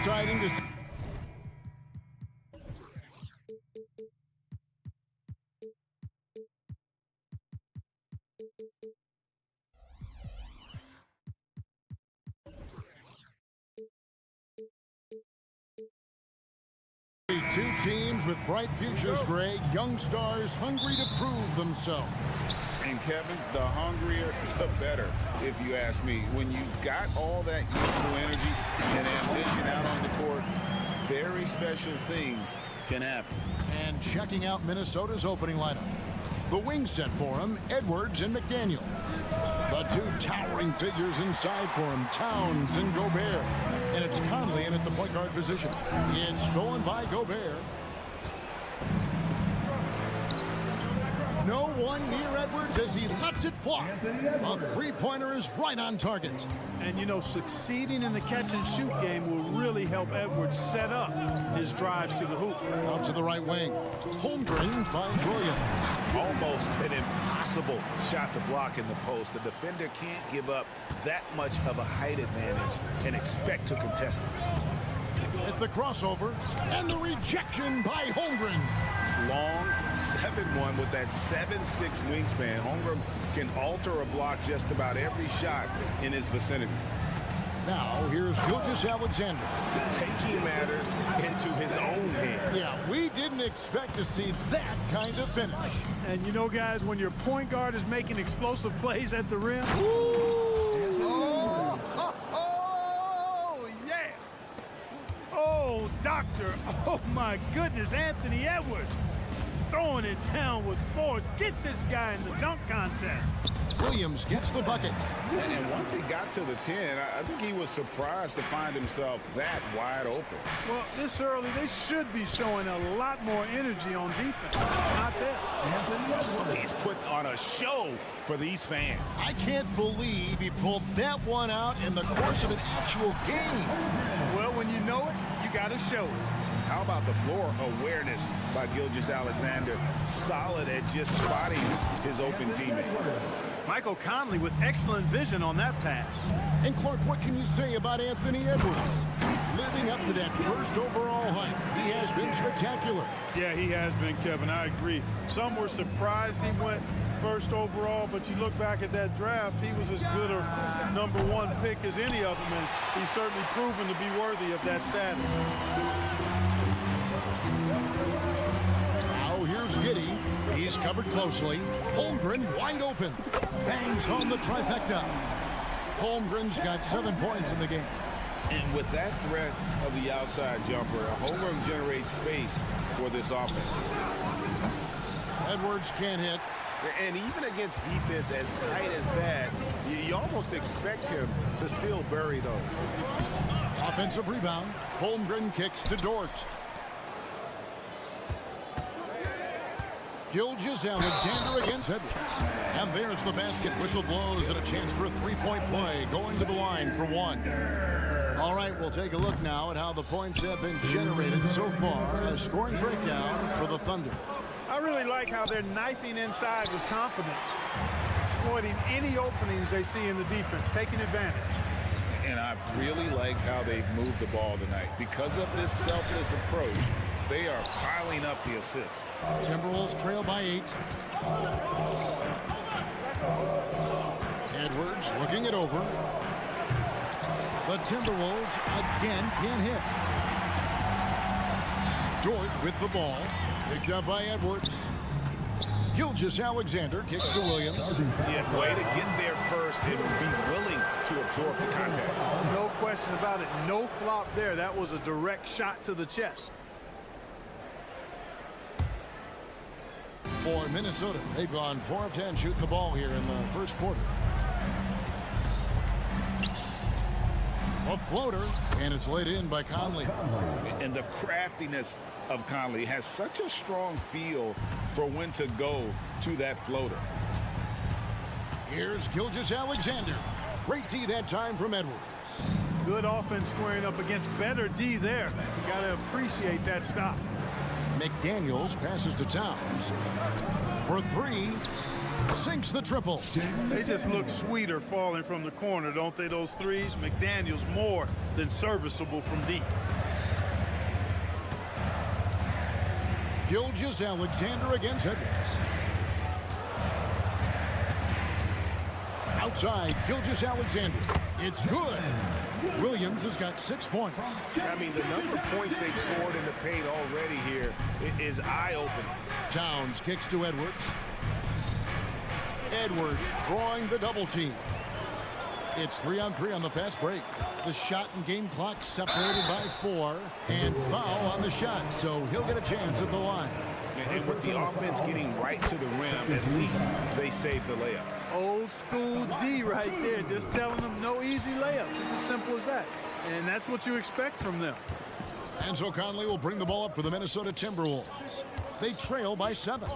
deciding to... Two teams with bright futures, Greg. Young stars hungry to prove themselves. And Kevin, the hungrier, the better, if you ask me. When you got all that youthful energy and ambition out on the court, very special things can happen. And checking out Minnesota's opening lineup. The wing set for him, Edwards and McDaniel. The two towering figures inside for him, Towns and Gobert. And it's Conley in at the point guard position. It's stolen by Gobert. No one near Edwards as he lets it fly. A three-pointer is right on target. And, you know, succeeding in the catch-and-shoot game will really help Edwards set up his drives to the hoop. Out to the right wing. Holmgren finds Williams. Almost an impossible shot to block in the post. The defender can't give up that much of a height advantage and expect to contest it. At the crossover, and the rejection by Holmgren. Long 7-1 with that 7'6" wingspan. Holmgren can alter a block just about every shot in his vicinity. Now, here's Gilgeous-Alexander. Taking matters into his own hands. Yeah, we didn't expect to see that kind of finish. And you know, guys, when your point guard is making explosive plays at the rim. Yeah. Oh, doctor. Oh, my goodness, Anthony Edwards. Throwing it down with force. Get this guy in the dunk contest. Williams gets the bucket. And once he got to the 10, I think he was surprised to find himself that wide open. Well, this early, they should be showing a lot more energy on defense. It's not there. He's putting on a show for these fans. I can't believe he pulled that one out in the course of an actual game. Well, when you know it, you got to show it. How about the floor awareness by Gilgeous-Alexander? Solid at just spotting his open teammate. Michael Conley with excellent vision on that pass. And Clark, what can you say about Anthony Edwards? Living up to that first overall hype, he has been spectacular. Yeah, he has been, Kevin. I agree. Some were surprised he went first overall, but you look back at that draft, he was as good a #1 pick as any of them, and he's certainly proven to be worthy of that status. Now here's Giddey. He's covered closely. Holmgren wide open. Bangs home the trifecta. Holmgren's got 7 points in the game. And with that threat of the outside jumper, Holmgren generates space for this offense. Edwards can't hit. And even against defense as tight as that, you almost expect him to still bury those. Offensive rebound. Holmgren kicks to Dort. Gilgeous-Alexander against Edwards. And there's the basket. Whistle blows and a chance for a three-point play. Going to the line for one. All right, we'll take a look now at how the points have been generated so far. A scoring breakdown for the Thunder. I really like how they're knifing inside with confidence, exploiting any openings they see in the defense, taking advantage. And I've really liked how they've moved the ball tonight. Because of this selfless approach, they are piling up the assists. Timberwolves trail by 8. Edwards looking it over. The Timberwolves again can't hit. Dort with the ball. Picked up by Edwards. Gilgeous-Alexander kicks to Williams. Yeah, way to get there first and be willing to absorb the contact. No question about it. No flop there. That was a direct shot to the chest. For Minnesota, they've gone 4 of 10 shooting the ball here in the first quarter. A floater, and it's laid in by Conley. And the craftiness of Conley has such a strong feel for when to go to that floater. Here's Gilgeous-Alexander. Great D that time from Edwards. Good offense squaring up against better D there. You got to appreciate that stop. McDaniels passes to Towns. For 3, Sinks the triple. They just look sweeter falling from the corner, don't they, those threes? McDaniel's more than serviceable from deep. Gilgeous-Alexander against Edwards. Outside, Gilgeous-Alexander. It's good. Williams has got 6 points. I mean, the number of points they've scored in the paint already here is eye-opening. Towns kicks to Edwards. Edwards drawing the double team. It's 3-on-3 on the fast break. The shot and game clock separated by 4. And foul on the shot, so he'll get a chance at the line. And with the offense getting right to the rim, at least they saved the layup. Old school D right there, just telling them no easy layups. It's as simple as that. And that's what you expect from them. Enzo Conley will bring the ball up for the Minnesota Timberwolves. They trail by 7.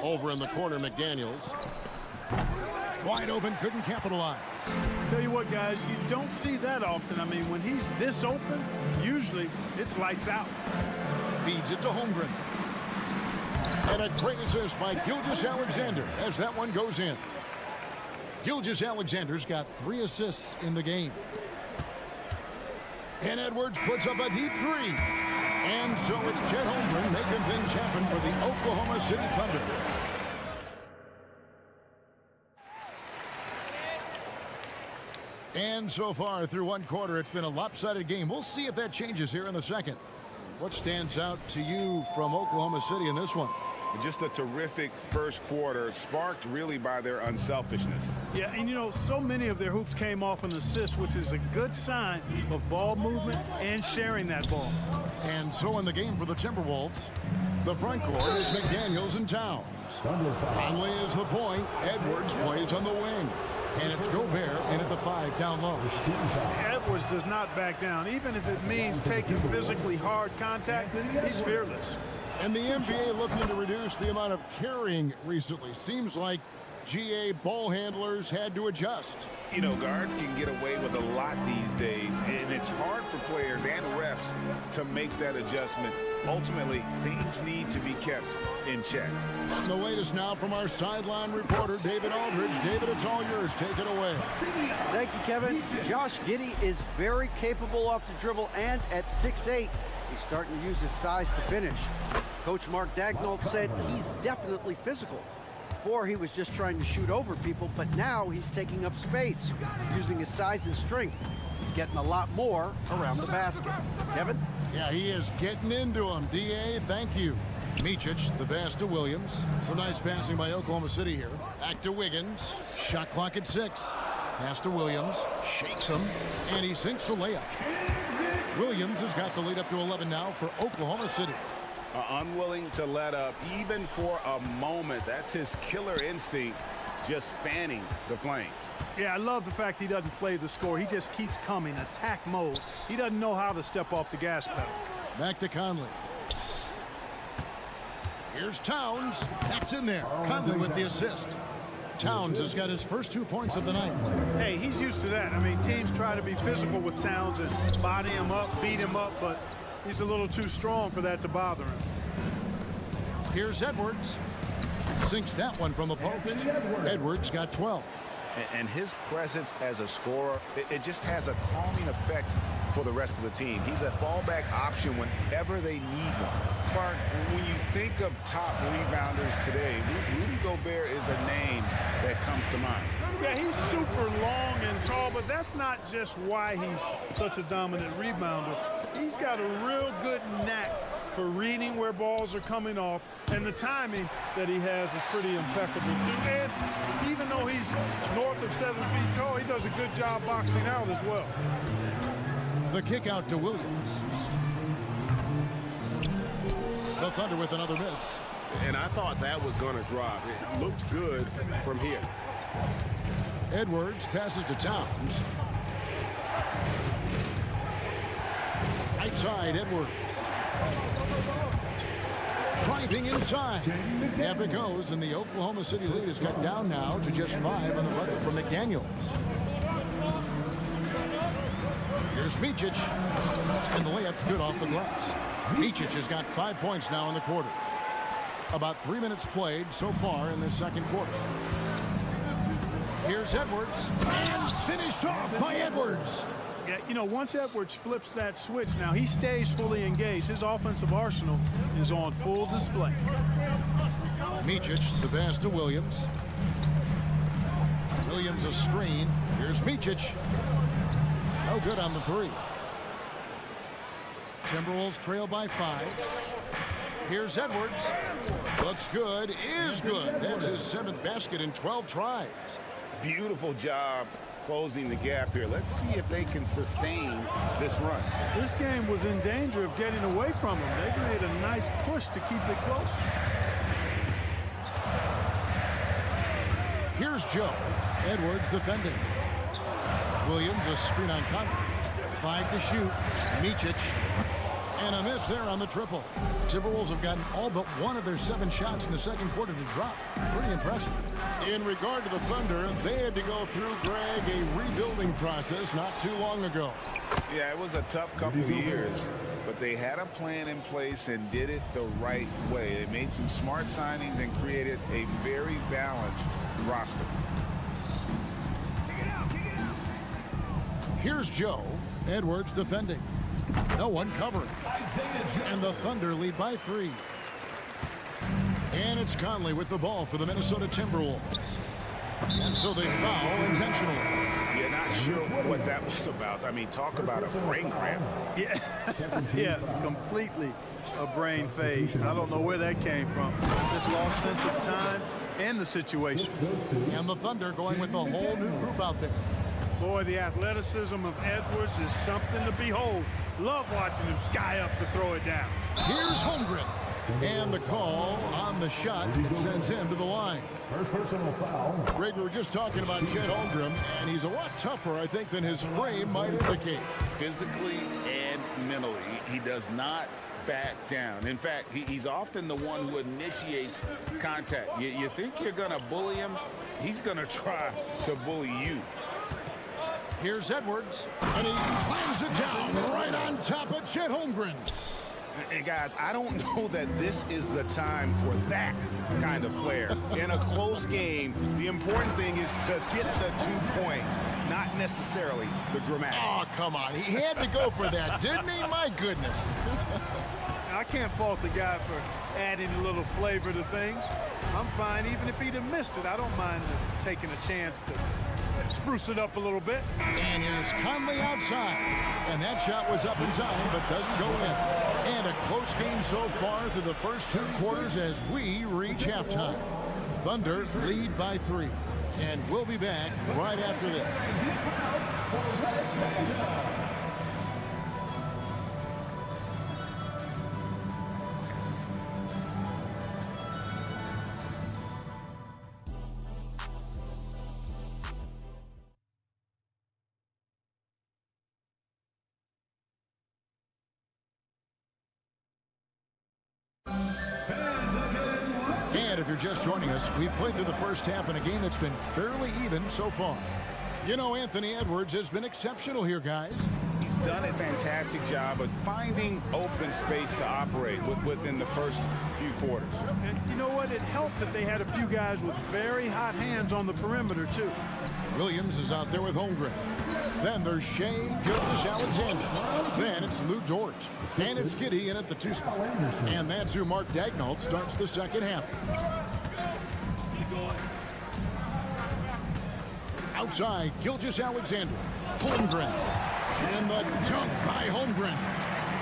Over in the corner, McDaniels. Wide open, couldn't capitalize. Tell you what, guys, you don't see that often. I mean, when he's this open, usually it's lights out. Feeds it to Holmgren. And a great assist by Gilgeous-Alexander as that one goes in. Gilgeous-Alexander's got 3 assists in the game. And Edwards puts up a deep 3. And so it's Chet Holmgren making things happen for the Oklahoma City Thunder. And so far through one quarter, it's been a lopsided game. We'll see if that changes here in the second. What stands out to you from Oklahoma City in this one? Just a terrific first quarter, sparked really by their unselfishness. Yeah, and you know, so many of their hoops came off an assist, which is a good sign of ball movement and sharing that ball. And so in the game for the Timberwolves, the front court is McDaniels and Towns. Conley is the point. Edwards plays on the wing. And it's Gobert in at the 5 down low. Edwards does not back down. Even if it means taking physically hard contact, he's fearless. And the NBA looking to reduce the amount of carrying recently. Seems like GA ball handlers had to adjust. You know, guards can get away with a lot these days, and it's hard for players and refs to make that adjustment. Ultimately, things need to be kept in check. And the latest now from our sideline reporter, David Aldridge. David, it's all yours. Take it away. Thank you, Kevin. Josh Giddey is very capable off the dribble, and at 6'8", he's starting to use his size to finish. Coach Mark Daigneault said he's definitely physical. Before, he was just trying to shoot over people, but now he's taking up space, using his size and strength. He's getting a lot more around the basket. Kevin? Yeah, he is getting into him. D.A., thank you. Micic, the pass to Williams. Some nice passing by Oklahoma City here. Back to Wiggins. Shot clock at 6. Pass to Williams. Shakes him. And he sinks the layup. Williams has got the lead up to 11 now for Oklahoma City. Unwilling to let up even for a moment. That's his killer instinct, just fanning the flames. Yeah, I love the fact he doesn't play the score. He just keeps coming, attack mode. He doesn't know how to step off the gas pedal. Back to Conley. Here's Towns. That's in there. Conley with the assist. Towns has got his first 2 points of the night. Hey, he's used to that. I mean, teams try to be physical with Towns and body him up, beat him up, but he's a little too strong for that to bother him. Here's Edwards. Sinks that one from the post. Edwards got 12. And his presence as a scorer, it just has a calming effect for the rest of the team. He's a fallback option whenever they need one. Clark, when you think of top rebounders today, Rudy Gobert is a name that comes to mind. Yeah, he's super long and tall, but that's not just why he's such a dominant rebounder. He's got a real good knack for reading where balls are coming off, and the timing that he has is pretty impeccable too. And even though he's north of 7 feet tall, he does a good job boxing out as well. The kick out to Williams. The Thunder with another miss. And I thought that was going to drop. It looked good from here. Edwards passes to Towns. Right side, Edwards. Driving inside. Up it goes, and the Oklahoma City lead is cut down now to just 5 on the bucket from McDaniels. Here's Micic, and the layup's good off the glass. Micic has got 5 points now in the quarter. About 3 minutes played so far in this second quarter. Here's Edwards, and finished off by Edwards. Yeah, you know, once Edwards flips that switch, now he stays fully engaged. His offensive arsenal is on full display. Micic, the pass to Williams. Williams a screen. Here's Micic. No good on the three. Timberwolves trail by 5. Here's Edwards. Looks good, is good. That's his 7th basket in 12 tries. Beautiful job closing the gap here. Let's see if they can sustain this run. This game was in danger of getting away from them. They've made a nice push to keep it close. Here's Joe. Edwards defending. Williams a screen on Conley. 5 to shoot. Micic. And a miss there on the triple. Timberwolves have gotten all but one of their 7 shots in the second quarter to drop. Pretty impressive. In regard to the Thunder, they had to go through, Greg, a rebuilding process not too long ago. Yeah, it was a tough couple of years, but they had a plan in place and did it the right way. They made some smart signings and created a very balanced roster. Here's Joe. Edwards defending. No one covering. And the Thunder lead by 3. And it's Conley with the ball for the Minnesota Timberwolves. And so they foul intentionally. You're not sure what that was about. I mean, talk about a brain cramp. Yeah, yeah, completely a brain fade. I don't know where that came from. Just lost sense of time and the situation. And the Thunder going with a whole new group out there. Boy, the athleticism of Edwards is something to behold. Love watching him sky up to throw it down. Here's Holmgren. And the call on the shot, it sends him to the line. First personal foul. Greg, we were just talking about Chet Holmgren, and he's a lot tougher, I think, than his frame might indicate. Physically and mentally, he does not back down. In fact, he's often the one who initiates contact. You think you're going to bully him, he's going to try to bully you. Here's Edwards, and he slams it down right on top of Chet Holmgren. And guys, I don't know that this is the time for that kind of flair. In a close game, the important thing is to get the 2 points, not necessarily the dramatics. Oh, come on. He had to go for that, didn't he? My goodness. I can't fault the guy for adding a little flavor to things. I'm fine even if he'd have missed it. I don't mind taking a chance to spruce it up a little bit. And here's Conley outside. And that shot was up in time, but doesn't go in. And a close game so far through the first 2 quarters as we reach halftime. Thunder lead by 3. And we'll be back right after this. And if you're just joining us, we've played through the first half in a game that's been fairly even so far. You know, Anthony Edwards has been exceptional here, guys. He's done a fantastic job of finding open space to operate within the first few quarters. And you know what? It helped that they had a few guys with very hot hands on the perimeter, too. Williams is out there with Holmgren. Then there's Shea Gilgeous-Alexander. Then it's Lou Dort. And it's Giddey in at the 2 spot. And that's who Mark Daigneault starts the second half. Outside, Gilgeous-Alexander. Holmgren. And the dunk by Holmgren.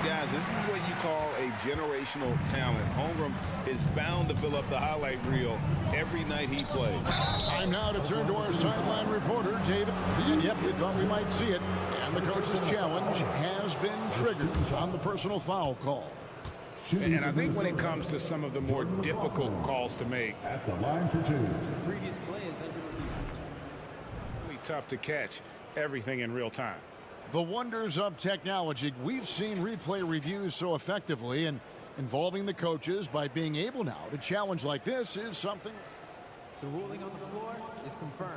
Guys, this is what you call a generational talent. Holmgren is bound to fill up the highlight reel every night he plays. Time now to turn to our sideline reporter, David. And yep, we thought we might see it. And the coach's challenge has been triggered on the personal foul call. And I think when it comes to some of the more difficult calls to make, At the line for 2. really tough to catch everything in real time. The wonders of technology. We've seen replay reviews so effectively, and involving the coaches by being able now to challenge like this is something. The ruling on the floor is confirmed.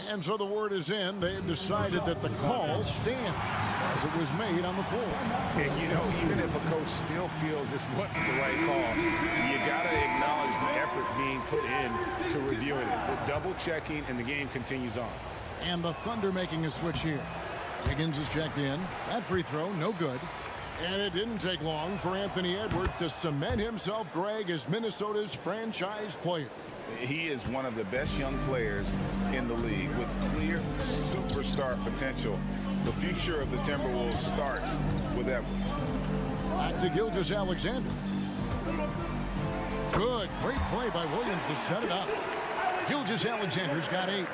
And so the word is in. They've decided that the call stands. as it was made on the floor. And, you know, even if a coach still feels this wasn't the right call, you got to acknowledge the effort being put in to reviewing it. The double-checking, and the game continues on. And the Thunder making a switch here. Higgins is checked in. That free throw, no good. And it didn't take long for Anthony Edwards to cement himself, Greg, as Minnesota's franchise player. He is one of the best young players in the league with clear superstar potential. The future of the Timberwolves starts with Edwards. Back to Gilgeous-Alexander. Good, great play by Williams to set it up. Gilgeous-Alexander's got 8.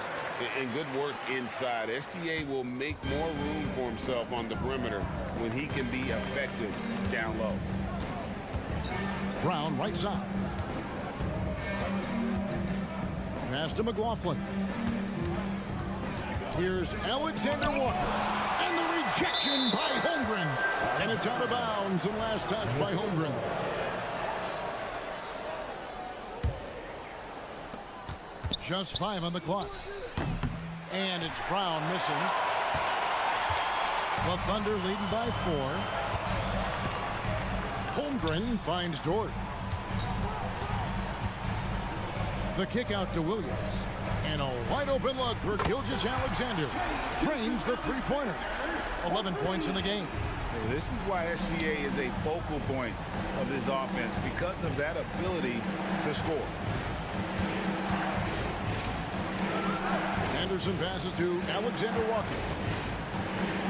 And good work inside. SGA will make more room for himself on the perimeter when he can be effective down low. Brown right side. Pass to McLaughlin. Here's Alexander Walker. And the rejection by Holmgren. And it's out of bounds and last touch by Holmgren. Just 5 on the clock. And it's Brown missing. The Thunder leading by 4. Holmgren finds Dort. The kick out to Williams. And a wide open look for Gilgeous-Alexander. Drains the three-pointer. 11 points in the game. This is why SGA is a focal point of this offense, because of that ability to score. Anderson passes to Alexander Walker.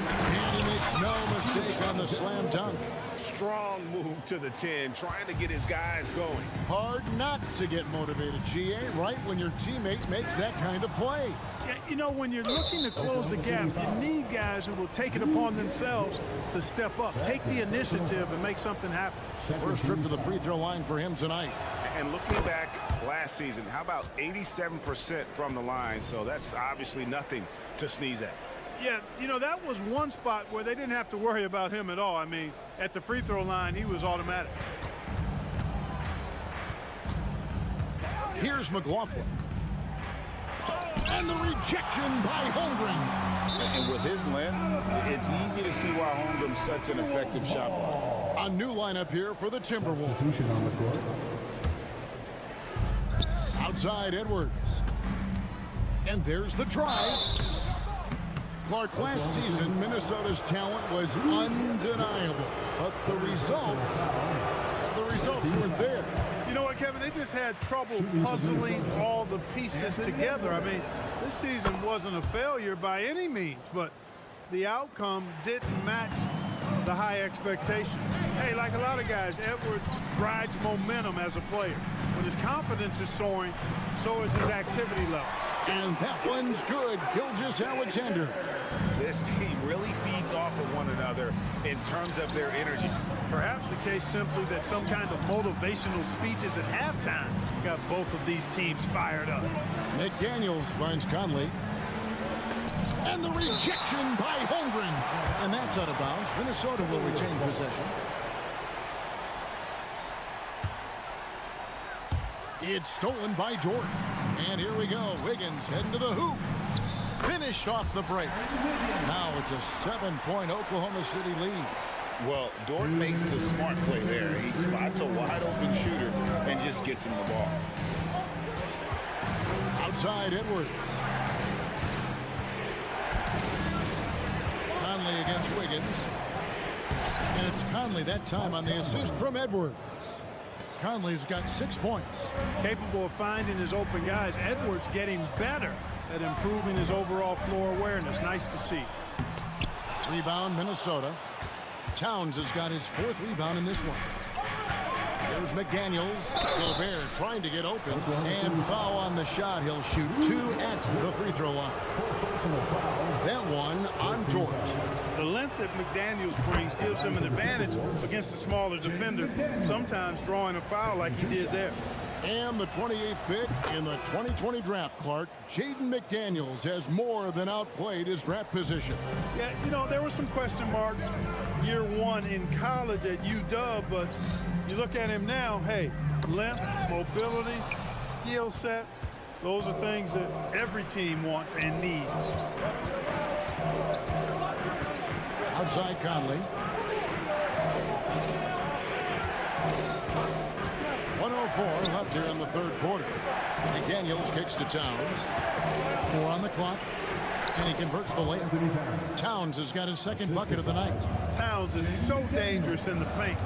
And he makes no mistake on the slam dunk. Strong move to the 10, trying to get his guys going. Hard not to get motivated, GA, right when your teammate makes that kind of play. Yeah, you know, when you're looking to close the gap, you need guys who will take it upon themselves to step up, take the initiative, and make something happen. First trip to the free throw line for him tonight. And looking back last season, how about 87% from the line? So that's obviously nothing to sneeze at. Yeah, you know, that was one spot where they didn't have to worry about him at all. I mean, at the free throw line, he was automatic. Here's McLaughlin. And the rejection by Holmgren. And with his length, it's easy to see why Holmgren's such an effective shot blocker. A new lineup here for the Timberwolves. Outside Edwards. And there's the drive. Clark, last season, Minnesota's talent was undeniable. But the results weren't there. You know what, Kevin? They just had trouble puzzling all the pieces together. I mean, this season wasn't a failure by any means, but the outcome didn't match the high expectation. Hey, like a lot of guys, Edwards rides momentum as a player. When his confidence is soaring, so is his activity level. And that one's good. Gilgeous-Alexander. This team really feeds off of one another in terms of their energy. Perhaps the case simply that some kind of motivational speeches at halftime got both of these teams fired up. McDaniels finds Conley. And the rejection by Holmgren. And that's out of bounds. Minnesota will retain possession. It's stolen by Dort. And here we go. Wiggins heading to the hoop. Finished off the break. Now it's a 7-point Oklahoma City lead. Well, Dort makes the smart play there. He spots a wide open shooter and just gets him the ball. Outside Edwards. Conley against Wiggins. And it's Conley that time on the assist from Edwards. Conley's got 6 points. Capable of finding his open guys. Edwards getting better at improving his overall floor awareness. Nice to see. Rebound, Minnesota. Towns has got his 4th rebound in this one. There's McDaniels. Gobert trying to get open. And foul on the shot. He'll shoot 2 at the free throw line. That one on Dort. The length that McDaniels brings gives him an advantage against the smaller defender, sometimes drawing a foul like he did there. And the 28th pick in the 2020 draft, Clark, Jaden McDaniels has more than outplayed his draft position. Yeah, you know, there were some question marks year one in college at UW, but you look at him now, hey, length, mobility, skill set, those are things that every team wants and needs. Outside Conley. 1:04 left here in the third quarter. McDaniels kicks to Towns. 4 on the clock. And he converts the layup. Towns has got his second bucket of the night. Towns is so dangerous in the paint.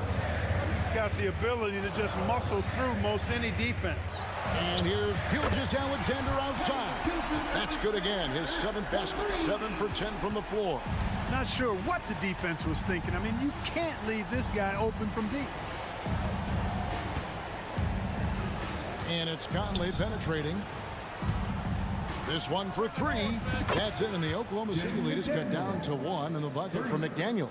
He's got the ability to just muscle through most any defense. And here's Gilgeous-Alexander outside. That's good again. His 7th basket. 7 for 10 from the floor. Not sure what the defense was thinking. I mean, you can't leave this guy open from deep. And it's Conley penetrating. This one for 3. That's it, and the Oklahoma City lead is cut down to 1, and the bucket for McDaniels.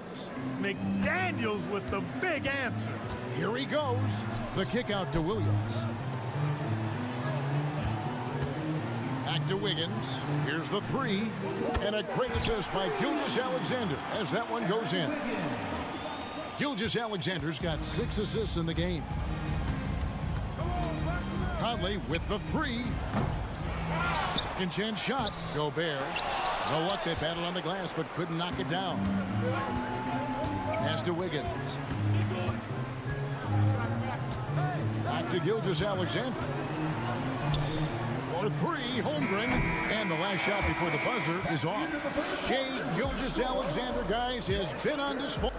McDaniels with the big answer. Here he goes. The kick out to Williams. Back to Wiggins. Here's the 3. And a great assist by Gilgeous-Alexander as that one goes in. Gilgeous-Alexander's got 6 assists in the game. Conley with the 3. Second chance shot. Gobert. No luck. They battled on the glass but couldn't knock it down. Pass to Wiggins. Back to Gilgeous-Alexander. For 3, Holmgren. And the last shot before the buzzer is off. Shai Gilgeous-Alexander, guys, has been on display.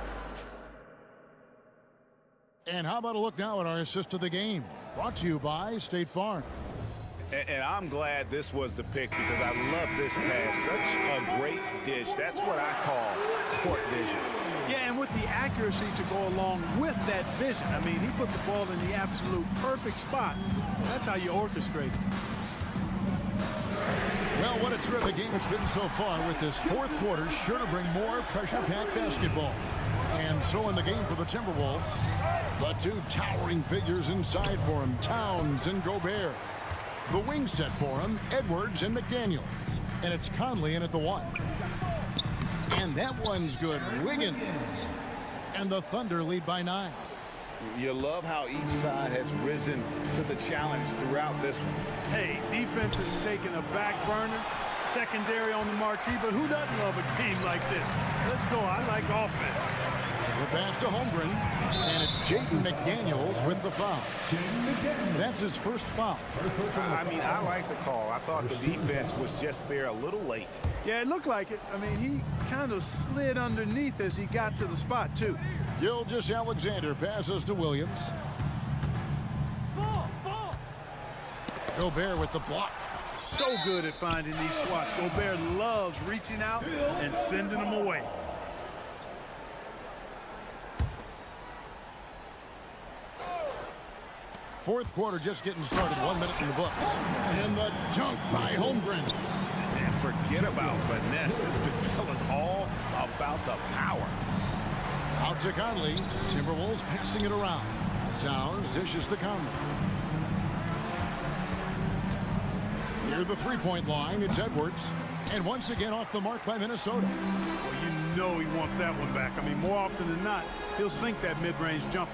And how about a look now at our assist of the game? Brought to you by State Farm. And I'm glad this was the pick because I love this pass. Such a great dish. That's what I call court vision. Yeah, and with the accuracy to go along with that vision. I mean, he put the ball in the absolute perfect spot. That's how you orchestrate it. Well, what a terrific game it's been so far with this fourth quarter. Sure to bring more pressure-packed basketball. And so in the game for the Timberwolves, the 2 towering figures inside for him, Towns and Gobert. The wing set for him, Edwards and McDaniels. And it's Conley in at the 1. And that one's good, Wiggins. And the Thunder lead by 9. You love how each side has risen to the challenge throughout this one. Hey, defense has taken a back burner, secondary on the marquee, but who doesn't love a game like this? Let's go. I like offense. The pass to Holmgren, and it's Jaden McDaniels with the foul. That's his first foul. I mean, I like the call. I thought the defense was just there a little late. Yeah, it looked like it. I mean, he kind of slid underneath as he got to the spot, too. Gilgeous-Alexander passes to Williams. Gobert with the block. So good at finding these swats. Gobert loves reaching out and sending them away. Fourth quarter just getting started. 1 minute in the books. And the dunk by Holmgren. And forget about finesse. This big fella's all about the power. Out to Conley. Timberwolves passing it around. Towns dishes to Conley. Near the three-point line, it's Edwards. And once again off the mark by Minnesota. Well, you know he wants that one back. I mean, more often than not, he'll sink that mid-range jumper.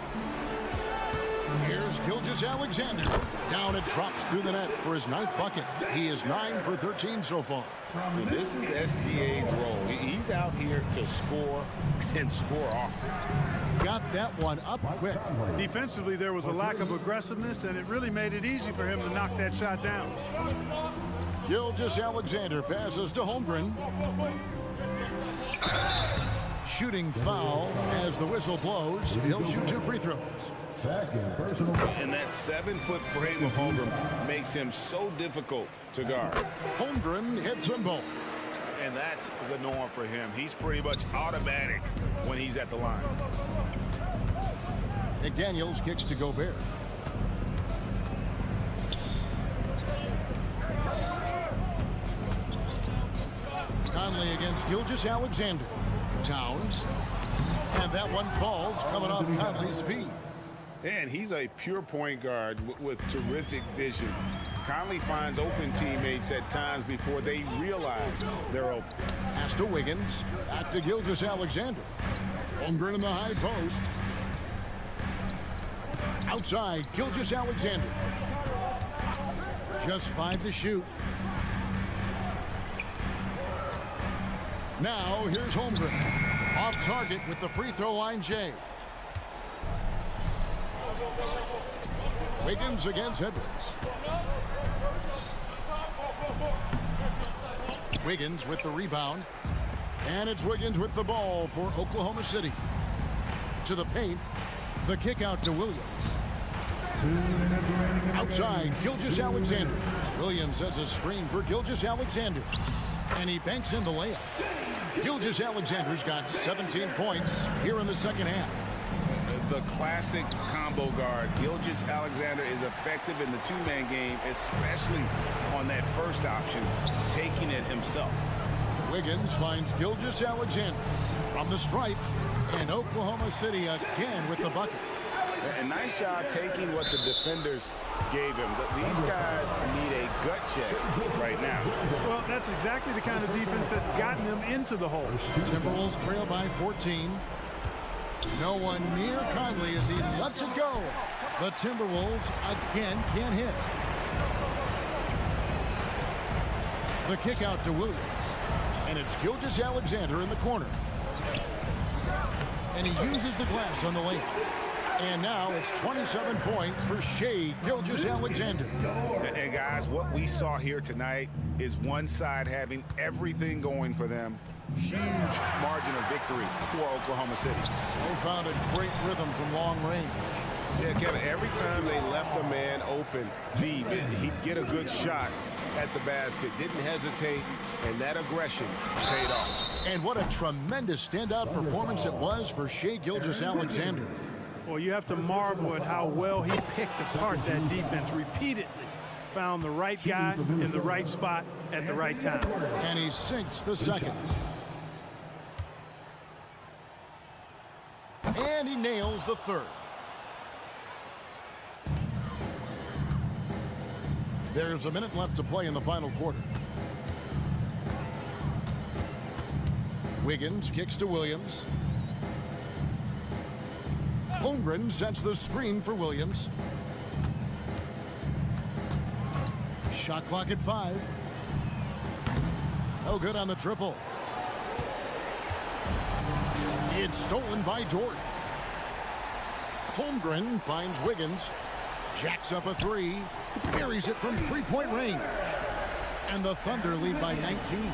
Here's Gilgeous-Alexander. Down and drops through the net for his 9th bucket. He is 9 for 13 so far. And this is SGA's role. He's out here to score and score often. Got that one up quick. Defensively, there was a lack of aggressiveness, and it really made it easy for him to knock that shot down. Gilgeous-Alexander passes to Holmgren. Shooting foul as the whistle blows. He'll shoot 2 free throws. Second personal. And that 7-foot frame of Holmgren makes him so difficult to guard. Holmgren hits them both. And that's the norm for him. He's pretty much automatic when he's at the line. McDaniels kicks to Gobert. Conley against Gilgeous-Alexander. Towns. And that one falls coming off Conley's feet. And he's a pure point guard with terrific vision. Conley finds open teammates at times before they realize they're open. Pass to Wiggins. Back to Gilgeous-Alexander. Holmgren in the high post. Outside, Gilgeous-Alexander. Just 5 to shoot. Now, here's Holmgren. Off target with the free throw line, Jay. Wiggins against Edwards. Wiggins with the rebound. And it's Wiggins with the ball for Oklahoma City. To the paint. The kick out to Williams. Outside, Gilgeous-Alexander. Williams sets a screen for Gilgeous-Alexander. And he banks in the layup. Gilgeous-Alexander's got 17 points here in the second half. The classic combo guard. Gilgeous-Alexander is effective in the two-man game, especially on that first option, taking it himself. Wiggins finds Gilgeous-Alexander from the stripe, and Oklahoma City again with the bucket. A nice job taking what the defenders gave him. These guys need a gut check right now. Well, that's exactly the kind of defense that's gotten them into the hole. Timberwolves trail by 14. No one near Conley as he lets it go. The Timberwolves again can't hit. The kick out to Williams. And it's Gilgeous-Alexander in the corner. And he uses the glass on the layup. And now it's 27 points for Shai Gilgeous-Alexander. And guys, what we saw here tonight is one side having everything going for them. Huge margin of victory for Oklahoma City. They found a great rhythm from long range. Yeah, Kevin, every time they left a man open deep, he'd get a good shot at the basket. Didn't hesitate, and that aggression paid off. And what a tremendous standout performance it was for Shai Gilgeous-Alexander. Well, you have to marvel at how well he picked apart that defense repeatedly. Found the right guy in the right spot at the right time. And he sinks the second. And he nails the third. There's a minute left to play in the final quarter. Wiggins kicks to Williams. Holmgren sets the screen for Williams. Shot clock at 5. No good on the triple. It's stolen by Jordan. Holmgren finds Wiggins. Jacks up a 3. Buries it from three-point range. And the Thunder lead by 19.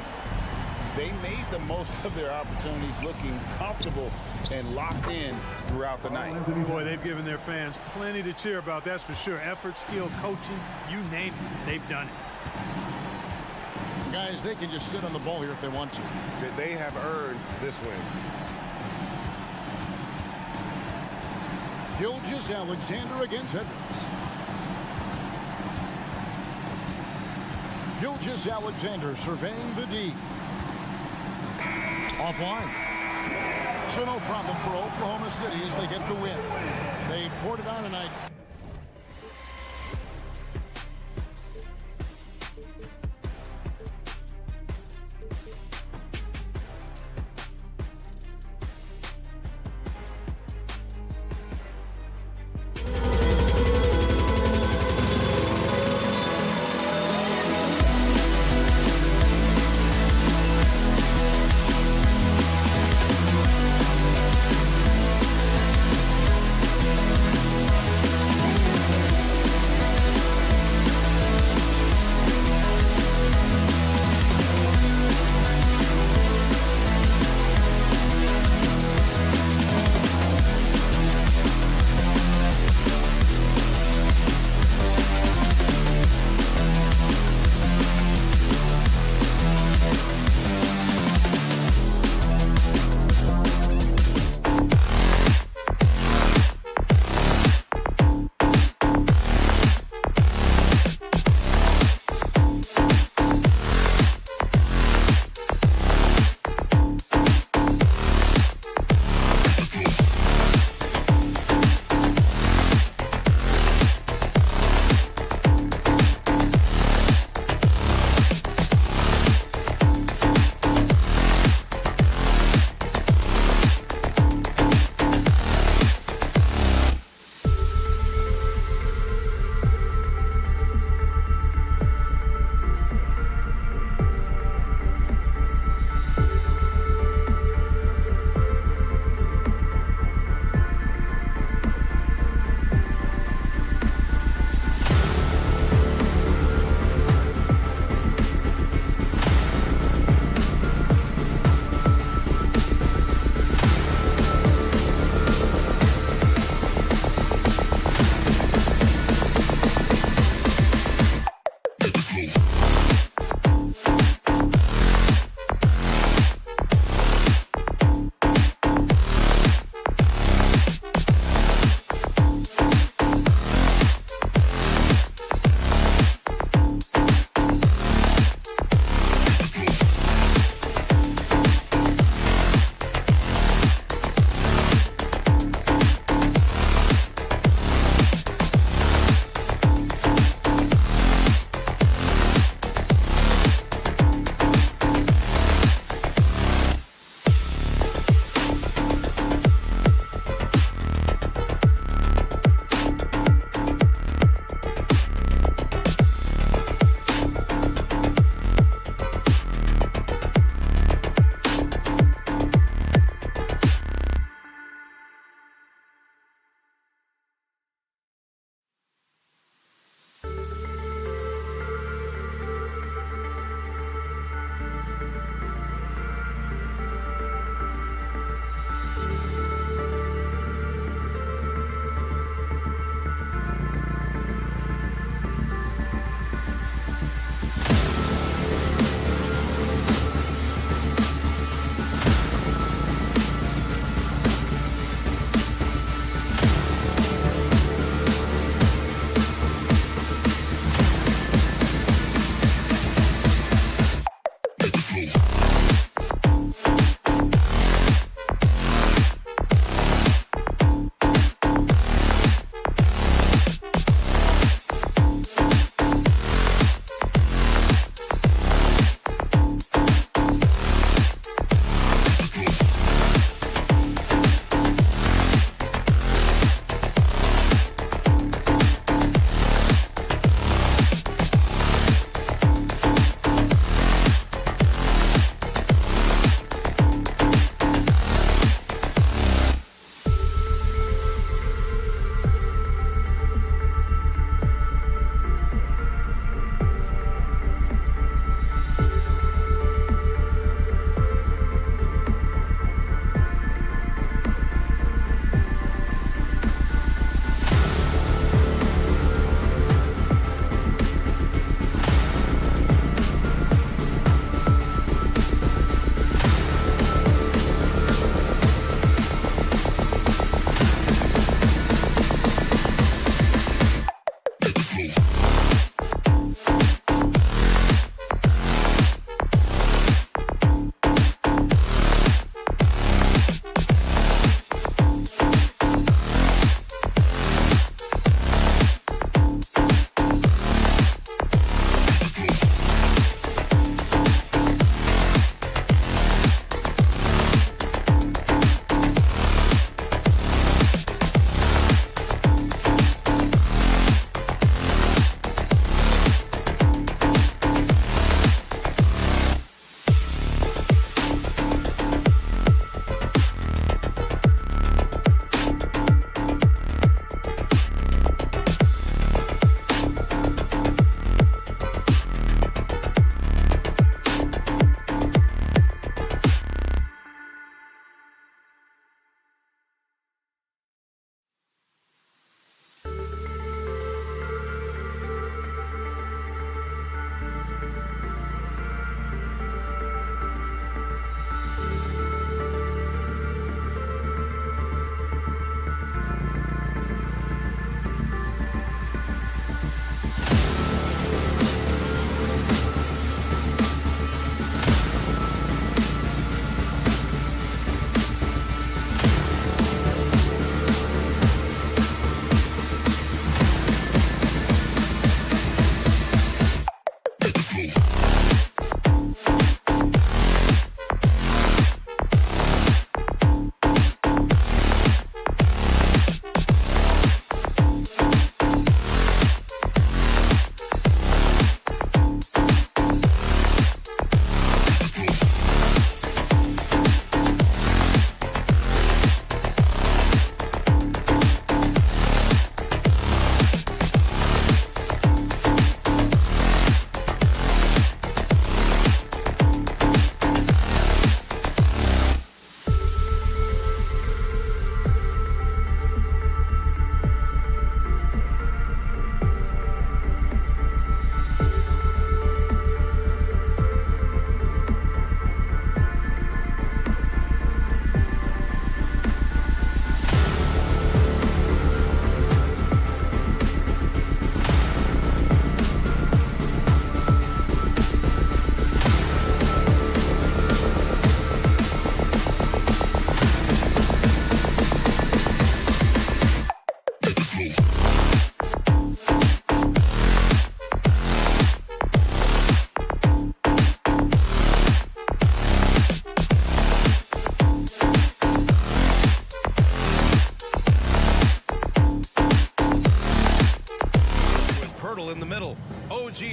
They made the most of their opportunities, looking comfortable and locked in throughout the night. Boy, they've given their fans plenty to cheer about, that's for sure. Effort, skill, coaching, you name it, they've done it. Guys, they can just sit on the ball here if they want to. They have earned this win. Gilgeous-Alexander against Edwards. Gilgeous-Alexander surveying the D. Offline. So no problem for Oklahoma City as they get the win. They poured it on tonight.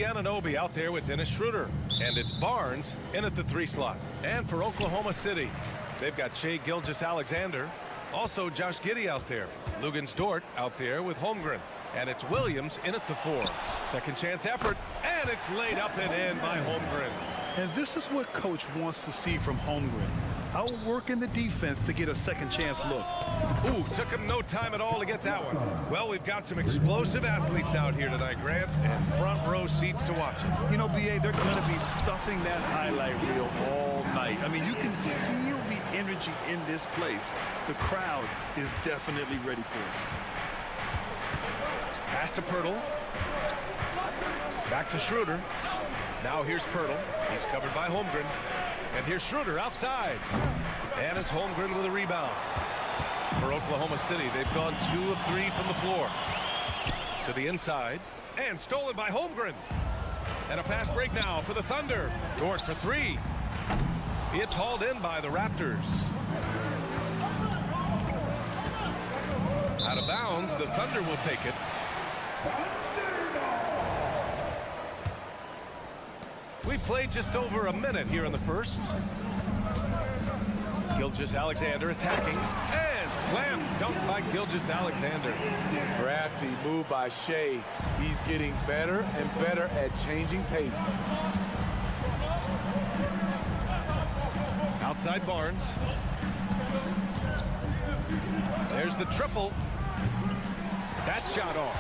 Anunoby out there with Dennis Schroeder. And it's Barnes in at the 3 slot. And for Oklahoma City, they've got Shai Gilgeous-Alexander. Also Josh Giddey out there. Lugens Dort out there with Holmgren. And it's Williams in at the 4. Second chance effort. And it's laid up and in by Holmgren. And this is what coach wants to see from Holmgren. Outworking the defense to get a second chance look. Ooh, took him no time at all to get that one. Well, we've got some explosive athletes out here tonight, Grant, and front row seats to watch it. You know, BA, they're going to be stuffing that highlight reel all night. I mean, you can feel the energy in this place. The crowd is definitely ready for it. Pass to Pirtle. Back to Schroeder. Now here's Pirtle. He's covered by Holmgren. And here's Schroeder outside. And it's Holmgren with a rebound. For Oklahoma City, they've gone 2 of 3 from the floor. To the inside. And stolen by Holmgren. And a fast break now for the Thunder. Dort for 3. It's hauled in by the Raptors. Out of bounds, the Thunder will take it. We played just over a minute here in the first. Gilgeous-Alexander attacking. And slam dunk by Gilgeous-Alexander. Crafty move by Shai. He's getting better and better at changing pace. Outside Barnes. There's the triple. That shot off.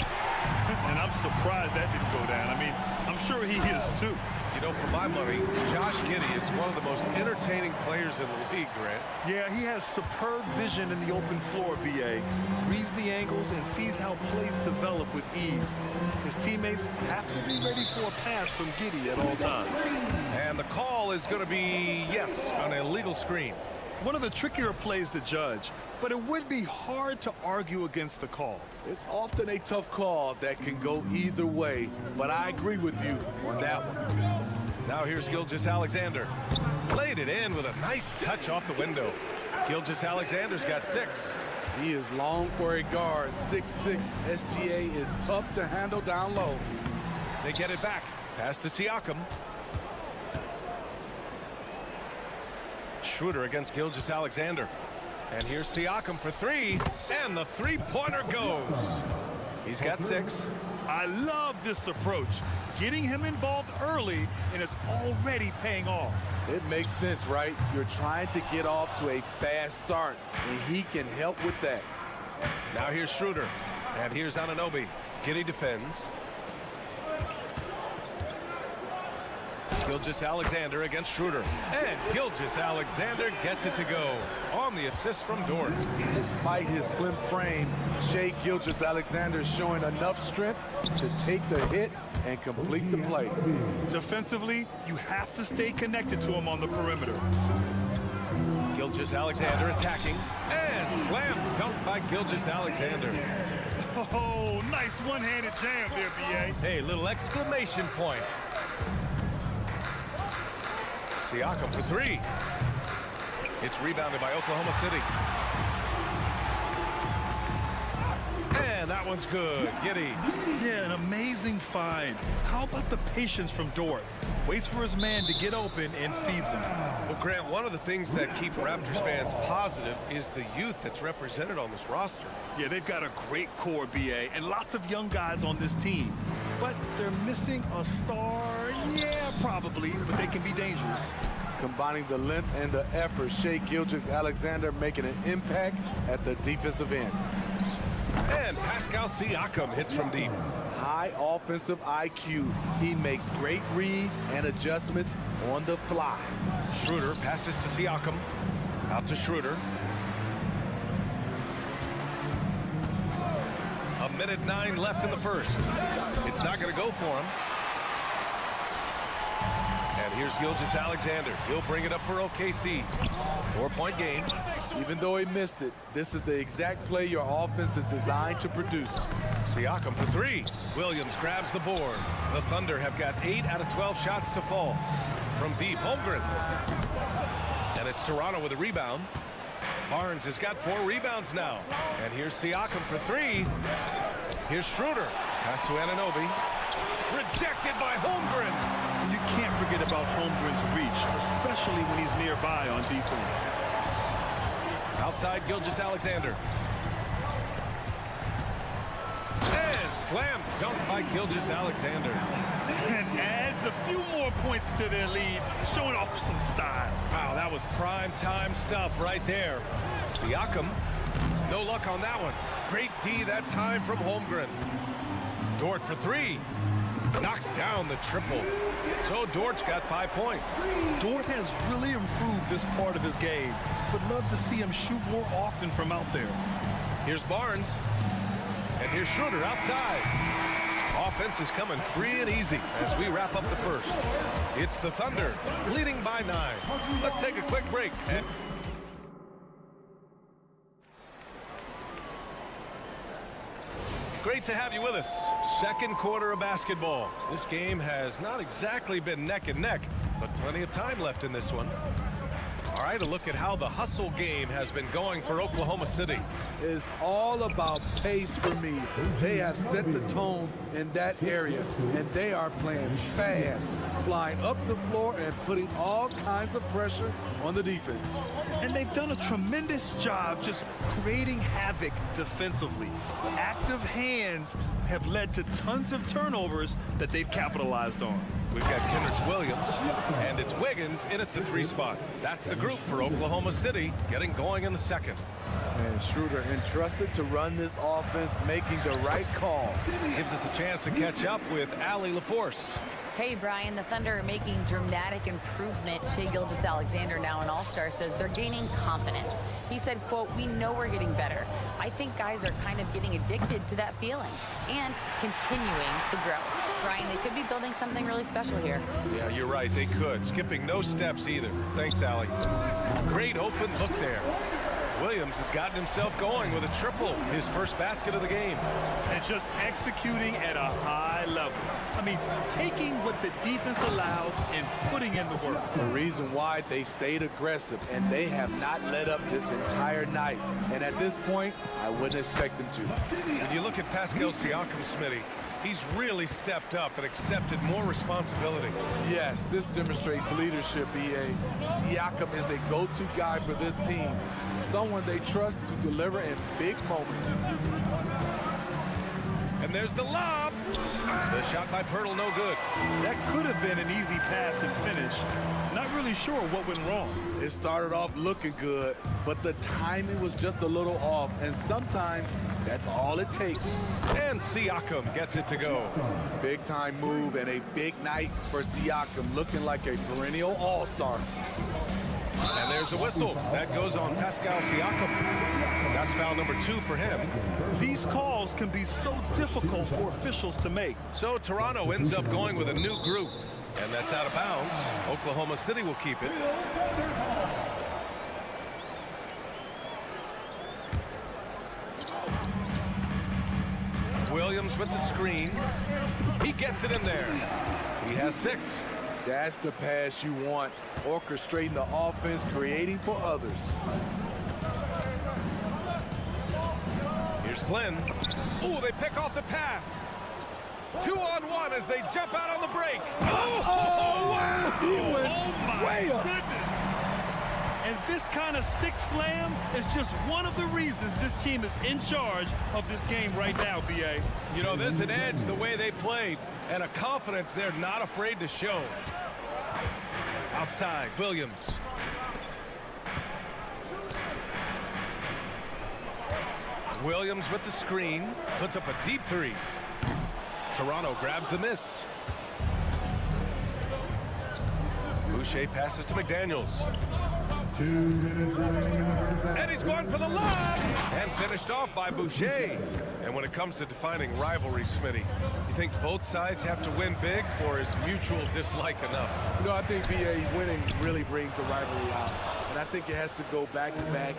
And I'm surprised that didn't go down. I mean, I'm sure he is too. You know, for my money, Josh Giddey is one of the most entertaining players in the league, Grant. Yeah, he has superb vision in the open floor, BA. Reads the angles and sees how plays develop with ease. His teammates have to be ready for a pass from Giddey at all times. And the call is going to be, yes, an illegal screen. One of the trickier plays to judge, but it would be hard to argue against the call. It's often a tough call that can go either way, but I agree with you on that one. Now here's Gilgeous-Alexander. Laid it in with a nice touch off the window. Gilgeous-Alexander's got 6. He is long for a guard. 6'6". SGA is tough to handle down low. They get it back. Pass to Siakam. Schroeder against Gilgeous-Alexander. And here's Siakam for 3. And the 3-pointer goes. He's got 6. I love this approach. Getting him involved early, and it's already paying off. It makes sense, right? You're trying to get off to a fast start, and he can help with that. Now here's Schroeder. And here's Anunoby. Giddey defends. Gilgeous-Alexander against Schroeder. And Gilgeous-Alexander gets it to go on the assist from Dort. Despite his slim frame, Shai Gilgeous-Alexander is showing enough strength to take the hit and complete the play. Defensively, you have to stay connected to him on the perimeter. Gilgeous-Alexander attacking. And slam dunk by Gilgeous-Alexander. Oh, nice one-handed jam there, B.A. Hey, little exclamation point. Siakam for 3. It's rebounded by Oklahoma City. And that one's good. Giddey. Yeah, an amazing find. How about the patience from Dort? Waits for his man to get open and feeds him. Well, Grant, one of the things that keep Raptors fans positive is the youth that's represented on this roster. Yeah, they've got a great core, BA, and lots of young guys on this team. But they're missing a star. Yeah, probably, but they can be dangerous. Combining the length and the effort, Shai Gilgeous-Alexander making an impact at the defensive end. And Pascal Siakam hits from deep. High offensive IQ. He makes great reads and adjustments on the fly. Schroeder passes to Siakam. Out to Schroeder. 1:09 left in the first. It's not going to go for him. And here's Gilgeous-Alexander. He'll bring it up for OKC. 4-point game. Even though he missed it, this is the exact play your offense is designed to produce. Siakam for 3. Williams grabs the board. The Thunder have got 8 out of 12 shots to fall. From deep, Holmgren. And it's Toronto with a rebound. Barnes has got 4 rebounds now. And here's Siakam for 3. Here's Schroeder. Pass to Anunoby. Rejected by Holmgren. And you can't forget about Holmgren's reach, especially when he's nearby on defense. Outside Gilgeous-Alexander. And slam dunk by Gilgeous-Alexander. And adds a few more points to their lead, showing off some style. Wow, that was prime time stuff right there. Siakam, no luck on that one. Great D that time from Holmgren. Dort for three. Knocks down the triple. So Dort's got 5 points. Dort has really improved this part of his game. Would love to see him shoot more often from out there. Here's Barnes. And here's Schroeder outside. Offense is coming free and easy as we wrap up the first. It's the Thunder leading by 9. Let's take a quick break. Great to have you with us. Second quarter of basketball. This game has not exactly been neck and neck, but plenty of time left in this one. All right, a look at how the hustle game has been going for Oklahoma City. It's all about pace for me. They have set the tone in that area, and they are playing fast, flying up the floor and putting all kinds of pressure on the defense. And they've done a tremendous job just creating havoc defensively. Active hands have led to tons of turnovers that they've capitalized on. We've got Kenrich Williams, and it's Wiggins in at the 3 spot. That's the group for Oklahoma City, getting going in the second. And Schroeder entrusted to run this offense, making the right call. Gives us a chance to catch up with Allie LaForce. Hey, Brian, the Thunder are making dramatic improvement. Shai Gilgeous-Alexander, now an all-star, says they're gaining confidence. He said, quote, "We know we're getting better. I think guys are kind of getting addicted to that feeling and continuing to grow." Brian, they could be building something really special here. Yeah, you're right, they could. Skipping no steps either. Thanks, Allie. Great open look there. Williams has gotten himself going with a triple, his first basket of the game. And just executing at a high level. I mean, taking what the defense allows and putting in the work. The reason why they've stayed aggressive, and they have not let up this entire night. And at this point, I wouldn't expect them to. When you look at Pascal Siakam, Smitty, he's really stepped up and accepted more responsibility. Yes, this demonstrates leadership, EA. Siakam is a go-to guy for this team. Someone they trust to deliver in big moments. And there's the lob. The shot by Pirtle, no good. That could have been an easy pass and finish. Not really sure what went wrong. It started off looking good, but the timing was just a little off, and sometimes that's all it takes. And Siakam gets it to go. Big time move and a big night for Siakam, looking like a perennial all-star. And there's a whistle. That goes on Pascal Siakam. That's foul number 2 for him. These calls can be so difficult for officials to make. So Toronto ends up going with a new group. And that's out of bounds. Oklahoma City will keep it. Williams with the screen. He gets it in there. He has 6. That's the pass you want. Orchestrating the offense, creating for others. Here's Flynn. Ooh, they pick off the pass. 2-on-1 as they jump out on the break. Oh, wow! He went way up. Goodness. And this kind of sick slam is just one of the reasons this team is in charge of this game right now, B.A. You know, there's an edge the way they played and a confidence they're not afraid to show. Outside, Williams. Williams with the screen, puts up a deep 3. Toronto grabs the miss. Boucher passes to McDaniels. 2 minutes remaining in the first half. And he's going for the lob! And finished off by Boucher. And when it comes to defining rivalry, Smitty, you think both sides have to win big, or is mutual dislike enough? You know, I think BA winning really brings the rivalry out. And I think it has to go back-to-back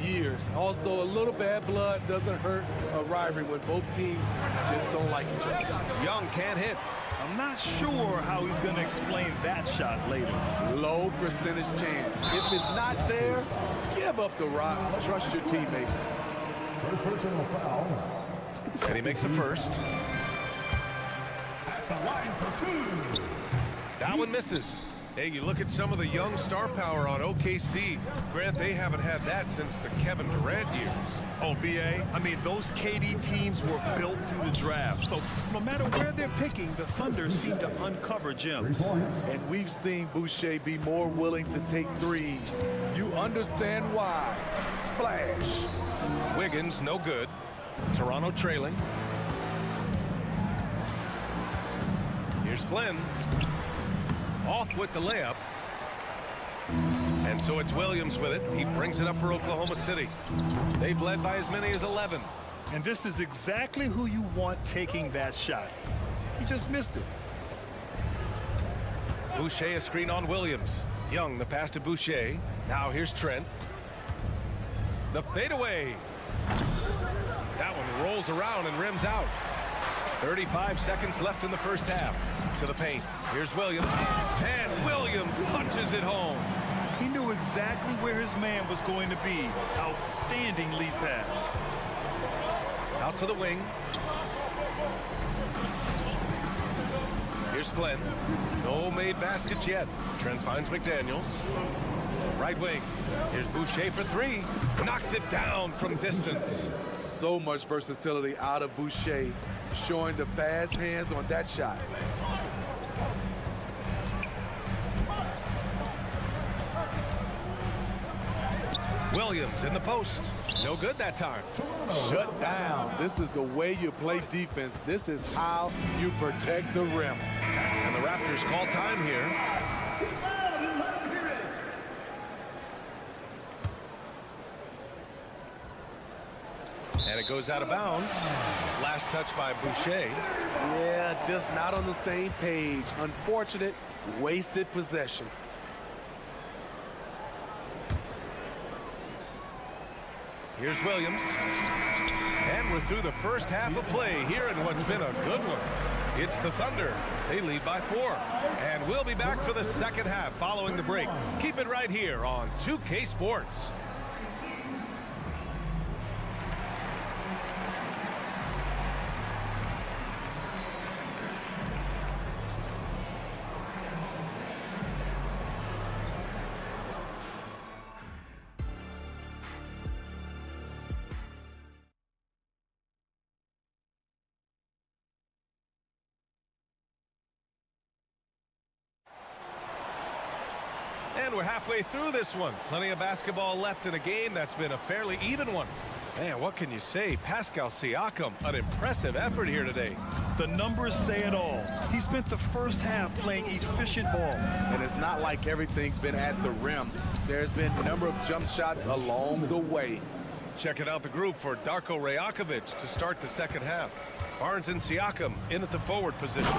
years. Also, a little bad blood doesn't hurt a rivalry when both teams just don't like each other. Young can't hit. I'm not sure how he's going to explain that shot later. Low percentage chance. If it's not there, give up the rock. Trust your teammates. First personal foul. And he makes the first. the line for two. That one misses. Hey, you look at some of the young star power on OKC. Grant, they haven't had that since the Kevin Durant years. Oh, B.A., I mean, those KD teams were built through the draft. So no matter where they're picking, the Thunder seem to uncover gems. And we've seen Boucher be more willing to take threes. You understand why. Splash. Wiggins, no good. Toronto trailing. Here's Flynn. Off with the layup. And so it's Williams with it. He brings it up for Oklahoma City. They've led by as many as 11. And this is exactly who you want taking that shot. He just missed it. Boucher a screen on Williams. Young the pass to Boucher. Now here's Trent. The fadeaway. That one rolls around and rims out. 35 seconds left in the first half. To the paint. Here's Williams. And Williams punches it home. He knew exactly where his man was going to be. Outstanding lead pass. Out to the wing. Here's Flynn. No made baskets yet. Trent finds McDaniels. Right wing. Here's Boucher for three. Knocks it down from distance. So much versatility out of Boucher, showing the fast hands on that shot. Williams in the post. No good that time. Shut down. This is the way you play defense. This is how you protect the rim. And the Raptors call time here. And it goes out of bounds. Last touch by Boucher. Yeah, just not on the same page. Unfortunate, wasted possession. Here's Williams. And we're through the first half of play here in what's been a good one. It's the Thunder. They lead by 4. And we'll be back for the second half following the break. Keep it right here on 2K Sports. And we're halfway through this one. Plenty of basketball left in a game that's been a fairly even one. Man, what can you say? Pascal Siakam, an impressive effort here today. The numbers say it all. He spent the first half playing efficient ball. And it's not like everything's been at the rim. There's been a number of jump shots along the way. Checking out the group for Darko Rajakovic to start the second half. Barnes and Siakam in at the forward position.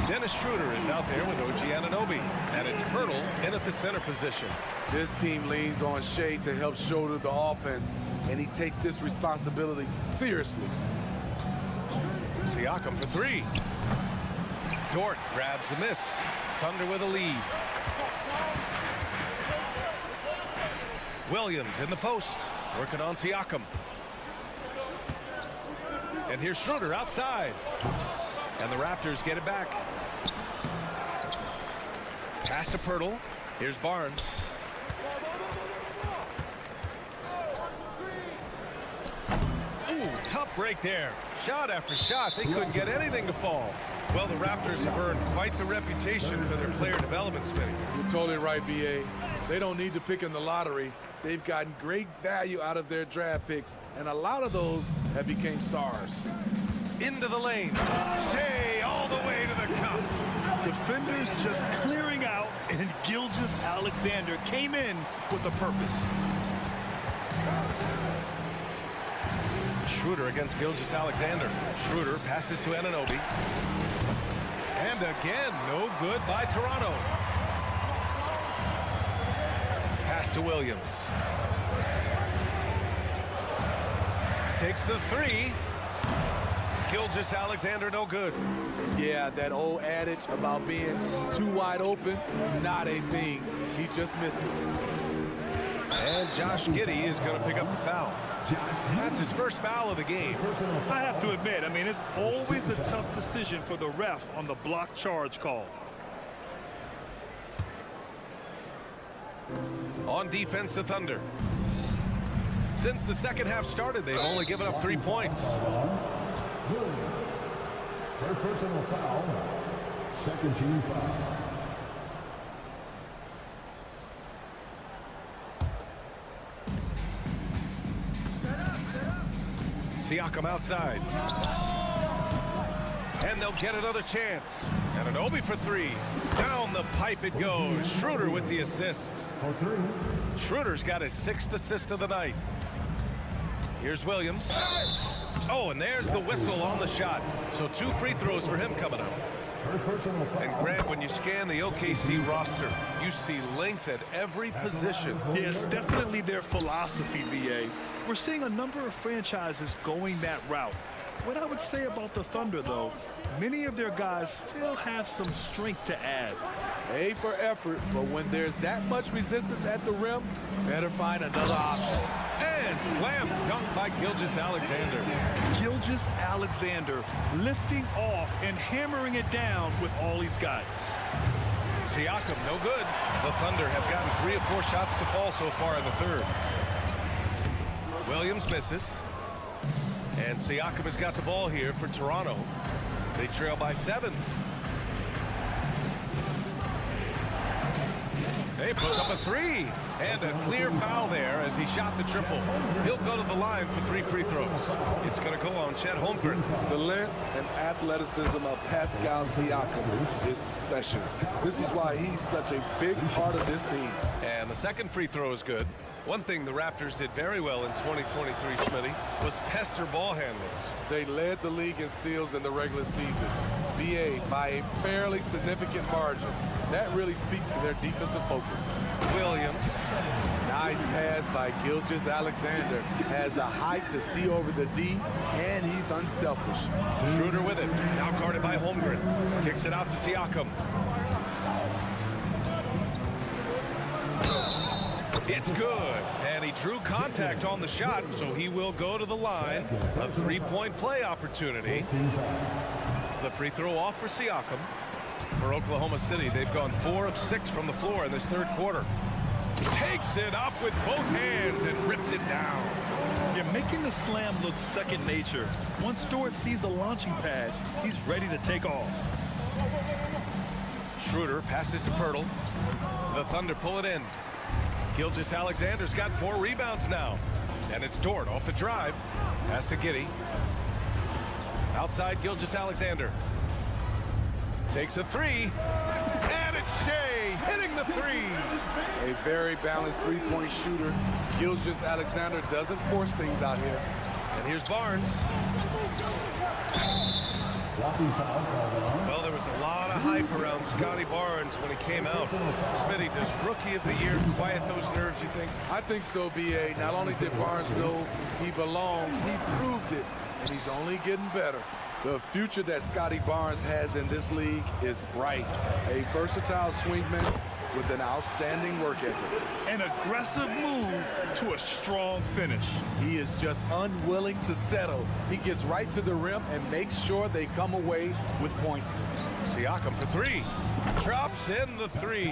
Dennis Schroeder is out there with OG Anunoby. And it's Pirtle in at the center position. This team leans on Shea to help shoulder the offense, and he takes this responsibility seriously. Siakam for three. Dort grabs the miss. Thunder with a lead. Williams in the post, working on Siakam. And here's Schroeder outside. And the Raptors get it back. Pass to Pirtle. Here's Barnes. Ooh, tough break there. Shot after shot. They couldn't get anything to fall. Well, the Raptors have earned quite the reputation for their player development, Smitty. You're totally right, B.A. They don't need to pick in the lottery. They've gotten great value out of their draft picks, and a lot of those have become stars. Into the lane. Shea all the way to the cup. Defenders just clearing out, and Gilgeous-Alexander came in with a purpose. Schroeder against Gilgeous-Alexander. Schroeder passes to Anunoby. And again, no good by Toronto. Pass to Williams. Takes the three. Gilgeous-Alexander no good. Yeah, that old adage about being too wide open, not a thing. He just missed it. And Josh Giddey is going to pick up the foul. That's his first foul of the game. I have to admit, I mean, it's always a tough decision for the ref on the block charge call. On defense, the Thunder. Since the second half started, they've only given up 3 points. First personal foul. Second team foul. Siakam outside. And they'll get another chance. And Anunoby for three. Down the pipe it goes. Schroeder with the assist. For three. Schroeder's got his 6th assist of the night. Here's Williams. Oh, and there's the whistle on the shot. So 2 free throws for him coming up. First personal foul. And Grant, when you scan the OKC roster, you see length at every position. Yes, definitely their philosophy, VA. We're seeing a number of franchises going that route. What I would say about the Thunder, though, many of their guys still have some strength to add. A for effort, but when there's that much resistance at the rim, better find another option. And slam dunk by Gilgeous-Alexander. Gilgeous-Alexander lifting off and hammering it down with all he's got. Siakam, no good. The Thunder have gotten 3 of 4 shots to fall so far in the third. Williams misses. And Siakam has got the ball here for Toronto. They trail by 7. He puts up a 3. And a clear foul there as he shot the triple. He'll go to the line for 3 free throws. It's going to go on Chet Holmgren. The length and athleticism of Pascal Siakam is special. This is why he's such a big part of this team. And the second free throw is good. One thing the Raptors did very well in 2023, Smitty, was pester ball handlers. They led the league in steals in the regular season. BA by a fairly significant margin. That really speaks to their defensive focus. Williams. Nice pass by Gilgeous-Alexander. Has the height to see over the D, and he's unselfish. Schroeder with it. Now guarded by Holmgren. Kicks it out to Siakam. It's good. And he drew contact on the shot, so he will go to the line. A 3-point play opportunity. The free throw off for Siakam. For Oklahoma City, they've gone 4 of 6 from the floor in this third quarter. Takes it up with both hands and rips it down. You're making the slam look second nature. Once Stewart sees the launching pad, he's ready to take off. Schroeder passes to Pirtle. The Thunder pull it in. Gilgeous-Alexander's got 4 rebounds now. And it's Dort off the drive. Pass to Giddey. Outside Gilgeous-Alexander. Takes a 3. And it's Shea hitting the 3. A very balanced 3-point shooter. Gilgeous-Alexander doesn't force things out here. And here's Barnes. Well, there was a lot of hype around Scotty Barnes when he came out. Smitty, does Rookie of the Year quiet those nerves, you think? I think so, B.A. Not only did Barnes know he belonged, he proved it, and he's only getting better. The future that Scotty Barnes has in this league is bright. A versatile swingman with an outstanding work ethic. An aggressive move to a strong finish. He is just unwilling to settle. He gets right to the rim and makes sure they come away with points. Siakam for 3. Drops in the 3.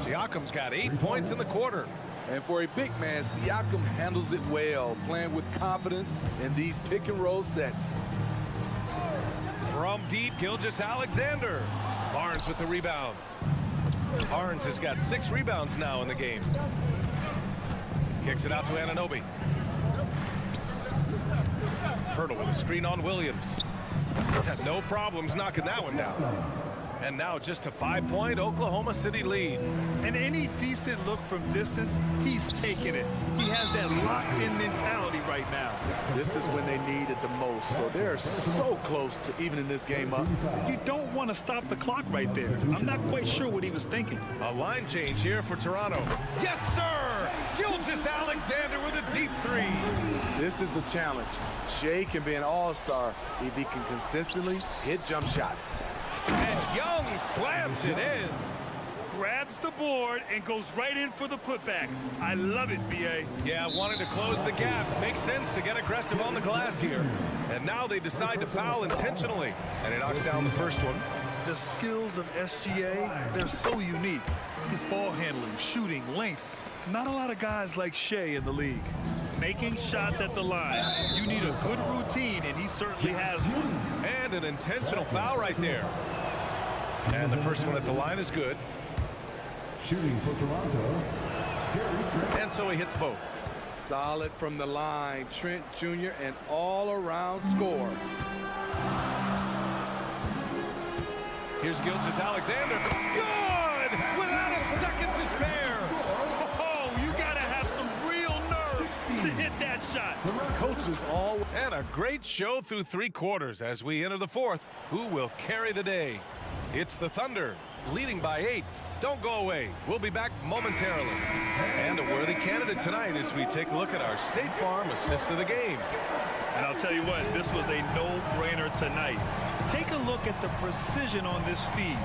Siakam's got 8 points in the quarter. And for a big man, Siakam handles it well, playing with confidence in these pick-and-roll sets. From deep, Gilgeous-Alexander. Barnes with the rebound. Barnes has got 6 rebounds now in the game. Kicks it out to Anunoby. Pirtle with a screen on Williams. No problems knocking that one down. And now just a 5-point Oklahoma City lead. And any decent look from distance, he's taking it. He has that locked-in mentality right now. This is when they need it the most, so they're so close to evening this game up. You don't want to stop the clock right there. I'm not quite sure what he was thinking. A line change here for Toronto. Yes, sir! Gilgeous-Alexander with a deep 3. This is the challenge. Shea can be an all-star if he can consistently hit jump shots. And Young slams it in. Grabs grabs the board and goes right in for the putback. I love it, B.A. Yeah, wanting to close the gap. Makes sense to get aggressive on the glass here. And now they decide to foul intentionally. And he knocks down the first one. The skills of SGA, they're so unique. His ball handling, shooting, length. Not a lot of guys like Shea in the league. Making shots at the line. You need a good routine, and he certainly has one. And an intentional foul right there. And the first one at the line is good. Shooting for Toronto. And so he hits both. Solid from the line. Trent Jr. an all-around score. Here's Gilgeous-Alexander. Good! Without a second to spare. Oh, you gotta have some real nerve to hit that shot. Coaches all. And a great show through 3 quarters as we enter the 4th. Who will carry the day? It's the Thunder, leading by 8. Don't go away. We'll be back momentarily. And a worthy candidate tonight as we take a look at our State Farm assist of the game. And I'll tell you what, this was a no-brainer tonight. Take a look at the precision on this feed.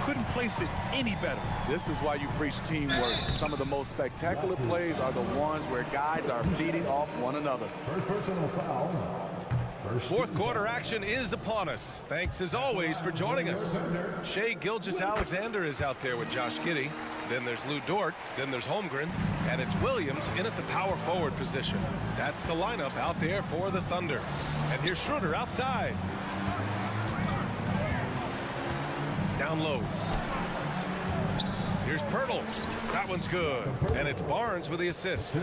Couldn't place it any better. This is why you preach teamwork. Some of the most spectacular plays are the ones where guys are feeding off one another. First personal foul. 4th quarter action is upon us. Thanks as always for joining us. Shea Gilgeous-Alexander is out there with Josh Giddey. Then there's Lou Dort. Then there's Holmgren. And it's Williams in at the power forward position. That's the lineup out there for the Thunder. And here's Schroeder outside. Down low. Here's Pirtle. That one's good. And it's Barnes with the assist.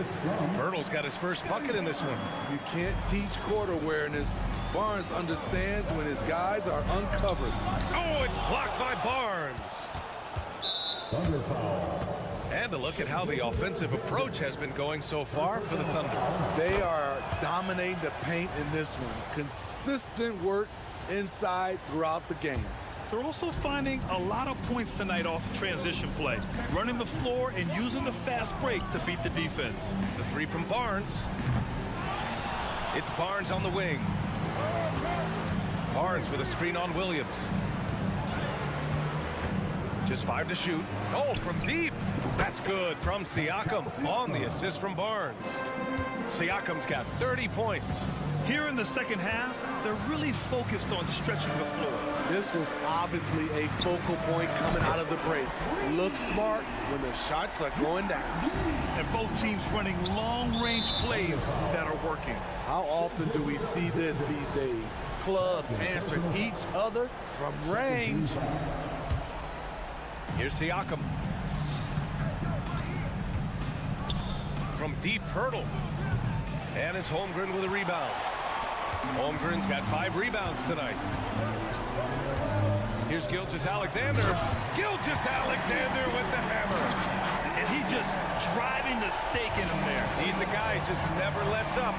Pirtle's got his first bucket in this one. You can't teach court awareness. Barnes understands when his guys are uncovered. Oh, it's blocked by Barnes. Thunder foul. And a look at how the offensive approach has been going so far for the Thunder. They are dominating the paint in this one. Consistent work inside throughout the game. They're also finding a lot of points tonight off transition play. Running the floor and using the fast break to beat the defense. The 3 from Barnes. It's Barnes on the wing. Barnes with a screen on Williams. Just 5 to shoot. Oh, from deep. That's good from Siakam on the assist from Barnes. Siakam's got 30 points. Here in the second half, they're really focused on stretching the floor. This was obviously a focal point coming out of the break. Look smart when the shots are going down. And both teams running long-range plays that are working. How often do we see this these days? Clubs answer each other from range. Here's Siakam. From deep, Pirtle. And it's Holmgren with a rebound. Holmgren's got 5 rebounds tonight. Here's Gilgeous-Alexander. Gilgeous-Alexander with the hammer. And he just driving the stake in him there. He's a guy who just never lets up.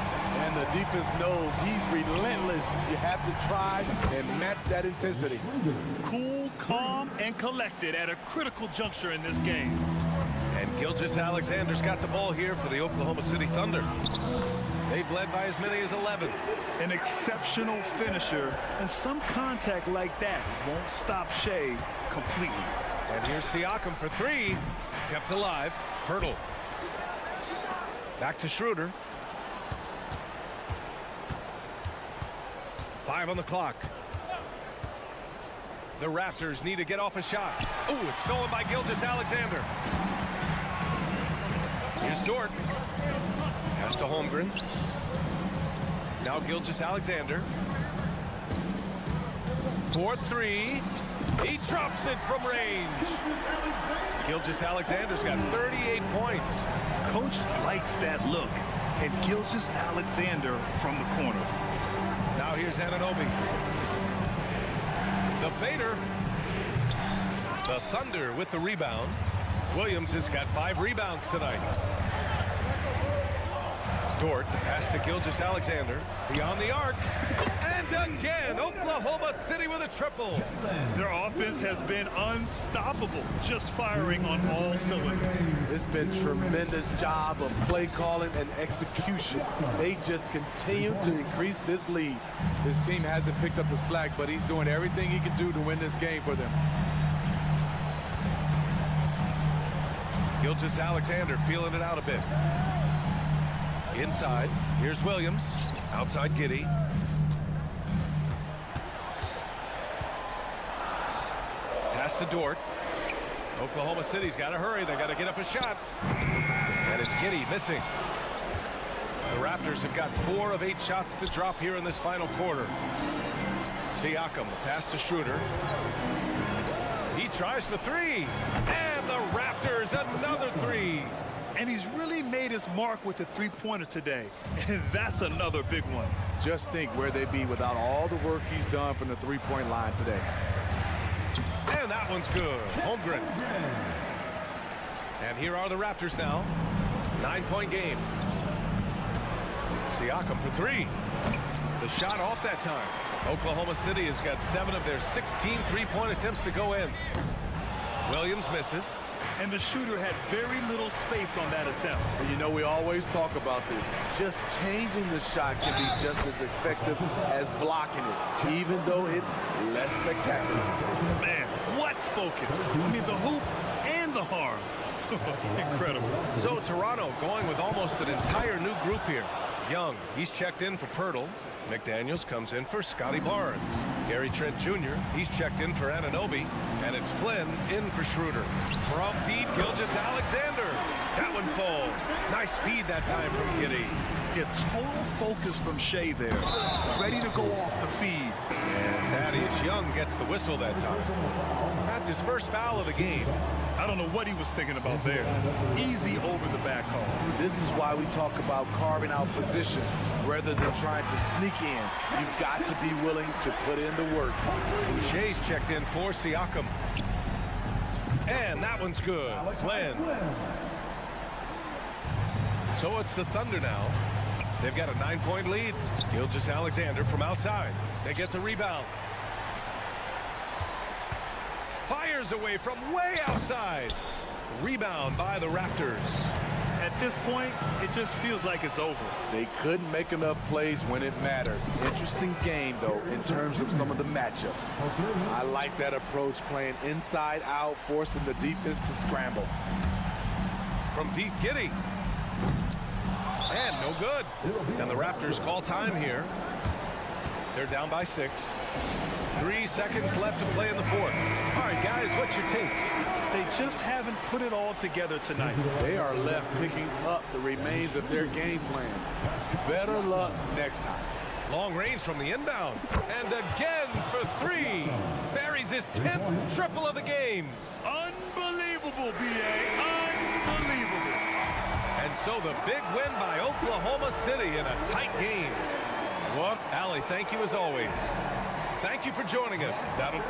And the defense knows he's relentless. You have to try and match that intensity. Cool, calm, and collected at a critical juncture in this game. And Gilgeous-Alexander's got the ball here for the Oklahoma City Thunder. They've led by as many as 11. An exceptional finisher, and some contact like that won't stop Shea completely. And here's Siakam for 3. Kept alive. Pirtle. Back to Schroeder. 5 on the clock. The Raptors need to get off a shot. Oh, it's stolen by Gilgeous-Alexander. Here's Dort. Pass to Holmgren. Now Gilgeous-Alexander. 4-3. He drops it from range. Gilgeous-Alexander's got 38 points. Coach likes that look. And Gilgeous-Alexander from the corner. Now here's Anunoby. The fader. The Thunder with the rebound. Williams has got 5 rebounds tonight. Dort, the pass to Gilgeous-Alexander. Beyond the arc. And again, Oklahoma City with a triple. Their offense has been unstoppable, just firing on all cylinders. It's been a tremendous job of play calling and execution. They just continue to increase this lead. This team hasn't picked up the slack, but he's doing everything he can do to win this game for them. Gilgeous-Alexander feeling it out a bit. Inside, here's Williams. Outside Giddey. Pass to Dort. Oklahoma City's got to hurry. They got to get up a shot. And it's Giddey missing. The Raptors have got 4 of 8 shots to drop here in this final quarter. Siakam, pass to Schroeder. He tries for 3. And the Raptors, another 3. And he's really made his mark with the three-pointer today. And that's another big one. Just think where they'd be without all the work he's done from the three-point line today. And that one's good. Holmgren. And here are the Raptors now. 9-point game. Siakam for 3. The shot off that time. Oklahoma City has got 7 of their 16 three-point attempts to go in. Williams misses. And the shooter had very little space on that attempt. And you know, we always talk about this. Just changing the shot can be just as effective as blocking it, even though it's less spectacular. Man, what focus. I mean, the hoop and the harm. Incredible. So Toronto going with almost an entire new group here. Young, he's checked in for Pirtle. McDaniels comes in for Scotty Barnes. Gary Trent Jr., he's checked in for Anunoby. And it's Flynn in for Schroeder. From deep, Gilgeous-Alexander. That one falls. Nice feed that time from Giddey. Get total focus from Shea there. Ready to go off the feed. And Thaddeus Young gets the whistle that time. That's his first foul of the game. I don't know what he was thinking about there. Easy over the back call. This is why we talk about carving out position rather than trying to sneak in. You've got to be willing to put in the work. Boucher's checked in for Siakam. And that one's good. Flynn. So it's the Thunder now. They've got a 9-point lead. Gilgeous-Alexander from outside. They get the rebound. Fires away from way outside. Rebound by the Raptors. At this point, it just feels like it's over. They couldn't make enough plays when it mattered. Interesting game, though, in terms of some of the matchups. I like that approach, playing inside out, forcing the defense to scramble. From deep, Giddey. And no good. And the Raptors call time here. They're down by 6. 3 seconds left to play in the fourth. All right, guys, what's your take? They just haven't put it all together tonight. They are left picking up the remains of their game plan. Better luck next time. Long range from the inbound. And again for 3. Buries his 10th triple of the game. Unbelievable, B.A. Unbelievable. And so the big win by Oklahoma City in a tight game. Well, Allie, thank you as always. Thank you for joining us. That'll...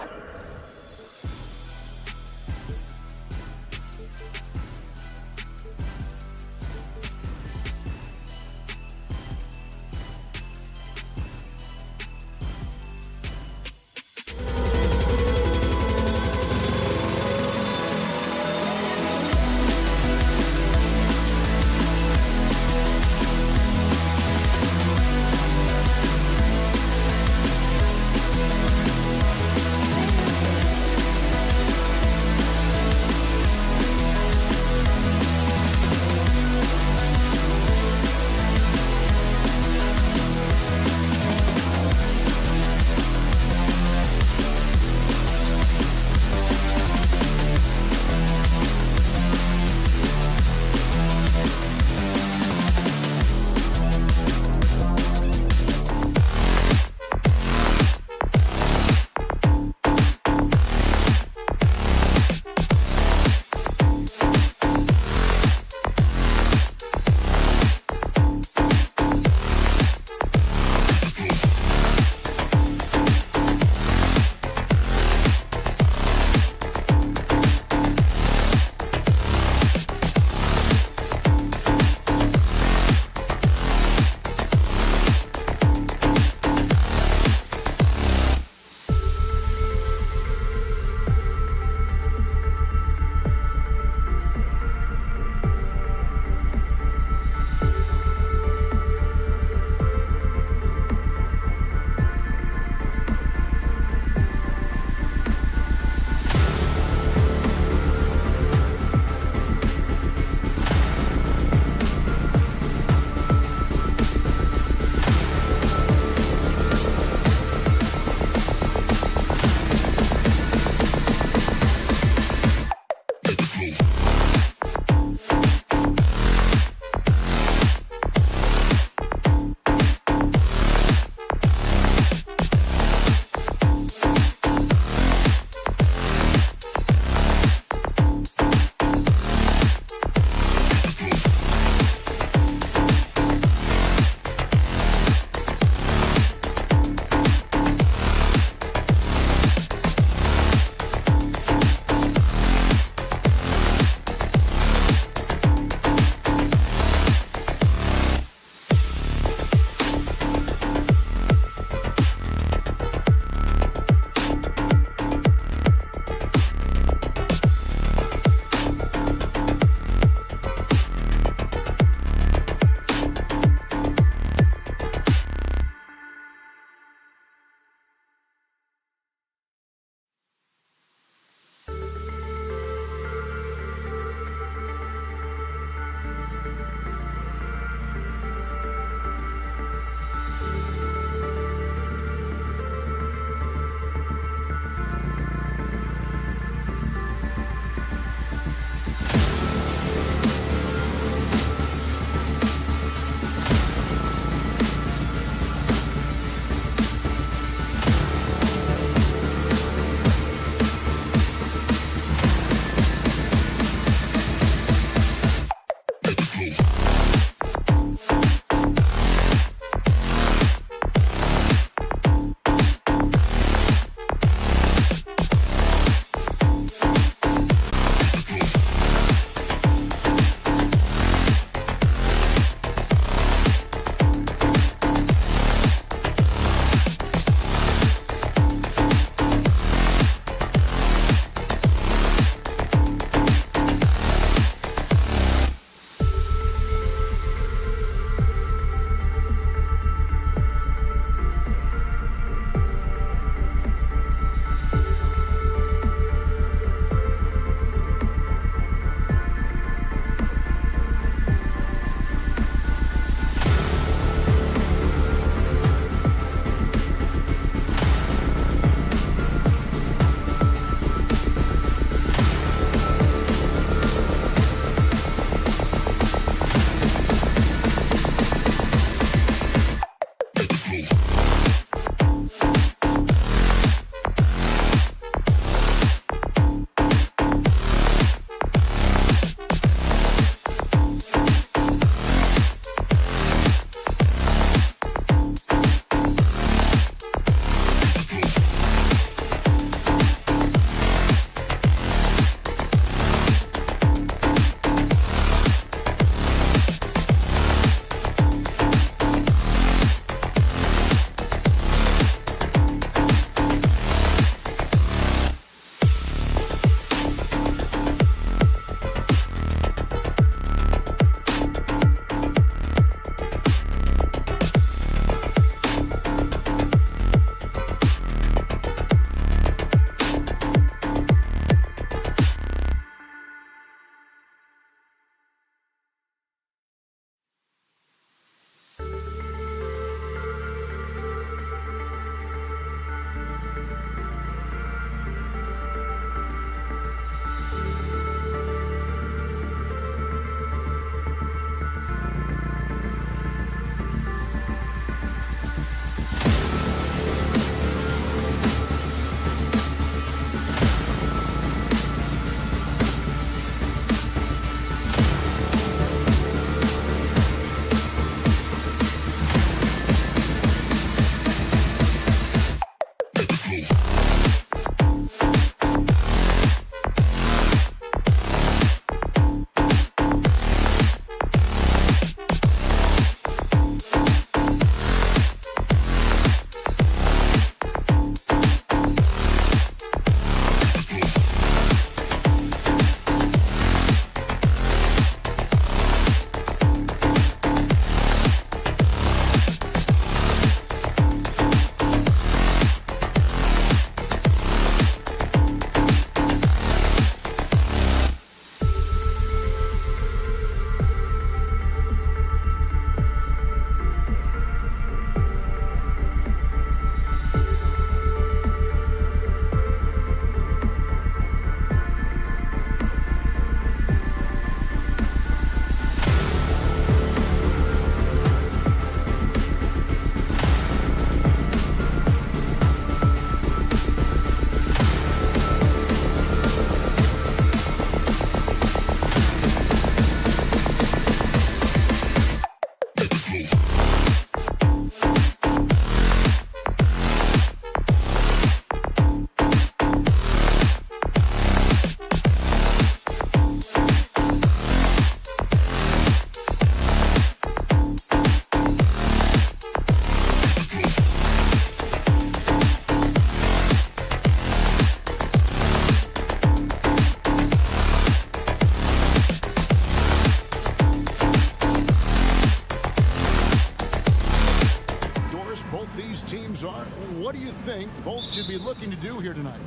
what do you think both should be looking to do here tonight?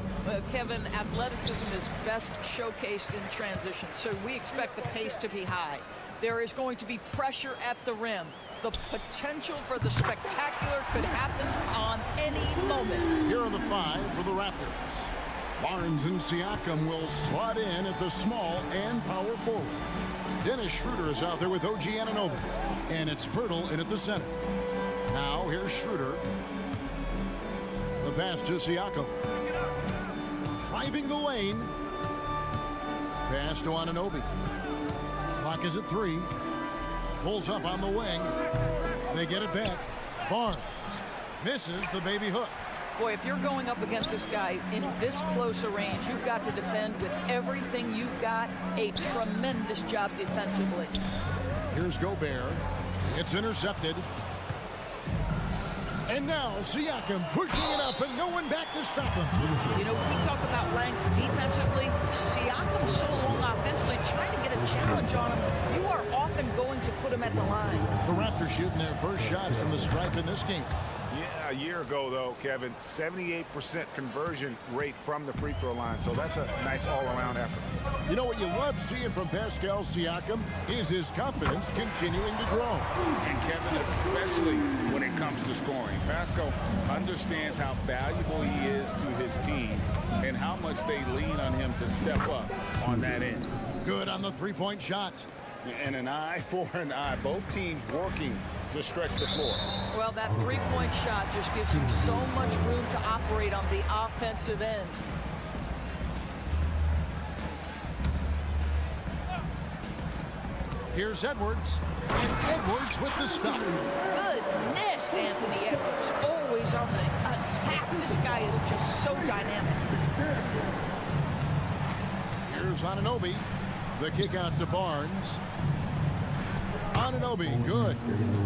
Kevin, athleticism is best showcased in transition, so we expect the pace to be high. There is going to be pressure at the rim. The potential for the spectacular could happen on any moment. Here are the 5 for the Raptors. Barnes and Siakam will slot in at the small and power forward. Dennis Schroeder is out there with OG Anunoby. And it's Pirtle in at the center. Now here's Schroeder. The pass to Siakam. Driving the lane. Pass to Anunoby. Clock is at 3. Pulls up on the wing. They get it back. Barnes misses the baby hook. Boy, if you're going up against this guy in this close a range, you've got to defend with everything you've got. A tremendous job defensively. Here's Gobert. It's intercepted. And now Siakam pushing it up and no one back to stop him. You know, we talk about length defensively. Siakam's so long offensively, trying to get a challenge on him. You are often going to put him at the line. The Raptors shooting their first shots from the stripe in this game. Yeah, a year ago, though, Kevin, 78% conversion rate from the free throw line. So that's a nice all-around effort. You know what you love seeing from Pascal Siakam is his confidence continuing to grow. And Kevin, especially when it comes to scoring. Pascal understands how valuable he is to his team and how much they lean on him to step up on that end. Good on the three-point shot. And an eye for an eye. Both teams working to stretch the floor. Well, that three-point shot just gives you so much room to operate on the offensive end. Here's Edwards. And Edwards with the stop. Goodness, Anthony Edwards. Always on the attack. This guy is just so dynamic. Here's Anunoby. The kick out to Barnes. Anunoby, good.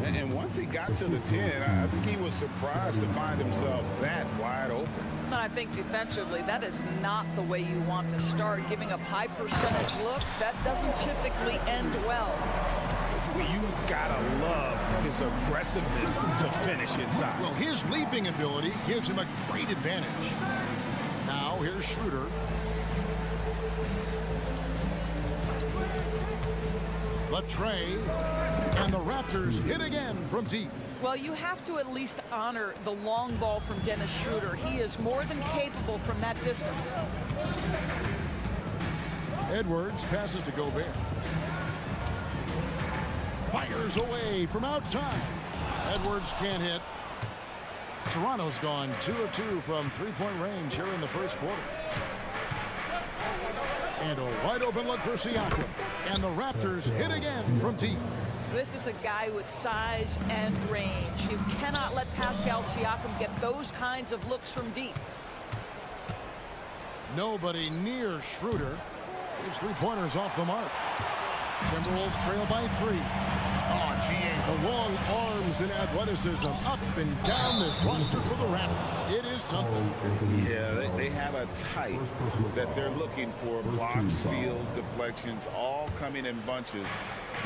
And once he got to the 10, I think he was surprised to find himself that wide open. And I think defensively, that is not the way you want to start. Giving up high percentage looks, that doesn't typically end well. You gotta love his aggressiveness to finish inside. Well, his leaping ability gives him a great advantage. Now here's Schroeder. The tray, and the Raptors hit again from deep. Well, you have to at least honor the long ball from Dennis Schroeder. He is more than capable from that distance. Edwards passes to Gobert. Fires away from outside. Edwards can't hit. Toronto's gone 2 of 2 from three-point range here in the first quarter. And a wide open look for Siakam. And the Raptors hit again from deep. This is a guy with size and range. You cannot let Pascal Siakam get those kinds of looks from deep. Nobody near Schroeder. His three-pointers off the mark. Timberwolves trail by 3. Oh, GA, the long arms and athleticism up and down this roster for the Raptors. It is something. Yeah, they have a type that they're looking for. Blocks, steals, deflections, all coming in bunches.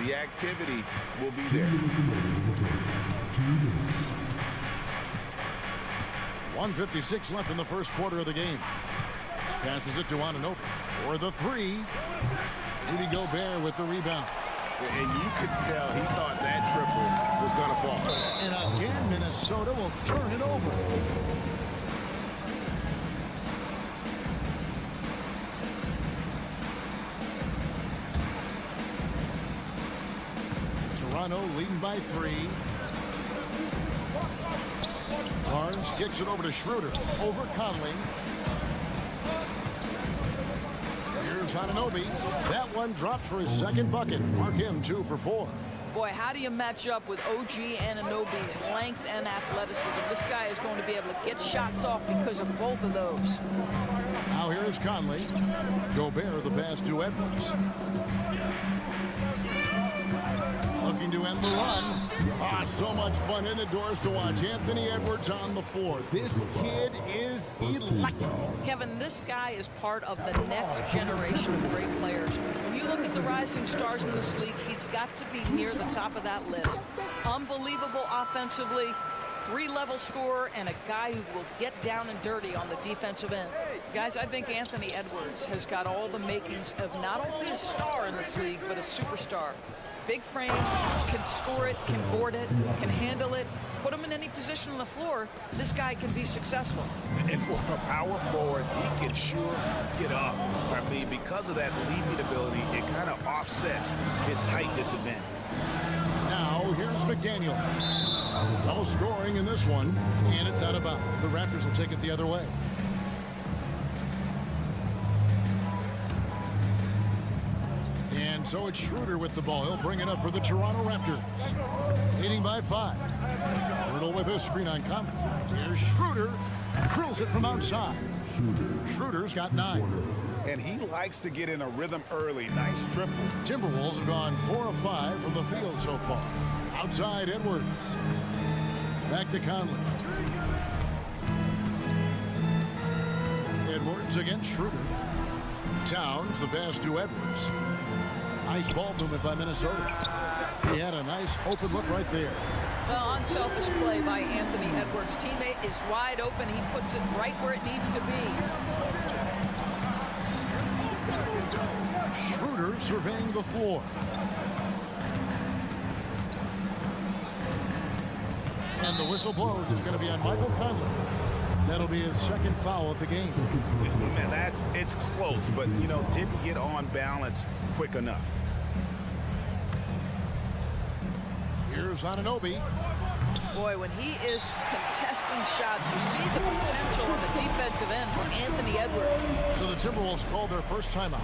The activity will be there. 1:56 left in the first quarter of the game. Passes it to Anunoby for the 3. Rudy Gobert with the rebound. And you could tell he thought that triple was going to fall. And again, Minnesota will turn it over. Toronto leading by 3. Barnes kicks it over to Schroeder. Over Conley. Here's Anunoby. That one dropped for his second bucket. Mark him 2 for 4. Boy, how do you match up with OG Anunoby's length and athleticism? This guy is going to be able to get shots off because of both of those. Now here is Conley. Gobert the pass to Edwards. Looking to end the run. So much fun in the doors to watch. Anthony Edwards on the floor. This kid is electric. Kevin, this guy is part of the next generation of great players. When you look at the rising stars in this league, he's got to be near the top of that list. Unbelievable offensively, 3-level scorer and a guy who will get down and dirty on the defensive end. Guys, I think Anthony Edwards has got all the makings of not only a star in this league, but a superstar. Big frame, can score it, can board it, can handle it. Put him in any position on the floor, this guy can be successful. And for a power forward, he can sure get up. I mean, because of that leaping ability, it kind of offsets his height disadvantage. Now, here's McDaniel. No scoring in this one, and it's out of bounds. The Raptors will take it the other way. And so it's Schroeder with the ball. He'll bring it up for the Toronto Raptors. Leading by 5. Riddle with a screen on Conley. Here's Schroeder. Drills it from outside. Schroeder's got 9. And he likes to get in a rhythm early. Nice triple. Timberwolves have gone 4 of 5 from the field so far. Outside Edwards. Back to Conley. Edwards against Schroeder. Towns, the pass to Edwards. Nice ball movement by Minnesota. He had a nice open look right there. The unselfish play by Anthony Edwards. Teammate is wide open. He puts it right where it needs to be. Schroeder surveying the floor. And the whistle blows. It's going to be on Michael Conley. That'll be his second foul of the game. Man, it's close, but, you know, didn't get on balance quick enough. Here's Anunoby. Boy, when he is contesting shots, you see the potential on the defensive end from Anthony Edwards. So the Timberwolves called their first timeout.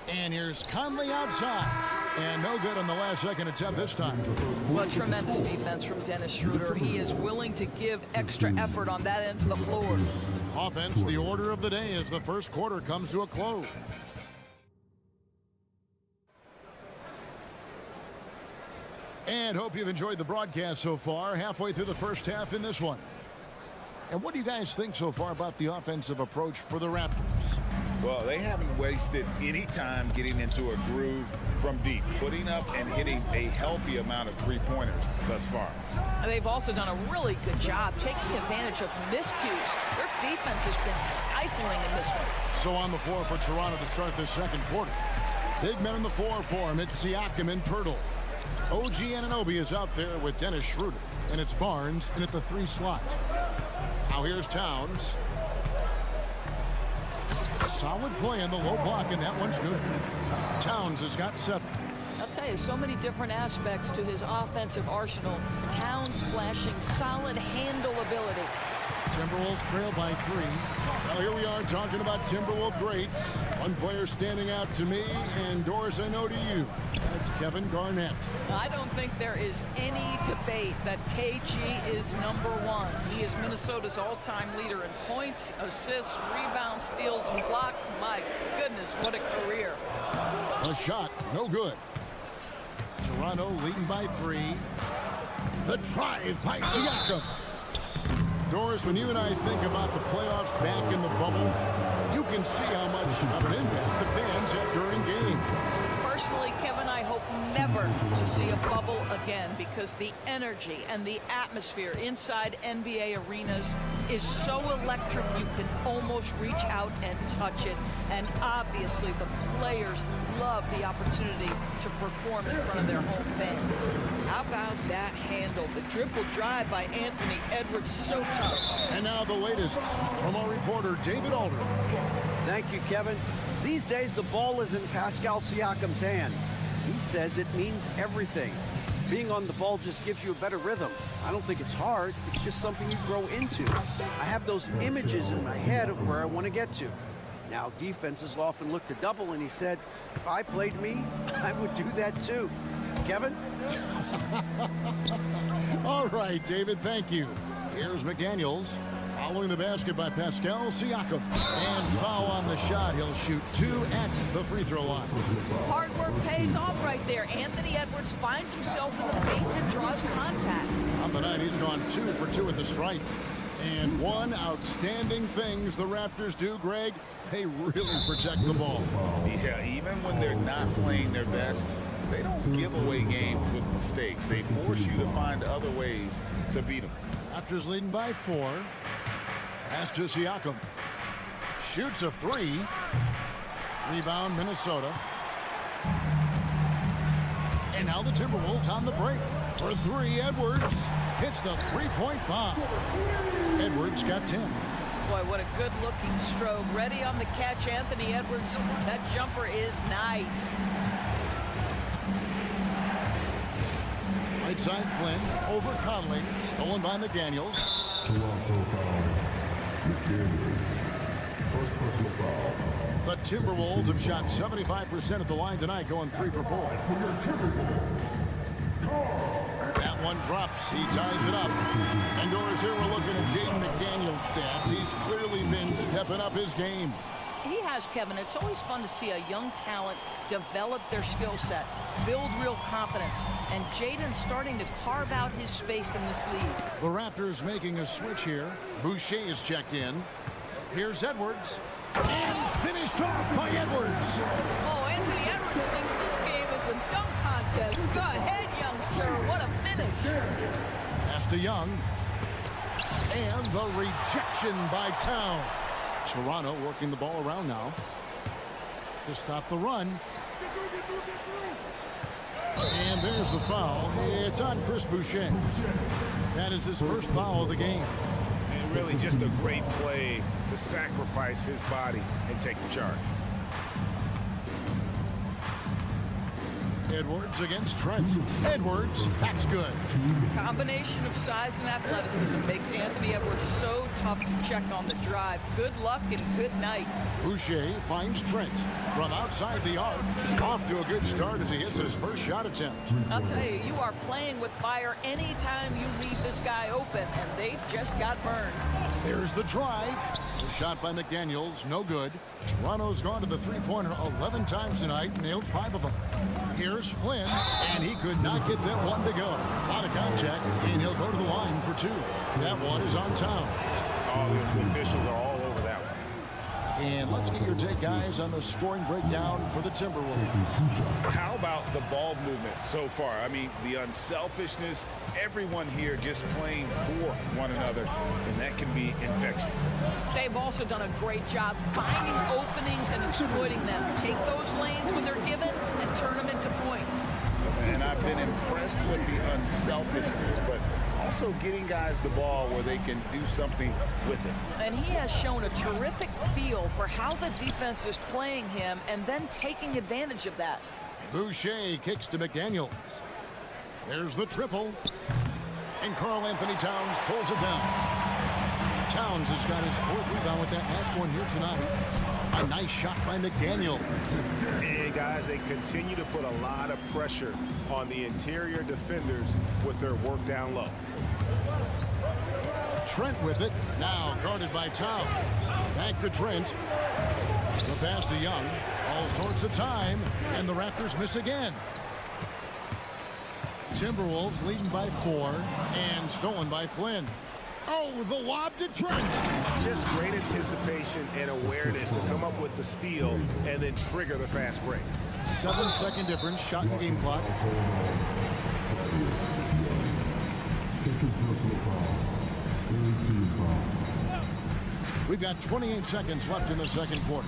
And here's Conley outside. And no good on the last second attempt this time. Well, tremendous defense from Dennis Schroeder. He is willing to give extra effort on that end of the floor. Offense, the order of the day as the first quarter comes to a close. And hope you've enjoyed the broadcast so far. Halfway through the first half in this one. And what do you guys think so far about the offensive approach for the Raptors? Well, they haven't wasted any time getting into a groove from deep, putting up and hitting a healthy amount of three-pointers thus far. They've also done a really good job taking advantage of miscues. Their defense has been stifling in this one. So on the floor for Toronto to start this second quarter. Big men on the floor for him. It's Siakam and Pirtle. OG Anunoby is out there with Dennis Schroeder. And it's Barnes in at the 3 slot. Now here's Towns. Solid play in the low block, and that one's good. Towns has got 7. I'll tell you, so many different aspects to his offensive arsenal. Towns flashing solid handle ability. Timberwolves trail by 3. Well, here we are talking about Timberwolves greats. One player standing out to me, and Doris, I know to you. That's Kevin Garnett. I don't think there is any debate that KG is #1. He is Minnesota's all-time leader in points, assists, rebounds, steals, and blocks. My goodness, what a career. A shot, no good. Toronto leading by 3. The drive by Siakam. Doris, when you and I think about the playoffs back in the bubble, you can see how much of an impact the fans have during games. Personally, Kevin, I hope never to see a bubble again because the energy and the atmosphere inside NBA arenas is so electric you can almost reach out and touch it. And obviously the players love the opportunity to perform in front of their home fans. How about that handle? The triple drive by Anthony Edwards, so tough. And now the latest from our reporter, David Aldridge. Thank you, Kevin. These days, the ball is in Pascal Siakam's hands. He says it means everything. Being on the ball just gives you a better rhythm. I don't think it's hard. It's just something you grow into. I have those images in my head of where I want to get to. Now, defenses often look to double, and he said, if I played me, I would do that too. Kevin? All right, David, thank you. Here's McDaniels. Following the basket by Pascal Siakam. And foul on the shot. He'll shoot 2 at the free throw line. Hard work pays off right there. Anthony Edwards finds himself in the paint and draws contact. On the night, he's gone 2 for 2 at the stripe. And one outstanding things the Raptors do, Greg, they really protect the ball. Yeah, even when they're not playing their best, they don't give away games with mistakes. They force you to find other ways to beat them. Raptors leading by 4. Pass to Siakam. Shoots a 3. Rebound, Minnesota. And now the Timberwolves on the break. For 3, Edwards hits the three-point bomb. Edwards got 10. Boy, what a good-looking stroke. Ready on the catch, Anthony Edwards. That jumper is nice. Right side, Flynn over Conley. Stolen by McDaniels. Toronto foul. McDaniels. First personal foul. The Timberwolves have shot 75% at the line tonight, going 3 for 4. That one drops. He ties it up. And Doris, here we're looking at Jaden McDaniels' stats. He's clearly been stepping up his game. He has, Kevin. It's always fun to see a young talent develop their skill set, build real confidence, and Jaden's starting to carve out his space in this league. The Raptors making a switch here. Boucher is checked in. Here's Edwards. And finished off by Edwards. Oh, Anthony Edwards thinks this game is a dunk contest. Go ahead, young sir. What a finish. Pass to Young. And the rejection by Towns. Toronto working the ball around now to stop the run. And there's the foul. It's on Chris Boucher. That is his first foul of the game. And really just a great play to sacrifice his body and take the charge. Edwards against Trent. Edwards, that's good. Combination of size and athleticism makes Anthony Edwards so tough to check on the drive. Good luck and good night. Boucher finds Trent from outside the arc. Off to a good start as he hits his first shot attempt. I'll tell you, you are playing with fire anytime you leave this guy open, and they just got burned. There's the drive. The shot by McDaniels, no good. Toronto's gone to the three-pointer 11 times tonight, nailed 5 of them. Here's Flynn, and he could not get that one to go. A lot of contact, and he'll go to the line for 2. That one is on Towns. All the officials are all over that one. And let's get your take, guys, on the scoring breakdown for the Timberwolves. How about the ball movement so far? I mean, the unselfishness, everyone here just playing for one another, and that can be infectious. They've also done a great job finding openings and exploiting them. Take those lanes when they're given and turn them into points. And I've been impressed with the unselfishness, but also getting guys the ball where they can do something with it. And he has shown a terrific feel for how the defense is playing him and then taking advantage of that. Boucher kicks to McDaniels. There's the triple. And Karl Anthony Towns pulls it down. Towns has got his 4th rebound with that last one here tonight. A nice shot by McDaniels. And guys, they continue to put a lot of pressure on the interior defenders with their work down low. Trent with it, now guarded by Towns. Back to Trent. The pass to Young. All sorts of time, and the Raptors miss again. Timberwolves leading by 4, and stolen by Flynn. Oh, the lob to Trent. Just great anticipation and awareness to come up with the steal and then trigger the fast break. 7-second difference, shot and game clock. We've got 28 seconds left in the second quarter.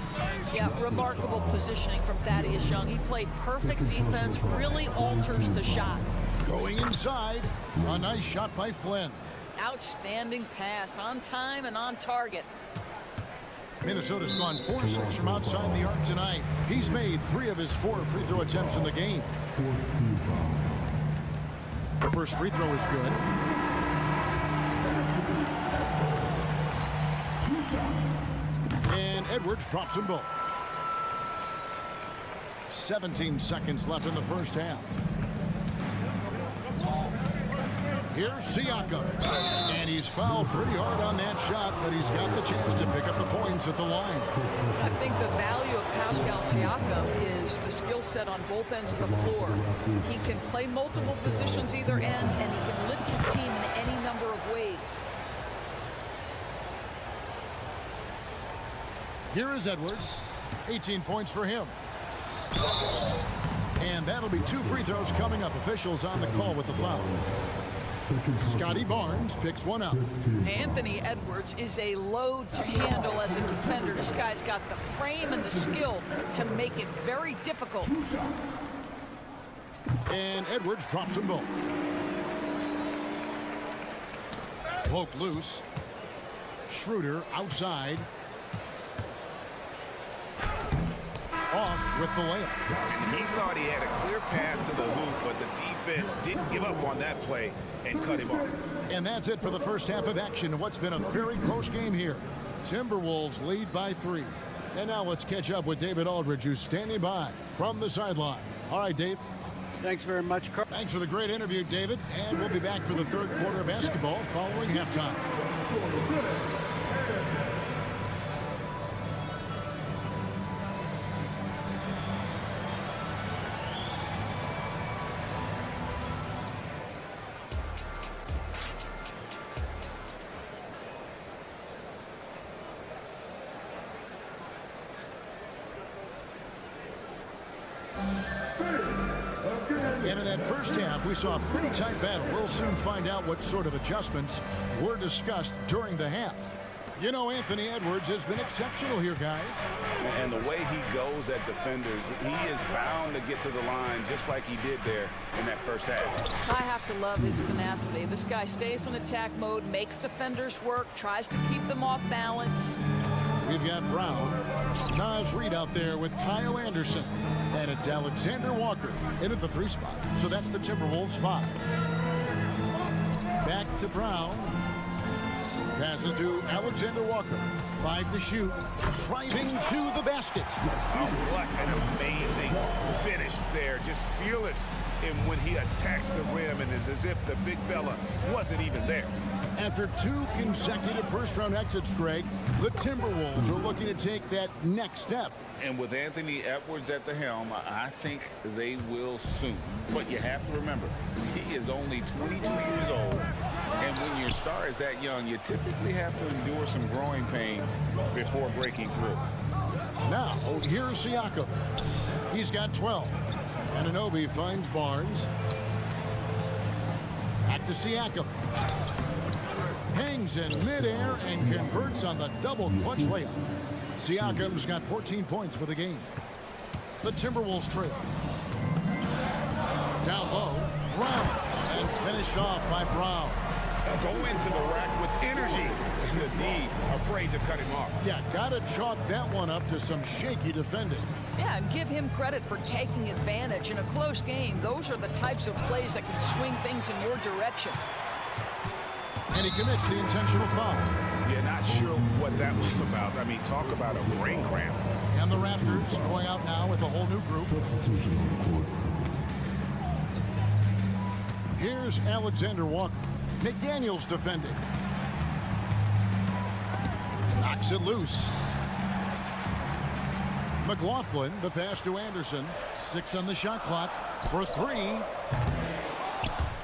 Yeah, remarkable positioning from Thaddeus Young. He played perfect defense, really alters the shot. Going inside, a nice shot by Flynn. Outstanding pass, on time and on target. Minnesota's gone 4-6 from outside the arc tonight. He's made 3 of his 4 free throw attempts in the game. The first free throw is good. And Edwards drops them both. 17 seconds left in the first half. Here's Siakam. And he's fouled pretty hard on that shot, but he's got the chance to pick up the points at the line. I think the value of Pascal Siakam is the skill set on both ends of the floor. He can play multiple positions either end, and he can lift his team in any number of ways. Here is Edwards. 18 points for him. And that'll be 2 free throws coming up. Officials on the call with the foul. Scotty Barnes picks one up. Anthony Edwards is a load to handle as a defender. This guy's got the frame and the skill to make it very difficult. And Edwards drops them both. Poked loose. Schroeder outside. Off with the layup. He thought he had a clear path to the hoop, but the defense didn't give up on that play and cut him off. And that's it for the first half of action. What's been a very close game here. Timberwolves lead by 3. And now let's catch up with David Aldridge, who's standing by from the sideline. All right, Dave. Thanks very much, Carl. Thanks for the great interview, David. And we'll be back for the third quarter of basketball following halftime. And in that first half, we saw a pretty tight battle. We'll soon find out what sort of adjustments were discussed during the half. You know, Anthony Edwards has been exceptional here, guys. And the way he goes at defenders, he is bound to get to the line just like he did there in that first half. I have to love his tenacity. This guy stays in attack mode, makes defenders work, tries to keep them off balance. We've got Brown. Nas Reed out there with Kyle Anderson. And it's Alexander Walker in at the 3 spot. So that's the Timberwolves 5. Back to Brown. Passes to Alexander Walker. 5 to shoot. Driving to the basket. Oh, what an amazing finish there. Just fearless in when he attacks the rim, and it's as if the big fella wasn't even there. After 2 consecutive first-round exits, Greg, the Timberwolves are looking to take that next step. And with Anthony Edwards at the helm, I think they will soon. But you have to remember, he is only 22 years old. And when your star is that young, you typically have to endure some growing pains before breaking through. Now, here's Siakam. He's got 12. Anunoby finds Barnes. Back to Siakam. Hangs in midair and converts on the double clutch layup. Siakam's got 14 points for the game. The Timberwolves trail. Down low, Brown, and finished off by Brown. Go into the rack with energy. The D afraid to cut him off. Yeah, gotta chalk that one up to some shaky defending. Yeah, and give him credit for taking advantage in a close game. Those are the types of plays that can swing things in your direction. And he commits the intentional foul. Yeah, not sure what that was about. I mean, talk about a brain cramp. And the Raptors going out now with a whole new group. Here's Alexander Walker. McDaniels defending. Knocks it loose. McLaughlin, the pass to Anderson. 6 on the shot clock for 3.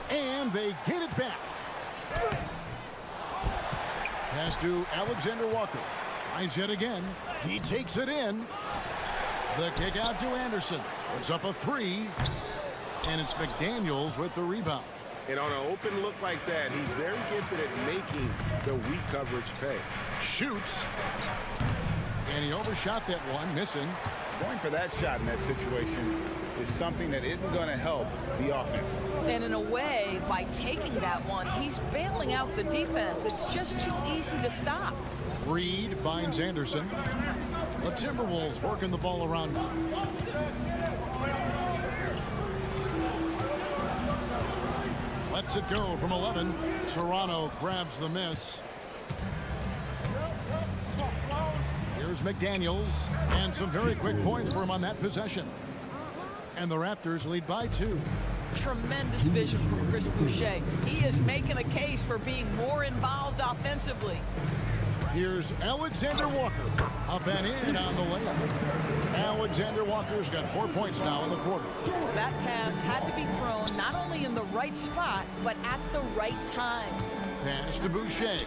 And they get it back. Pass to Alexander Walker. Tries yet again. He takes it in. The kick out to Anderson. Puts up a 3. And it's McDaniels with the rebound. And on an open look like that, he's very gifted at making the weak coverage pay. Shoots. And he overshot that one, missing. Going for that shot in that situation is something that isn't going to help the offense. And in a way, by taking that one, he's bailing out the defense. It's just too easy to stop. Reed finds Anderson. The Timberwolves working the ball around now. Lets it go from 11. Toronto grabs the miss. Here's McDaniels. And some very quick points for him on that possession. And the Raptors lead by 2. Tremendous vision from Chris Boucher. He is making a case for being more involved offensively. Here's Alexander Walker. Up and in on the layup. Alexander Walker's got 4 points now in the quarter. That pass had to be thrown not only in the right spot, but at the right time. Pass to Boucher.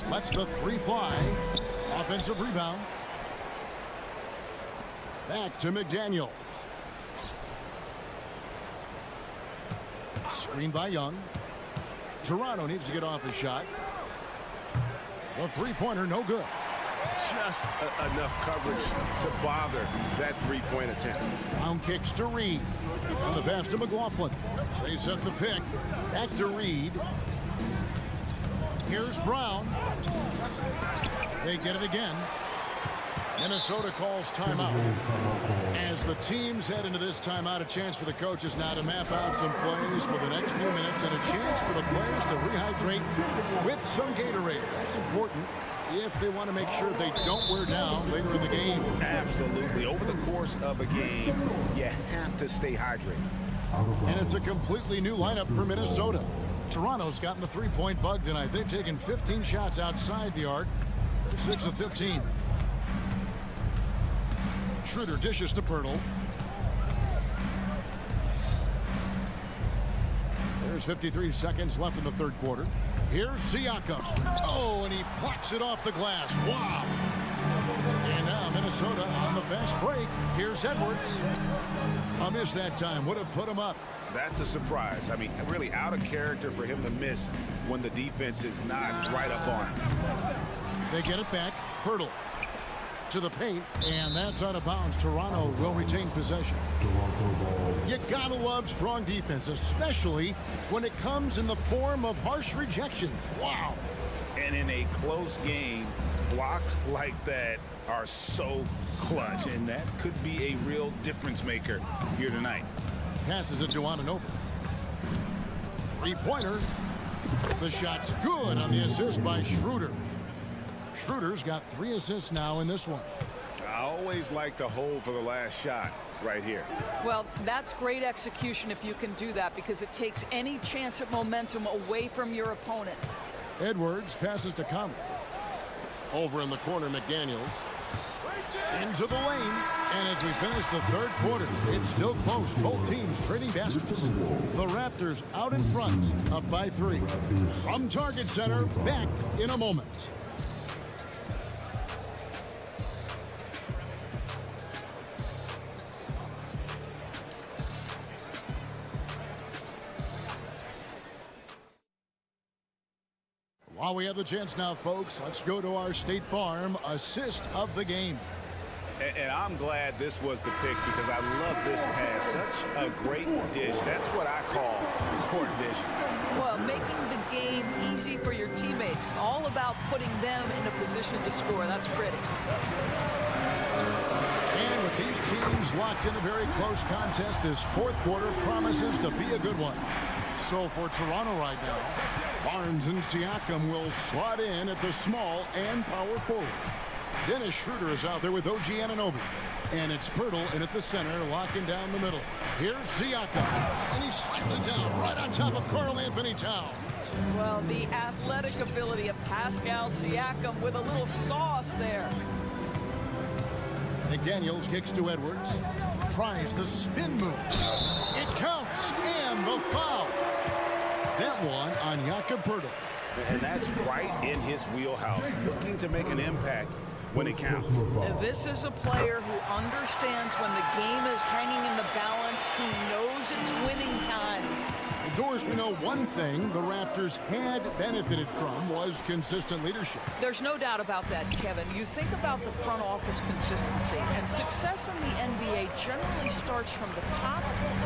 Lets the 3 fly. Offensive rebound. Back to McDaniel. Screen by Young. Toronto needs to get off a shot. The three-pointer, no good. Just enough coverage to bother that three-point attempt. Brown kicks to Reed. On the pass to McLaughlin. They set the pick. Back to Reed. Here's Brown. They get it again. Minnesota calls timeout. As the teams head into this timeout, a chance for the coaches now to map out some plays for the next few minutes and a chance for the players to rehydrate with some Gatorade. That's important if they want to make sure they don't wear down later in the game. Absolutely. Over the course of a game, you have to stay hydrated. And it's a completely new lineup for Minnesota. Toronto's gotten the three-point bug tonight. They've taken 15 shots outside the arc. They're 6 of 15. Schroeder dishes to Pirtle. There's 53 seconds left in the third quarter. Here's Siakam. Oh, and he blocks it off the glass. Wow. And now Minnesota on the fast break. Here's Edwards. A miss that time. Would have put him up. That's a surprise. I mean, really out of character for him to miss when the defense is not right up on him. They get it back. Pirtle to the paint, and that's out of bounds. Toronto will retain possession. You gotta love strong defense, especially when it comes in the form of harsh rejection. Wow. And in a close game, blocks like that are so clutch, and that could be a real difference maker here tonight. Passes it to Anunoby. Three-pointer. The shot's good on the assist by Schroeder. Schroeder's got 3 assists now in this one. I always like to hold for the last shot right here. Well, that's great execution if you can do that, because it takes any chance at momentum away from your opponent. Edwards passes to Conley. Over in the corner, McDaniels. Into the lane. And as we finish the third quarter, it's still close. Both teams trading baskets. The Raptors out in front, up by 3. From Target Center, back in a moment. While we have the chance now, folks, let's go to our State Farm assist of the game. And I'm glad this was the pick, because I love this pass. Such a great dish. That's what I call court vision. Well, making the game easy for your teammates. All about putting them in a position to score. That's pretty. And with these teams locked in a very close contest, this fourth quarter promises to be a good one. So for Toronto right now, Barnes and Siakam will slot in at the small and power forward. Dennis Schroeder is out there with OG Anunoby. And it's Pirtle in at the center, locking down the middle. Here's Siakam. And he slaps it down right on top of Karl Anthony Towns. Well, the athletic ability of Pascal Siakam with a little sauce there. McDaniels kicks to Edwards. Tries the spin move. It counts. And the foul. That one on Jakob Pirtle. And that's right in his wheelhouse. Looking to make an impact when it counts. This is a player who understands when the game is hanging in the balance. He knows it's winning time. Doris, we know one thing the Raptors had benefited from was consistent leadership. There's no doubt about that, Kevin. You think about the front office consistency, and success in the NBA generally starts from the top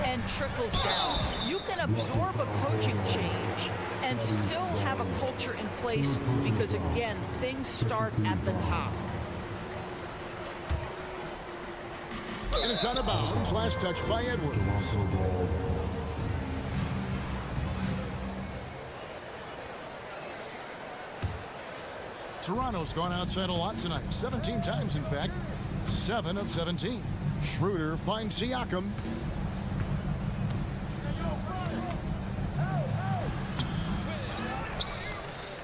and trickles down. You can absorb a coaching change and still have a culture in place because, again, things start at the top. And it's out of bounds. Last touch by Edwards. Toronto's gone outside a lot tonight. 17 times, in fact. 7 of 17. Schroeder finds Siakam.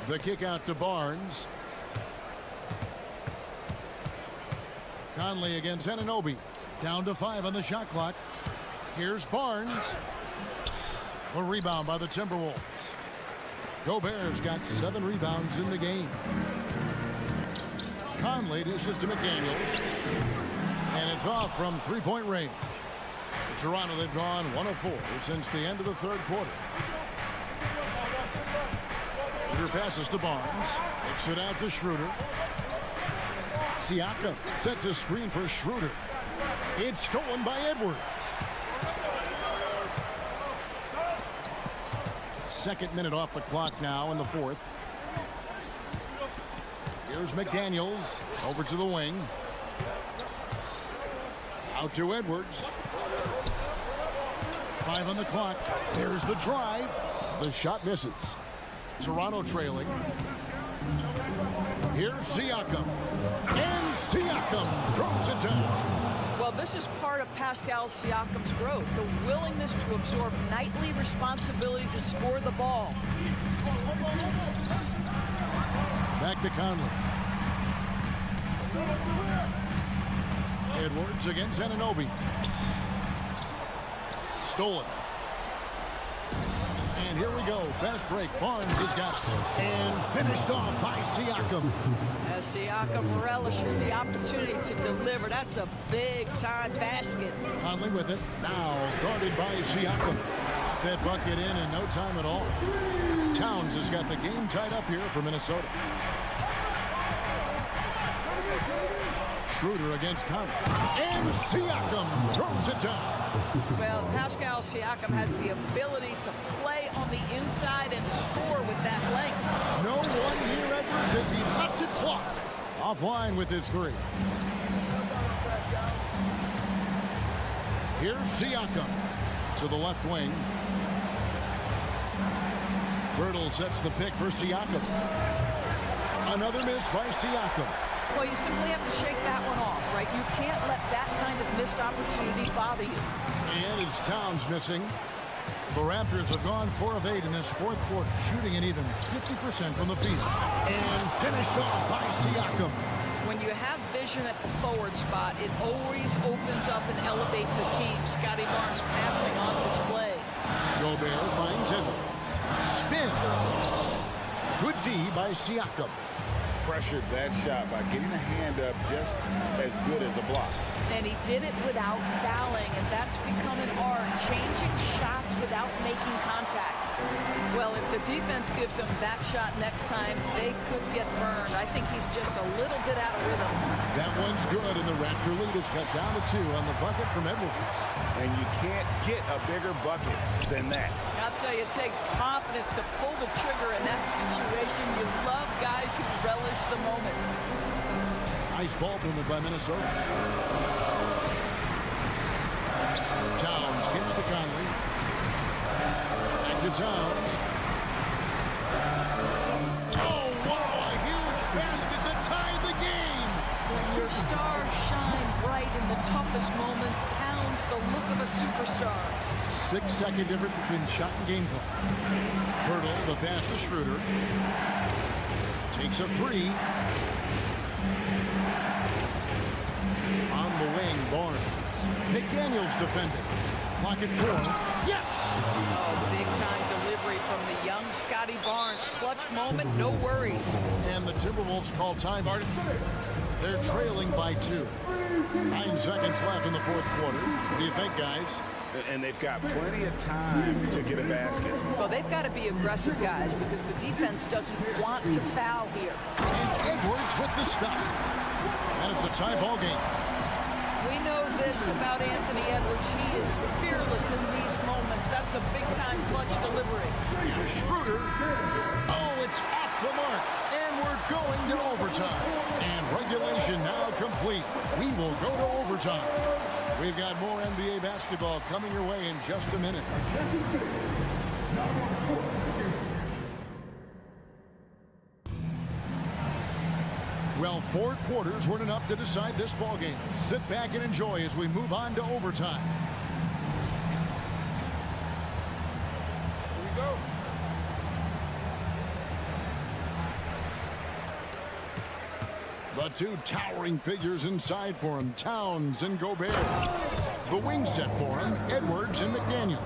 The kick out to Barnes. Conley against Anunoby. Down to 5 on the shot clock. Here's Barnes. A rebound by the Timberwolves. Gobert's got 7 rebounds in the game. Conley dishes to McDaniels. And it's off from three-point range. For Toronto, they've gone 1 of 4 since the end of the third quarter. Schroeder passes to Barnes. Takes it out to Schroeder. Siakam sets a screen for Schroeder. It's stolen by Edwards. Second minute off the clock now in the fourth. Here's McDaniels over to the wing. Out to Edwards. 5 on the clock. There's the drive. The shot misses. Toronto trailing. Here's Siakam. And Siakam throws it down. Well, this is part of Pascal Siakam's growth, the willingness to absorb nightly responsibility to score the ball. Back to Conley. Edwards against Anunoby. Stolen. And here we go. Fast break. Barnes has got it. And finished off by Siakam. As Siakam relishes the opportunity to deliver. That's a big-time basket. Conley with it. Now guarded by Siakam. Got that bucket in no time at all. Towns has got the game tied up here for Minnesota. Schroeder against Conley. And Siakam throws it down. Well, Pascal Siakam has the ability to play on the inside and score with that length. No one near Edwards as he lets it fly. Offline with his three. Here's Siakam to the left wing. Birtle sets the pick for Siakam. Another miss by Siakam. Well, you simply have to shake that one off, right? You can't let that kind of missed opportunity bother you. And it's Towns missing. The Raptors have gone 4 of 8 in this fourth quarter, shooting an even 50% from the field. And finished off by Siakam. When you have vision at the forward spot, it always opens up and elevates a team. Scotty Barnes passing on display. Gobert finds Edwards. Spins. Good D by Siakam. Pressured that shot by getting a hand up just as good as a block. And he did it without fouling, and that's become an art, changing shots without making contact. Well, if the defense gives him that shot next time, they could get burned. I think he's just a little bit out of rhythm. That one's good, and the Raptor lead is cut down to 2 on the bucket from Edwards. And you can't get a bigger bucket than that. I'll tell you, it takes confidence to pull the trigger in that situation. You love guys who relish the moment. Nice ball movement by Minnesota. Towns gets to Conley. Back to Towns. Oh, wow, a huge basket to tie the game. When your stars shine bright in the toughest moments, Towns the look of a superstar. 6-second difference between shot and game clock. Birtle, the pass to Schroeder. Takes a 3. On the wing, Barnes. McDaniels defending. Clock at 4. Yes! Oh, big-time delivery from the young Scotty Barnes. Clutch moment, no worries. And the Timberwolves call time. They're trailing by 2. 9 seconds left in the fourth quarter. What do you think, guys? And they've got plenty of time to get a basket. Well, they've got to be aggressive, guys, because the defense doesn't want to foul here. And Edwards with the stop. And it's a tie ball game. We know this about Anthony Edwards. He is fearless in these moments. That's a big-time clutch delivery. Here's Schroeder. Oh, it's off the mark. And we're going to overtime. And regulation now complete. We will go to overtime. We've got more NBA basketball coming your way in just a minute. Well, 4 quarters weren't enough to decide this ball game. Sit back and enjoy as we move on to overtime. Here we go. The 2 towering figures inside for him, Towns and Gobert. The wing set for him, Edwards and McDaniels.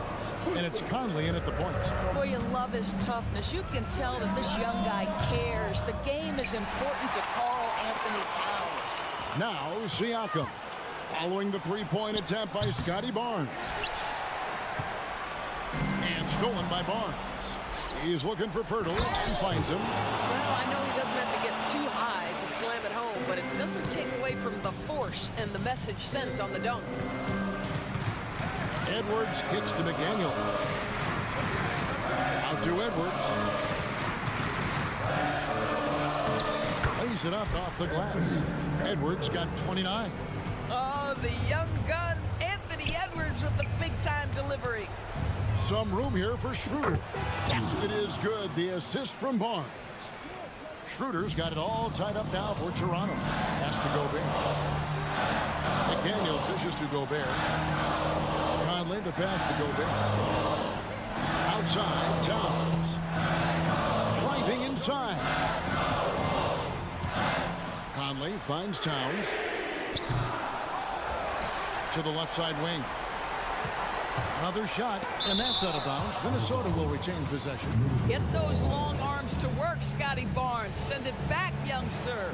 And it's Conley in at the point. Boy, you love his toughness. You can tell that this young guy cares. The game is important to Karl Anthony Towns. Now Siakam. Following the three-point attempt by Scotty Barnes. And stolen by Barnes. He's looking for Pirtle and finds him. Well, I know he doesn't have to get too high to slam it home, but it doesn't take away from the force and the message sent on the dunk. Edwards kicks to McDaniel. Out to Edwards. Lays it up off the glass. Edwards got 29. Oh, the young gun, Anthony Edwards with the big-time delivery. Some room here for Schroeder. Basket is good. The assist from Barnes. Schroeder's got it all tied up now for Toronto. Has to Gobert. McDaniels dishes to Gobert. Conley the pass to Gobert. Outside, Towns. Driving inside. Conley finds Towns. To the left side wing. Another shot, and that's out of bounds. Minnesota will retain possession. Get those long arms to work, Scotty Barnes. Send it back, young sir.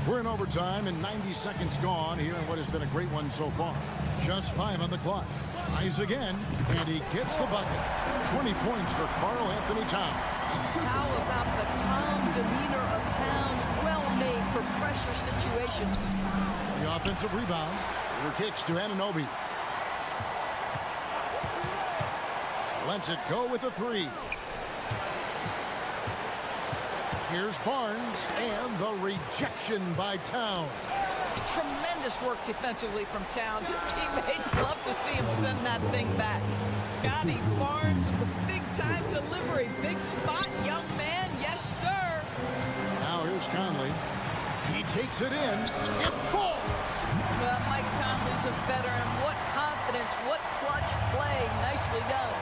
We're in overtime, and 90 seconds gone here in what has been a great one so far. Just 5 on the clock. Tries again, and he gets the bucket. 20 points for Karl Anthony Towns. How about the calm demeanor of Towns? Well made for pressure situations. The offensive rebound. Schroeder kicks to Anunoby. Lets it go with a three. Here's Barnes, and the rejection by Towns. Tremendous work defensively from Towns. His teammates love to see him send that thing back. Scotty Barnes with the big-time delivery. Big spot, young man. Yes, sir. Now here's Conley. He takes it in. It falls. Well, Mike Conley's a veteran. What confidence, what clutch play. Nicely done.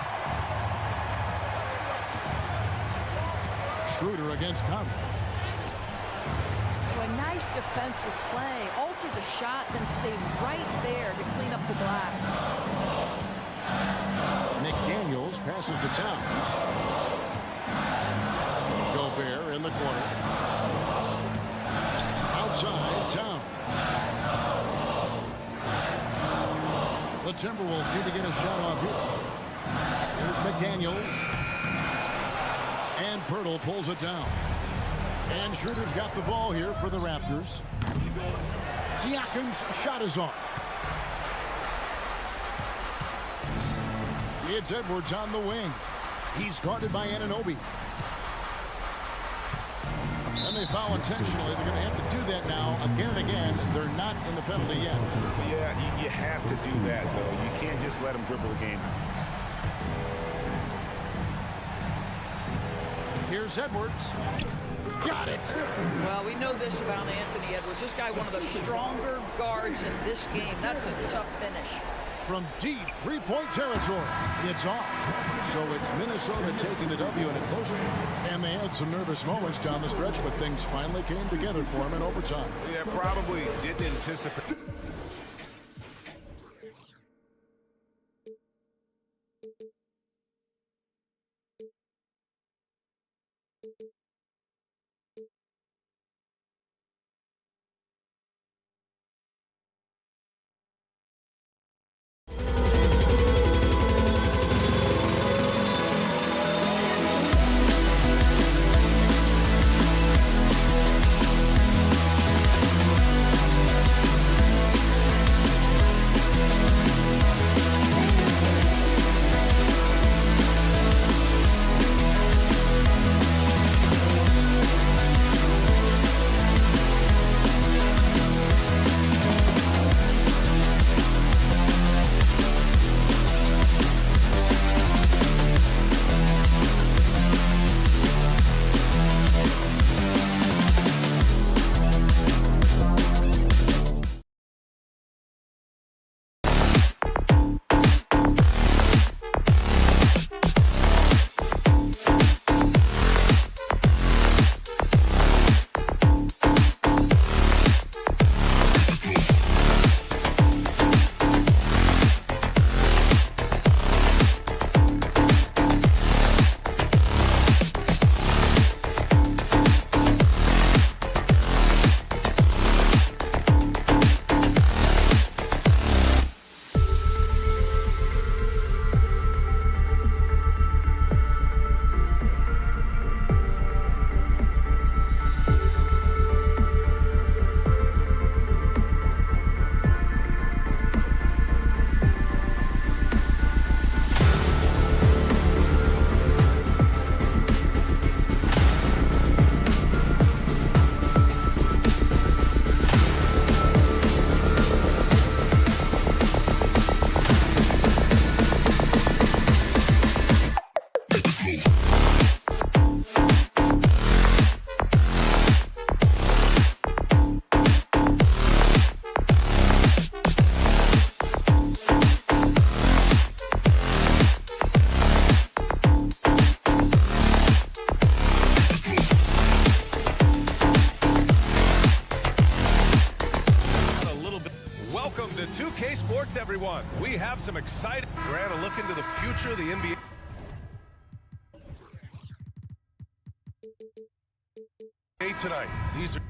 Schroeder against Conley. A nice defensive play. Alter the shot, then stay right there to clean up the glass. McDaniels passes to Towns. Gobert in the corner. Outside, Towns. The Timberwolves need to get a shot off here. Here's McDaniels. And Pirtle pulls it down. And Schroeder's got the ball here for the Raptors. Siakam's shot is off. It's Edwards on the wing. He's guarded by Anunoby. And they foul intentionally. They're going to have to do that now again and again. They're not in the penalty yet. Yeah, you have to do that, though. You can't just let them dribble the game. Here's Edwards. Got it. Well, we know this about Anthony Edwards. This guy, one of the stronger guards in this game. That's a tough finish. From deep three-point territory, it's off. So it's Minnesota taking the W in a close one. And they had some nervous moments down the stretch, but things finally came together for them in overtime. Yeah, probably didn't anticipate. 2K Sports, everyone. We have some exciting. Grant, a look into the future of the NBA. Tonight, these are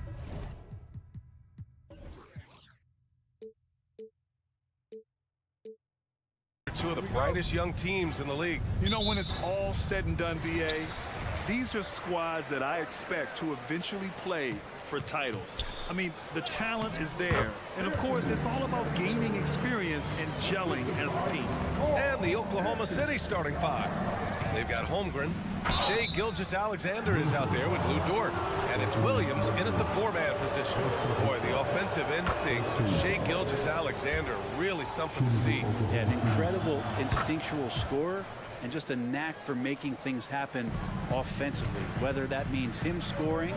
two of the brightest young teams in the league. You know, when it's all said and done, BA, these are squads that I expect to eventually play for titles. I mean, the talent is there. And, of course, it's all about gaining experience and gelling as a team. And the Oklahoma City starting five. They've got Holmgren. Shai Gilgeous-Alexander is out there with Lou Dort. And it's Williams in at the four-man position. Boy, the offensive instincts of Shai Gilgeous-Alexander, really something to see. Yeah, an incredible instinctual scorer and just a knack for making things happen offensively, whether that means him scoring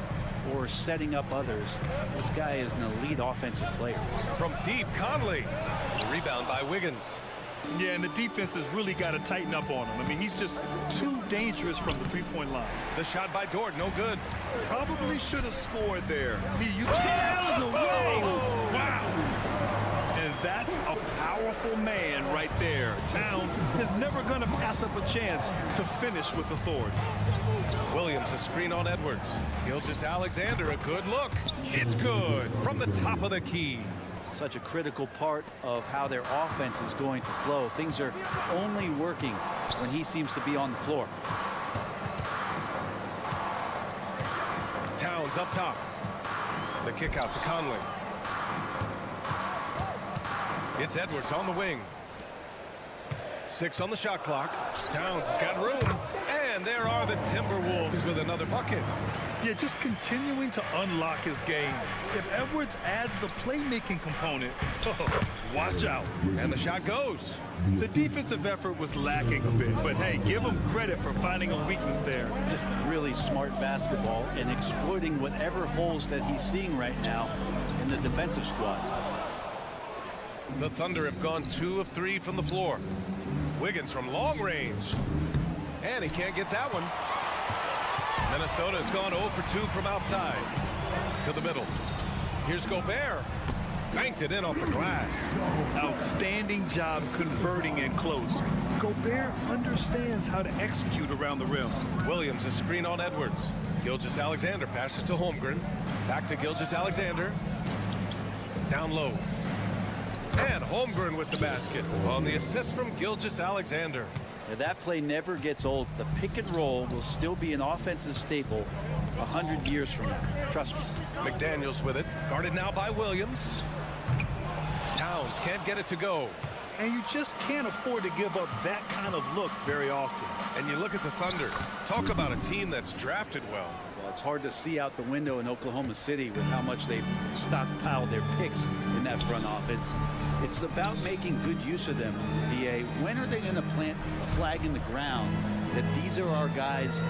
or setting up others. This guy is an elite offensive player. From deep, Conley. Rebound by Wiggins. Yeah, and the defense has really got to tighten up on him. I mean, he's just too dangerous from the three-point line. The shot by Dort, no good. Probably should have scored there. He used to. Wow. And that's a powerful man right there. Towns is never going to pass up a chance to finish with authority. Williams, a screen on Edwards. Gilgeous-Alexander, a good look. It's good from the top of the key. Such a critical part of how their offense is going to flow. Things are only working when he seems to be on the floor. Towns up top. The kick out to Conley. It's Edwards on the wing. 6 on the shot clock. Towns has got room. And there are the Timberwolves with another bucket. Yeah, just continuing to unlock his game. If Edwards adds the playmaking component, watch out. And the shot goes. The defensive effort was lacking a bit, but hey, give him credit for finding a weakness there. Just really smart basketball and exploiting whatever holes that he's seeing right now in the defensive squad. The Thunder have gone 2 of 3 from the floor. Wiggins from long range. And he can't get that one. Minnesota's gone 0 for 2 from outside. To the middle. Here's Gobert. Banked it in off the glass. Outstanding job converting and close. Gobert understands how to execute around the rim. Williams, a screen on Edwards. Gilgeous-Alexander passes to Holmgren. Back to Gilgeous-Alexander. Down low. And Holmgren with the basket on the assist from Gilgeous-Alexander. Yeah, that play never gets old. The pick and roll will still be an offensive staple 100 years from now. Trust me. McDaniels with it. Guarded now by Williams. Towns can't get it to go. And you just can't afford to give up that kind of look very often. And you look at the Thunder. Talk about a team that's drafted well. Well, it's hard to see out the window in Oklahoma City with how much they've stockpiled their picks in that front office. It's about making good use of them, BA. When are they going to plant a flag in the ground that these are our guys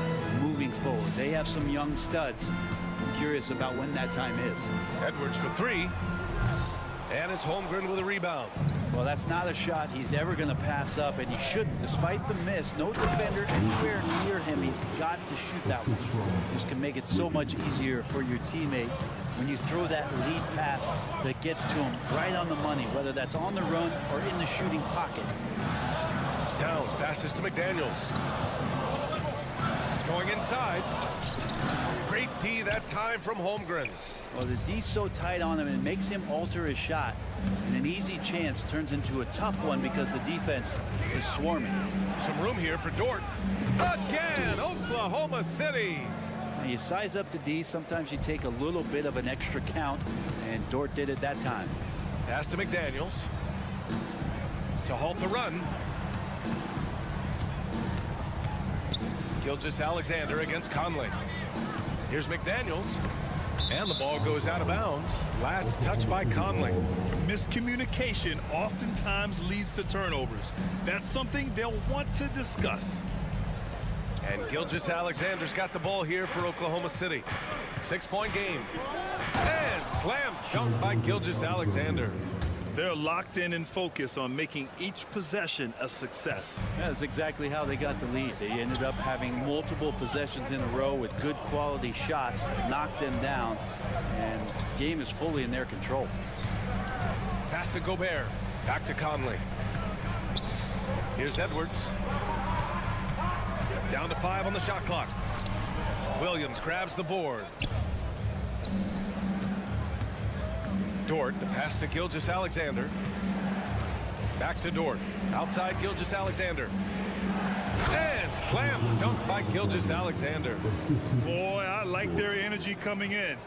moving forward? They have some young studs. I'm curious about when that time is. Edwards for 3. And it's Holmgren with a rebound. Well, that's not a shot he's ever going to pass up, and he shouldn't. Despite the miss, no defender anywhere near him. He's got to shoot that one. This can make it so much easier for your teammate when you throw that lead pass that gets to him right on the money, whether that's on the run or in the shooting pocket. Towns passes to McDaniels. Going inside. Great D that time from Holmgren. Well, the D's so tight on him, it makes him alter his shot. And an easy chance turns into a tough one because the defense is swarming. Some room here for Dort. Again, Oklahoma City. Now you size up the D. Sometimes you take a little bit of an extra count, and Dort did it that time. Pass to McDaniels. To halt the run. Gilgeous-Alexander against Conley. Here's McDaniels. And the ball goes out of bounds. Last touch by Conley. Miscommunication oftentimes leads to turnovers. That's something they'll want to discuss. And Gilgeous-Alexander's got the ball here for Oklahoma City. 6-point game. And slam dunk by Gilgeous-Alexander. They're locked in and focused on making each possession a success. That's exactly how they got the lead. They ended up having multiple possessions in a row with good quality shots, knocked them down, and the game is fully in their control. Pass to Gobert. Back to Conley. Here's Edwards. Down to 5 on the shot clock. Williams grabs the board. Dort, the pass to Gilgeous-Alexander. Back to Dort. Outside Gilgeous-Alexander. And slam dunk by Gilgeous-Alexander. Boy, I like their energy coming in.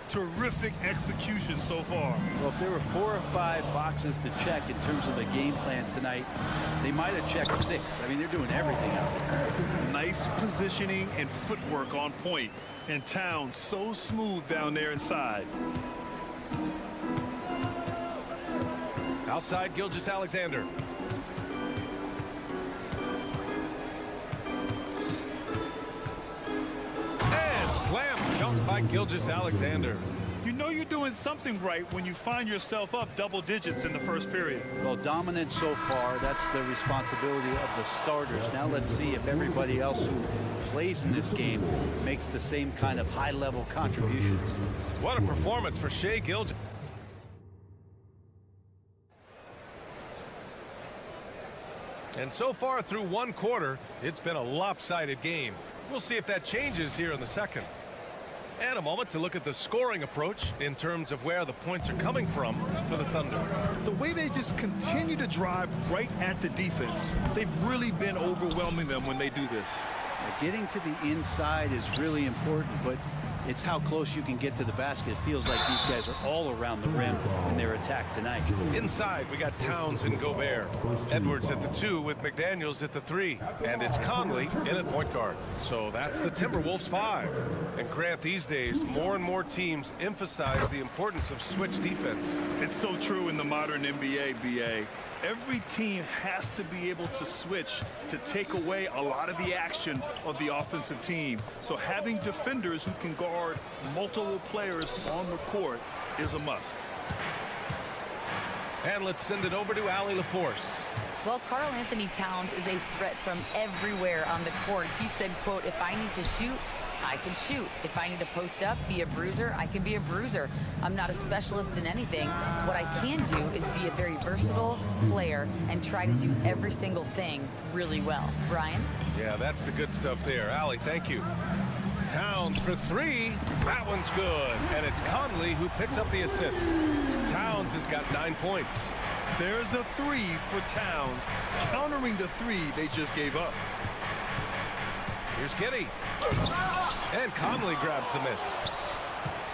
Terrific execution so far. Well, if there were 4 or 5 boxes to check in terms of the game plan tonight, they might have checked 6. I mean, they're doing everything out there. Nice positioning and footwork on point. And Towns so smooth down there inside. Outside Gilgeous-Alexander. And slam dunk by Gilgeous-Alexander. You know you're doing something right when you find yourself up double digits in the first period. Well, dominant so far. That's the responsibility of the starters. Now let's see if everybody else who plays in this game makes the same kind of high-level contributions. What a performance for Shai Gilgeous. And so far through one quarter, it's been a lopsided game. We'll see if that changes here in the second. And a moment to look at the scoring approach in terms of where the points are coming from for the Thunder. The way they just continue to drive right at the defense, they've really been overwhelming them when they do this. Getting to the inside is really important, but it's how close you can get to the basket. It feels like these guys are all around the rim in their attack tonight. Inside, we got Towns and Gobert. Edwards at the 2 with McDaniels at the 3. And it's Conley in at point guard. So that's the Timberwolves 5. And Grant, these days, more and more teams emphasize the importance of switch defense. It's so true in the modern NBA, BA. Every team has to be able to switch to take away a lot of the action of the offensive team. So having defenders who can guard multiple players on the court is a must. And let's send it over to Allie LaForce. Well, Karl Anthony Towns is a threat from everywhere on the court. He said, quote, if I need to shoot, I can shoot. If I need to post up, be a bruiser, I can be a bruiser. I'm not a specialist in anything. What I can do is be a very versatile player and try to do every single thing really well. Brian? Yeah, that's the good stuff there. Allie, thank you. Towns for 3. That one's good. And it's Conley who picks up the assist. Towns has got 9 points. There's a 3 for Towns, countering the 3 they just gave up. Here's Giddey. And Conley grabs the miss.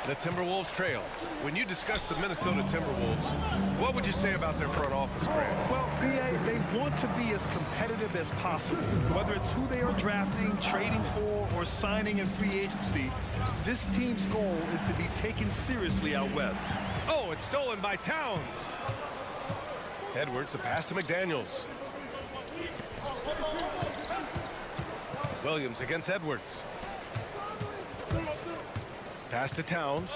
The Timberwolves trail. When you discuss the Minnesota Timberwolves, what would you say about their front office, Grant? Well, BA, they want to be as competitive as possible. Whether it's who they are drafting, trading for, or signing in free agency, this team's goal is to be taken seriously out west. Oh, it's stolen by Towns. Edwards, a pass to McDaniels. Williams against Edwards. Pass to Towns.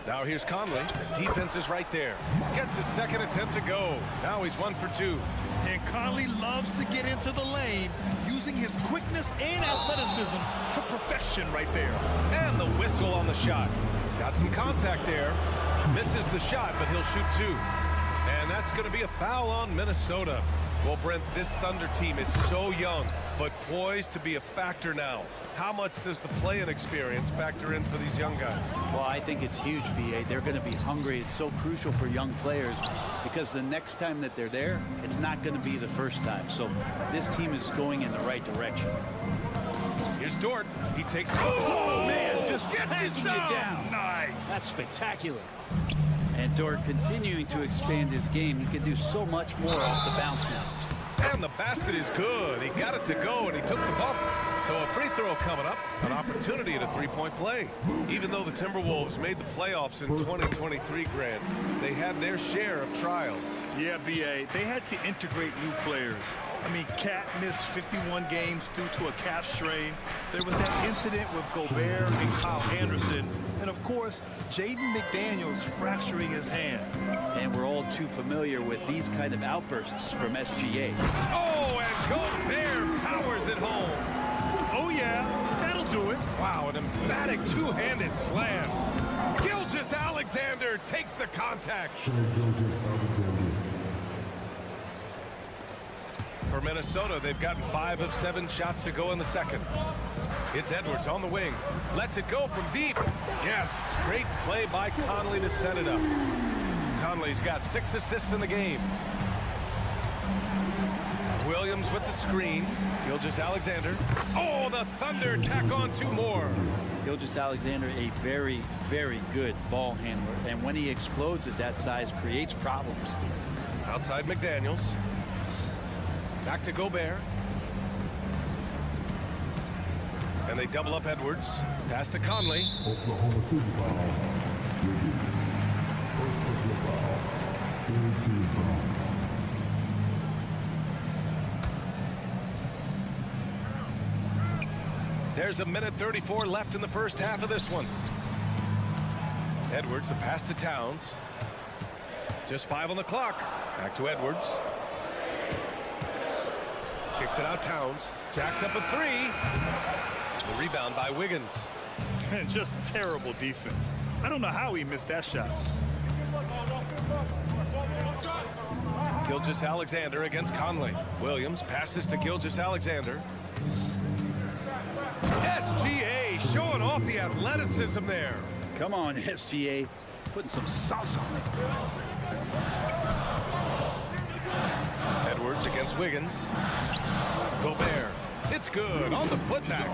Now here's Conley. Defense is right there. Gets his second attempt to go. Now he's 1 for 2. And Conley loves to get into the lane, using his quickness and athleticism to perfection right there. And the whistle on the shot. Got some contact there. Misses the shot, but he'll shoot 2. And that's going to be a foul on Minnesota. Well, Brent, this Thunder team is so young, but poised to be a factor now. How much does the play-in experience factor in for these young guys? Well, I think it's huge, B.A. They're going to be hungry. It's so crucial for young players because the next time that they're there, it's not going to be the first time. So this team is going in the right direction. Here's Dort. He takes... Oh, man, just gets backing you down. Nice. That's spectacular. And Dort continuing to expand his game. He can do so much more off the bounce now. And the basket is good. He got it to go, and he took the bump. So a free throw coming up, an opportunity at a three-point play. Even though the Timberwolves made the playoffs in 2023, Grant, they had their share of trials. Yeah, B.A., they had to integrate new players. I mean, Cat missed 51 games due to a calf strain. There was that incident with Gobert and Kyle Anderson. And, of course, Jaden McDaniels fracturing his hand. And we're all too familiar with these kind of outbursts from SGA. Oh, and Gobert powers it home. Oh, yeah, that'll do it. Wow, an emphatic two-handed slam. Gilgeous-Alexander takes the contact. For Minnesota, they've gotten 5 of 7 shots to go in the second. It's Edwards on the wing. Lets it go from deep. Yes, great play by Conley to set it up. Conley's got 6 assists in the game. Williams with the screen. Gilgeous-Alexander. Oh, the Thunder tack on 2 more. Gilgeous-Alexander, a very, very good ball handler. And when he explodes at that size, creates problems. Outside McDaniels. Back to Gobert. And they double up Edwards. Pass to Conley. Oklahoma City foul. First personal foul. Third team foul. There's a minute 34 left in the first half of this one. Edwards, a pass to Towns. Just 5 on the clock. Back to Edwards. Kicks it out Towns. Jacks up a 3. The rebound by Wiggins. Just terrible defense. I don't know how he missed that shot. Gilgeous-Alexander against Conley. Williams passes to Gilgeous-Alexander. SGA showing off the athleticism there. Come on, SGA. Putting some sauce on it. Edwards against Wiggins. Gobert. It's good on the putback.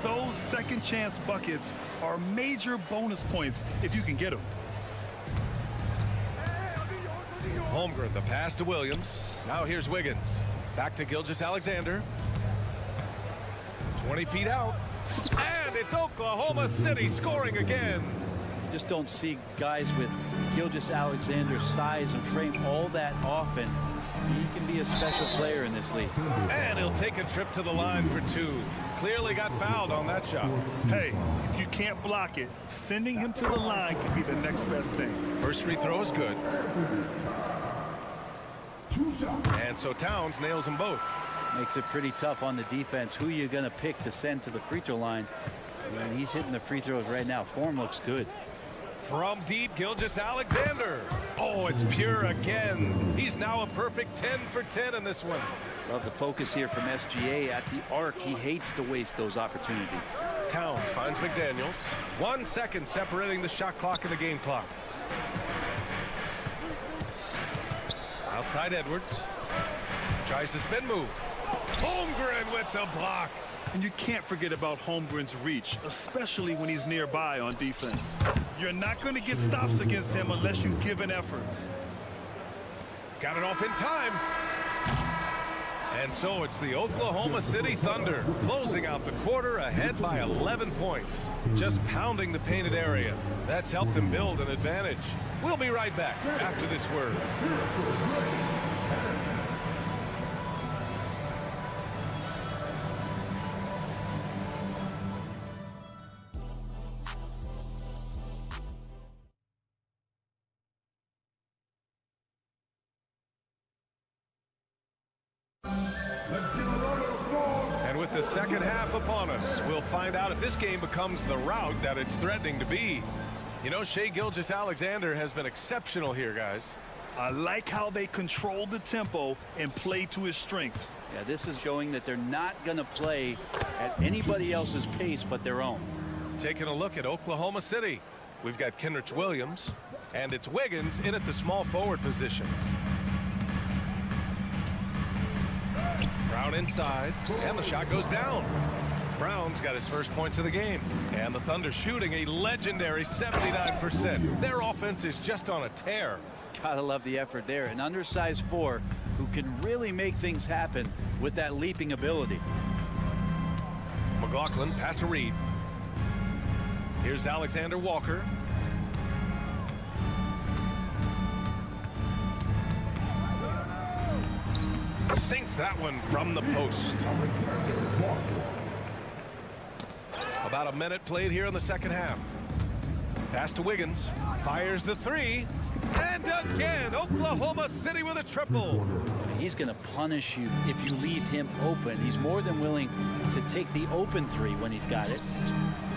Those second chance buckets are major bonus points if you can get them. Holmgren, the pass to Williams. Now here's Wiggins. Back to Gilgeous-Alexander. 20 feet out. And it's Oklahoma City scoring again. Just don't see guys with Gilgeous-Alexander's size and frame all that often. He can be a special player in this league. And he'll take a trip to the line for 2. Clearly got fouled on that shot. Hey, if you can't block it, sending him to the line could be the next best thing. First free throw is good. And so Towns nails them both. Makes it pretty tough on the defense. Who you going to pick to send to the free throw line? And he's hitting the free throws right now. Form looks good. From deep, Gilgeous-Alexander. Oh, it's pure again. He's now a perfect 10 for 10 in this one. Love the focus here from SGA at the arc. He hates to waste those opportunities. Towns finds McDaniels. 1 second separating the shot clock and the game clock. Outside Edwards. Tries the spin move. Holmgren with the block. And you can't forget about Holmgren's reach, especially when he's nearby on defense. You're not going to get stops against him unless you give an effort. Got it off in time. And so it's the Oklahoma City Thunder closing out the quarter ahead by 11 points. Just pounding the painted area. That's helped them build an advantage. We'll be right back after this word. And with the second half upon us, we'll find out if this game becomes the rout that it's threatening to be. You know, Shai Gilgeous-Alexander has been exceptional here, guys. I like how they control the tempo and play to his strengths. Yeah, this is showing that they're not going to play at anybody else's pace but their own. Taking a look at Oklahoma City. We've got Kenrich Williams, and it's Wiggins in at the small forward position. Brown inside, and the shot goes down. Brown's got his first points of the game. And the Thunder shooting a legendary 79%. Their offense is just on a tear. Gotta love the effort there. An undersized 4 who can really make things happen with that leaping ability. McLaughlin pass to Reed. Here's Alexander Walker. Sinks that one from the post. About a minute played here in the second half. Pass to Wiggins. Fires the 3. And again, Oklahoma City with a triple. He's going to punish you if you leave him open. He's more than willing to take the open three when he's got it.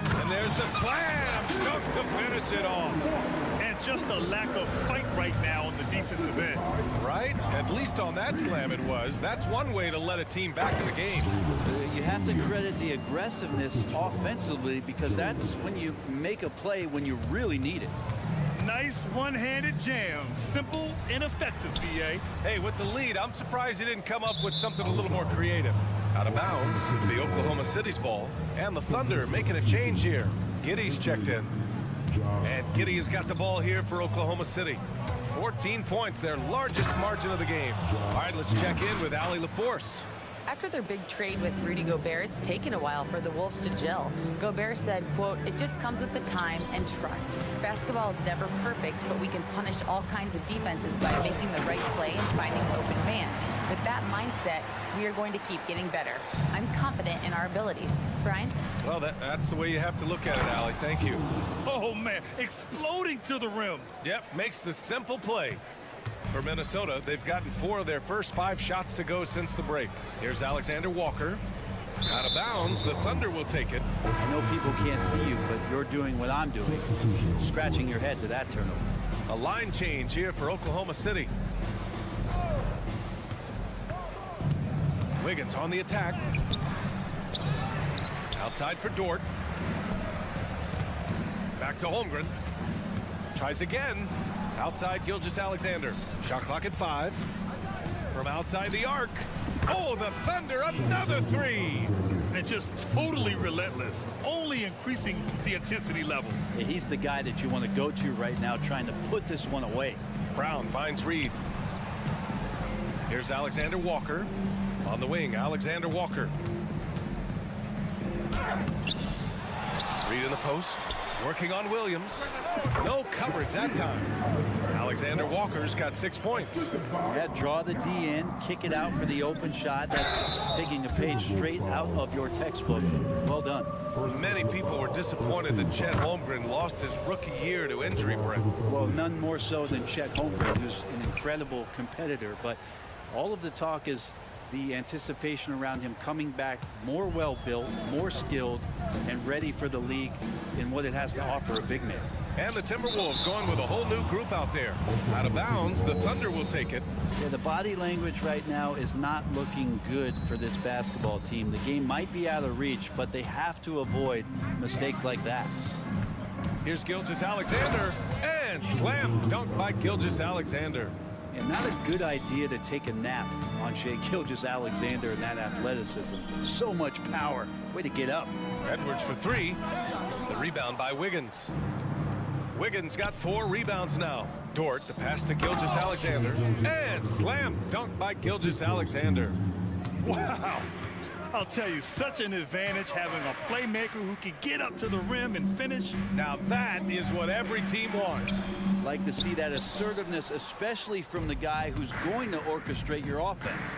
And there's the slam dunk to finish it off. And just a lack of fight right now on the defensive end. Right? At least on that slam it was. That's one way to let a team back in the game. You have to credit the aggressiveness offensively, because that's when you make a play when you really need it. Nice one-handed jam. Simple and effective, B.A. Hey, with the lead, I'm surprised he didn't come up with something a little more creative. Out of bounds, it'll be Oklahoma City's ball. And the Thunder making a change here. Giddey's checked in. And Giddey has got the ball here for Oklahoma City. 14 points, their largest margin of the game. All right, let's check in with Allie LaForce. After their big trade with Rudy Gobert, it's taken a while for the Wolves to gel. Gobert said, quote, "It just comes with the time and trust. Basketball is never perfect, but we can punish all kinds of defenses by making the right play and finding an open man. With that mindset, we are going to keep getting better. I'm confident in our abilities." Brian? Well, that's the way you have to look at it, Allie. Thank you. Oh, man. Exploding to the rim. Yep, makes the simple play. For Minnesota, they've gotten 4 of their first 5 shots to go since the break. Here's Alexander Walker. Out of bounds, the Thunder will take it. I know people can't see you, but you're doing what I'm doing. Scratching your head to that turnover. A line change here for Oklahoma City. Wiggins on the attack. Outside for Dort. Back to Holmgren. Tries again. Outside Gilgeous-Alexander. Shot clock at 5. From outside the arc. Oh, the Thunder, another 3. And just totally relentless. Only increasing the intensity level. Yeah, he's the guy that you want to go to right now, trying to put this one away. Brown finds Reed. Here's Alexander Walker. On the wing, Alexander Walker. Reed in the post. Working on Williams. No coverage that time. Alexander Walker's got 6 points. Yeah, draw the D in, kick it out for the open shot. That's taking a page straight out of your textbook. Well done. Many people were disappointed that Chet Holmgren lost his rookie year to injury, Brent. Well, none more so than Chet Holmgren, who's an incredible competitor. But all of the talk is the anticipation around him coming back more well-built, more skilled, and ready for the league in what it has to offer a big man. And the Timberwolves going with a whole new group out there. Out of bounds, the Thunder will take it. Yeah, the body language right now is not looking good for this basketball team. The game might be out of reach, but they have to avoid mistakes like that. Here's Gilgeous-Alexander, and slam dunk by Gilgeous-Alexander. And not a good idea to take a nap on Shai Gilgeous-Alexander and that athleticism. So much power. Way to get up. Edwards for 3. The rebound by Wiggins. Wiggins got 4 rebounds now. Dort, the pass to Gilgeous-Alexander. And slam dunk by Gilgeous-Alexander. Wow. I'll tell you, such an advantage having a playmaker who can get up to the rim and finish. Now that is what every team wants. Like to see that assertiveness, especially from the guy who's going to orchestrate your offense.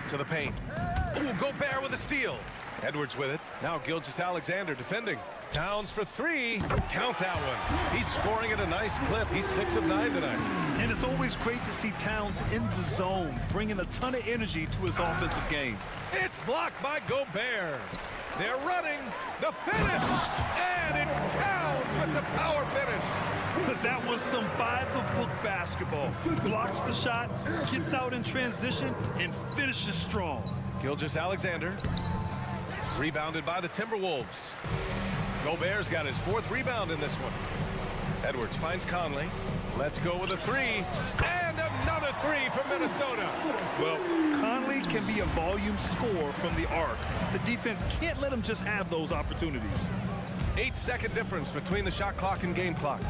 To the paint. Oh, Gobert with a steal. Edwards with it. Now Gilgeous-Alexander defending. Towns for 3. Count that one. He's scoring at a nice clip. He's 6 of 9 tonight. And it's always great to see Towns in the zone, bringing a ton of energy to his offensive game. It's blocked by Gobert. They're running the finish. And it's Towns with the power finish. That was some by-the-book basketball. Blocks the shot, gets out in transition, and finishes strong. Gilgeous-Alexander. Rebounded by the Timberwolves. Gobert's got his 4th rebound in this one. Edwards finds Conley. Let's go with a 3. And another 3 from Minnesota. Well, Conley can be a volume scorer from the arc. The defense can't let him just have those opportunities. 8-second difference between the shot clock and game clock.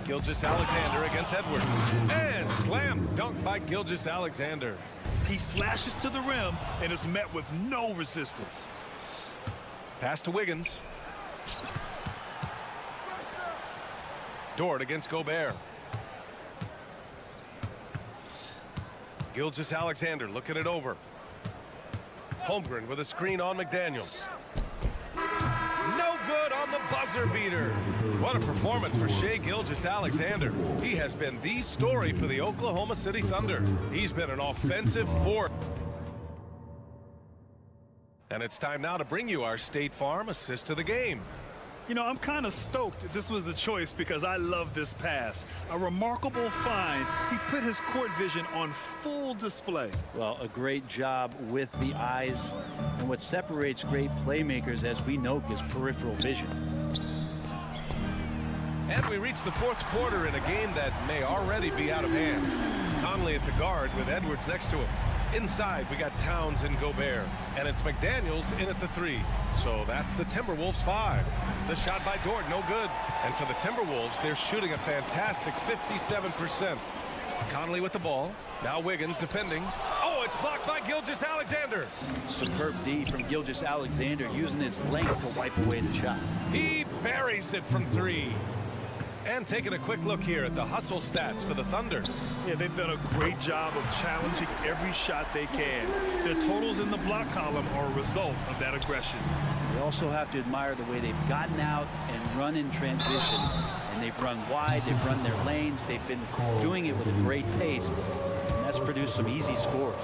Gilgeous-Alexander against Edwards. And slam dunk by Gilgeous-Alexander. He flashes to the rim and is met with no resistance. Pass to Wiggins. Dort against Gobert. Gilgeous-Alexander looking it over. Holmgren with a screen on McDaniels. No good on the buzzer beater. What a performance for Shai Gilgeous-Alexander. He has been the story for the Oklahoma City Thunder. He's been an offensive force. And it's time now to bring you our State Farm assist of the game. You know, I'm kind of stoked this was a choice because I love this pass. A remarkable find. He put his court vision on full display. Well, a great job with the eyes. And what separates great playmakers, as we know, is peripheral vision. And we reach the fourth quarter in a game that may already be out of hand. Conley at the guard with Edwards next to him. Inside, we got Towns and Gobert. And it's McDaniels in at the 3. So that's the Timberwolves 5. The shot by Dort, no good. And for the Timberwolves, they're shooting a fantastic 57%. Conley with the ball. Now Wiggins defending. Oh, it's blocked by Gilgeous-Alexander. Superb D from Gilgeous-Alexander, using his length to wipe away the shot. He buries it from 3. And taking a quick look here at the hustle stats for the Thunder. Yeah, they've done a great job of challenging every shot they can. Their totals in the block column are a result of that aggression. We also have to admire the way they've gotten out and run in transition. And they've run wide, they've run their lanes, they've been doing it with a great pace. And that's produced some easy scores.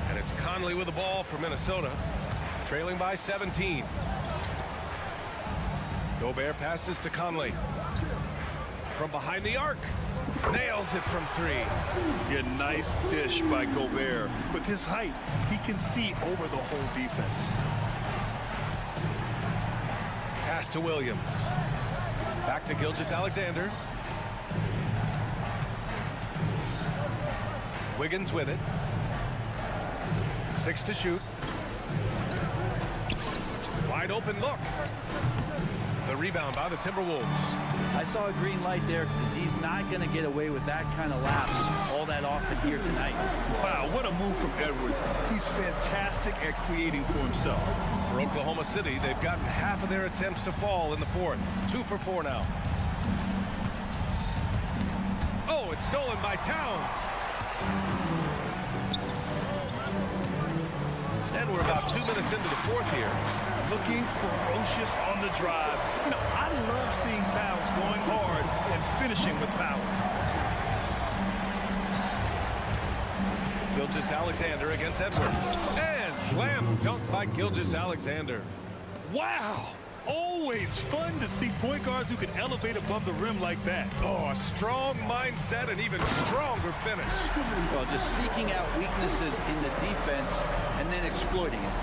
And it's Conley with the ball for Minnesota. Trailing by 17. Gobert passes to Conley. From behind the arc. Nails it from 3. Yeah, nice dish by Gobert. With his height, he can see over the whole defense. Pass to Williams. Back to Gilgeous-Alexander. Wiggins with it. 6 to shoot. Wide open look. The rebound by the Timberwolves. I saw a green light there. He's not going to get away with that kind of lapse all that often here tonight. Wow, what a move from Edwards. He's fantastic at creating for himself. For Oklahoma City, they've gotten half of their attempts to fall in the fourth. 2 for 4 now. Oh, it's stolen by Towns. And we're about 2 minutes into the fourth here. Looking ferocious on the drive. You know, I love seeing Towns going hard and finishing with power. Gilgeous-Alexander against Edwards. And slam dunk by Gilgeous-Alexander. Wow! Always fun to see point guards who can elevate above the rim like that. Oh, a strong mindset and even stronger finish. Well, just seeking out weaknesses in the defense and then exploiting it.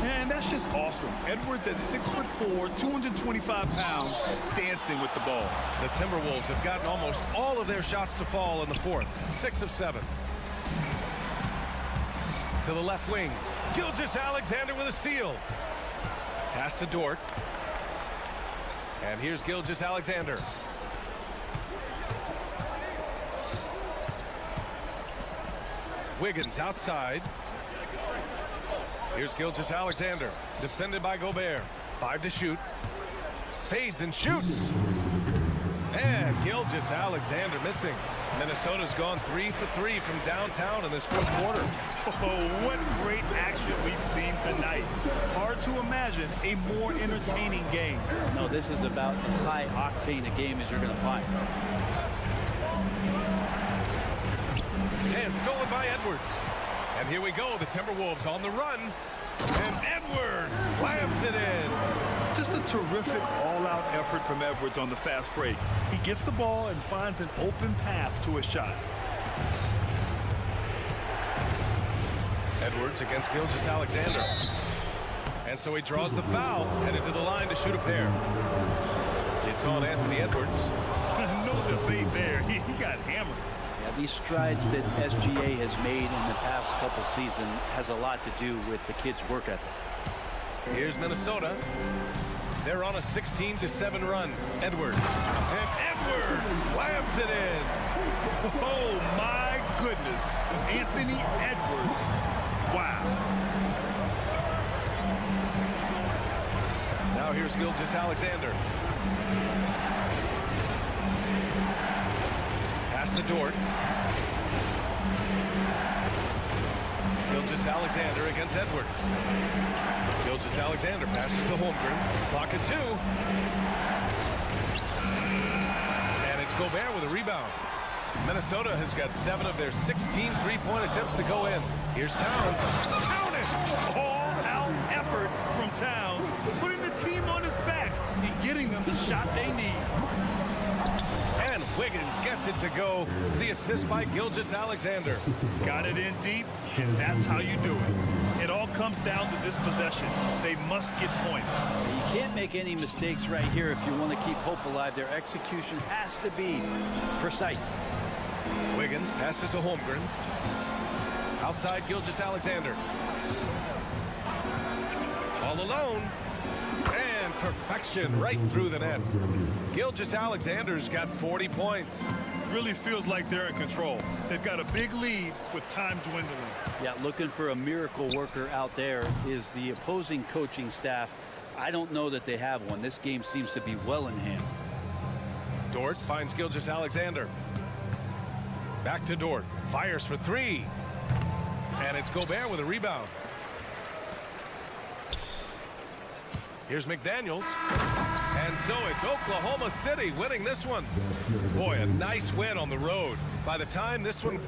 Man, that's just awesome. Edwards at 6'4", 225 pounds, dancing with the ball. The Timberwolves have gotten almost all of their shots to fall in the fourth. 6 of 7. To the left wing. Gilgeous-Alexander with a steal. Pass to Dort. And here's Gilgeous-Alexander. Wiggins outside. Here's Gilgeous-Alexander. Defended by Gobert. 5 to shoot. Fades and shoots. And Gilgeous-Alexander missing. Minnesota's gone 3 for 3 from downtown in this fourth quarter. Oh, what great action we've seen tonight. Hard to imagine a more entertaining game. No, this is about as high octane a game as you're going to find. And stolen by Edwards. And here we go, the Timberwolves on the run. And Edwards slams it in. Just a terrific all-out effort from Edwards on the fast break. He gets the ball and finds an open path to a shot. Edwards against Gilgeous-Alexander. And so he draws the foul, headed to the line to shoot a pair. It's on Anthony Edwards. No debate there. He got hammered. Yeah, these strides that SGA has made in the past couple seasons has a lot to do with the kid's work ethic. Here's Minnesota. They're on a 16-7 run. Edwards. And Edwards slams it in. Oh, my goodness. Anthony Edwards. Wow. Now here's Gilgeous-Alexander. Pass to Dort. Gilgeous-Alexander against Edwards. Gilgeous-Alexander passes to Holmgren. Clock at 2. And it's Gobert with a rebound. Minnesota has got 7 of their 16 three-point attempts to go in. Here's Towns. Towns! All-out effort from Towns, putting the team on his back and getting them the shot they need. And Wiggins gets it to go. The assist by Gilgeous-Alexander. Got it in deep, and that's how you do it. It all comes down to this possession. They must get points. You can't make any mistakes right here if you want to keep hope alive. Their execution has to be precise. Wiggins passes to Holmgren. Outside Gilgeous-Alexander. All alone. And perfection right through the net. Gilgeous-Alexander's got 40 points. Really feels like they're in control. They've got a big lead with time dwindling. Yeah, looking for a miracle worker out there is the opposing coaching staff. I don't know that they have one. This game seems to be well in hand. Dort finds Gilgeous-Alexander. Back to Dort. Fires for 3. And it's Gobert with a rebound. Here's McDaniels. And so it's Oklahoma City winning this one. Boy, a nice win on the road. By the time this one...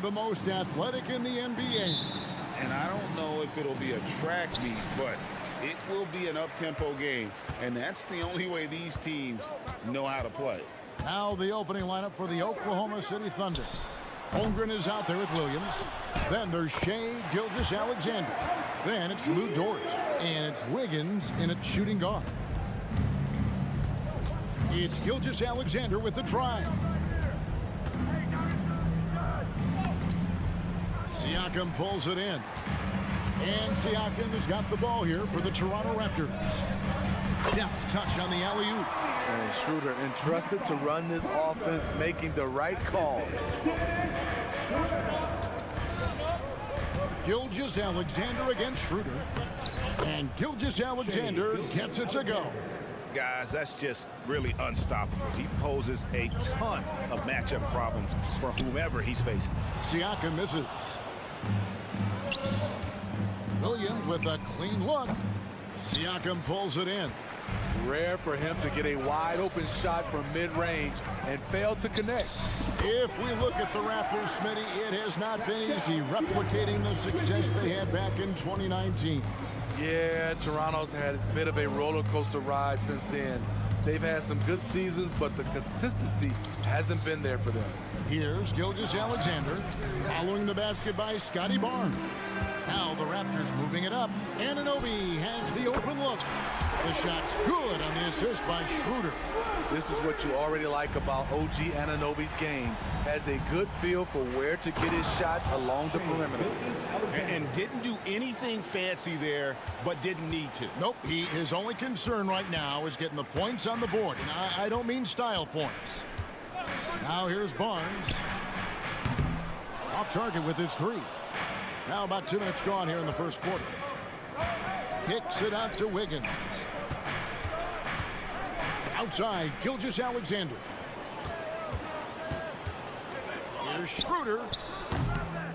the most athletic in the NBA. And I don't know if it'll be a track meet, but it will be an up-tempo game. And that's the only way these teams know how to play. Now the opening lineup for the Oklahoma City Thunder. Holmgren is out there with Williams. Then there's Shai Gilgeous-Alexander. Then it's Lou Dort. And it's Wiggins in at shooting guard. It's Gilgeous-Alexander with the drive. Siakam pulls it in. And Siakam has got the ball here for the Toronto Raptors. Deft touch on the alley-oop. And Schroeder entrusted to run this offense, making the right call. Gilgeous-Alexander against Schroeder. And Gilgeous-Alexander gets it to go. Guys, that's just really unstoppable. He poses a ton of matchup problems for whomever he's facing. Siakam misses. Williams with a clean look. Siakam pulls it in. Rare for him to get a wide open shot from mid-range and fail to connect. If we look at the Raptors, Smitty, it has not been easy replicating the success they had back in 2019. Yeah, Toronto's had a bit of a roller coaster ride since then. They've had some good seasons, but the consistency hasn't been there for them. Here's Gilgeous-Alexander following the basket by Scotty Barnes. Now the Raptors moving it up. Anunoby has the open look. The shot's good on the assist by Schroeder. This is what you already like about OG Anunoby's game. Has a good feel for where to get his shots along the perimeter. And didn't do anything fancy there, but didn't need to. Nope, his only concern right now is getting the points on the board. And I don't mean style points. Now here's Barnes. Off target with his three. Now about 2 minutes gone here in the first quarter. Kicks it out to Wiggins. Outside, Gilgeous-Alexander. Here's Schroeder.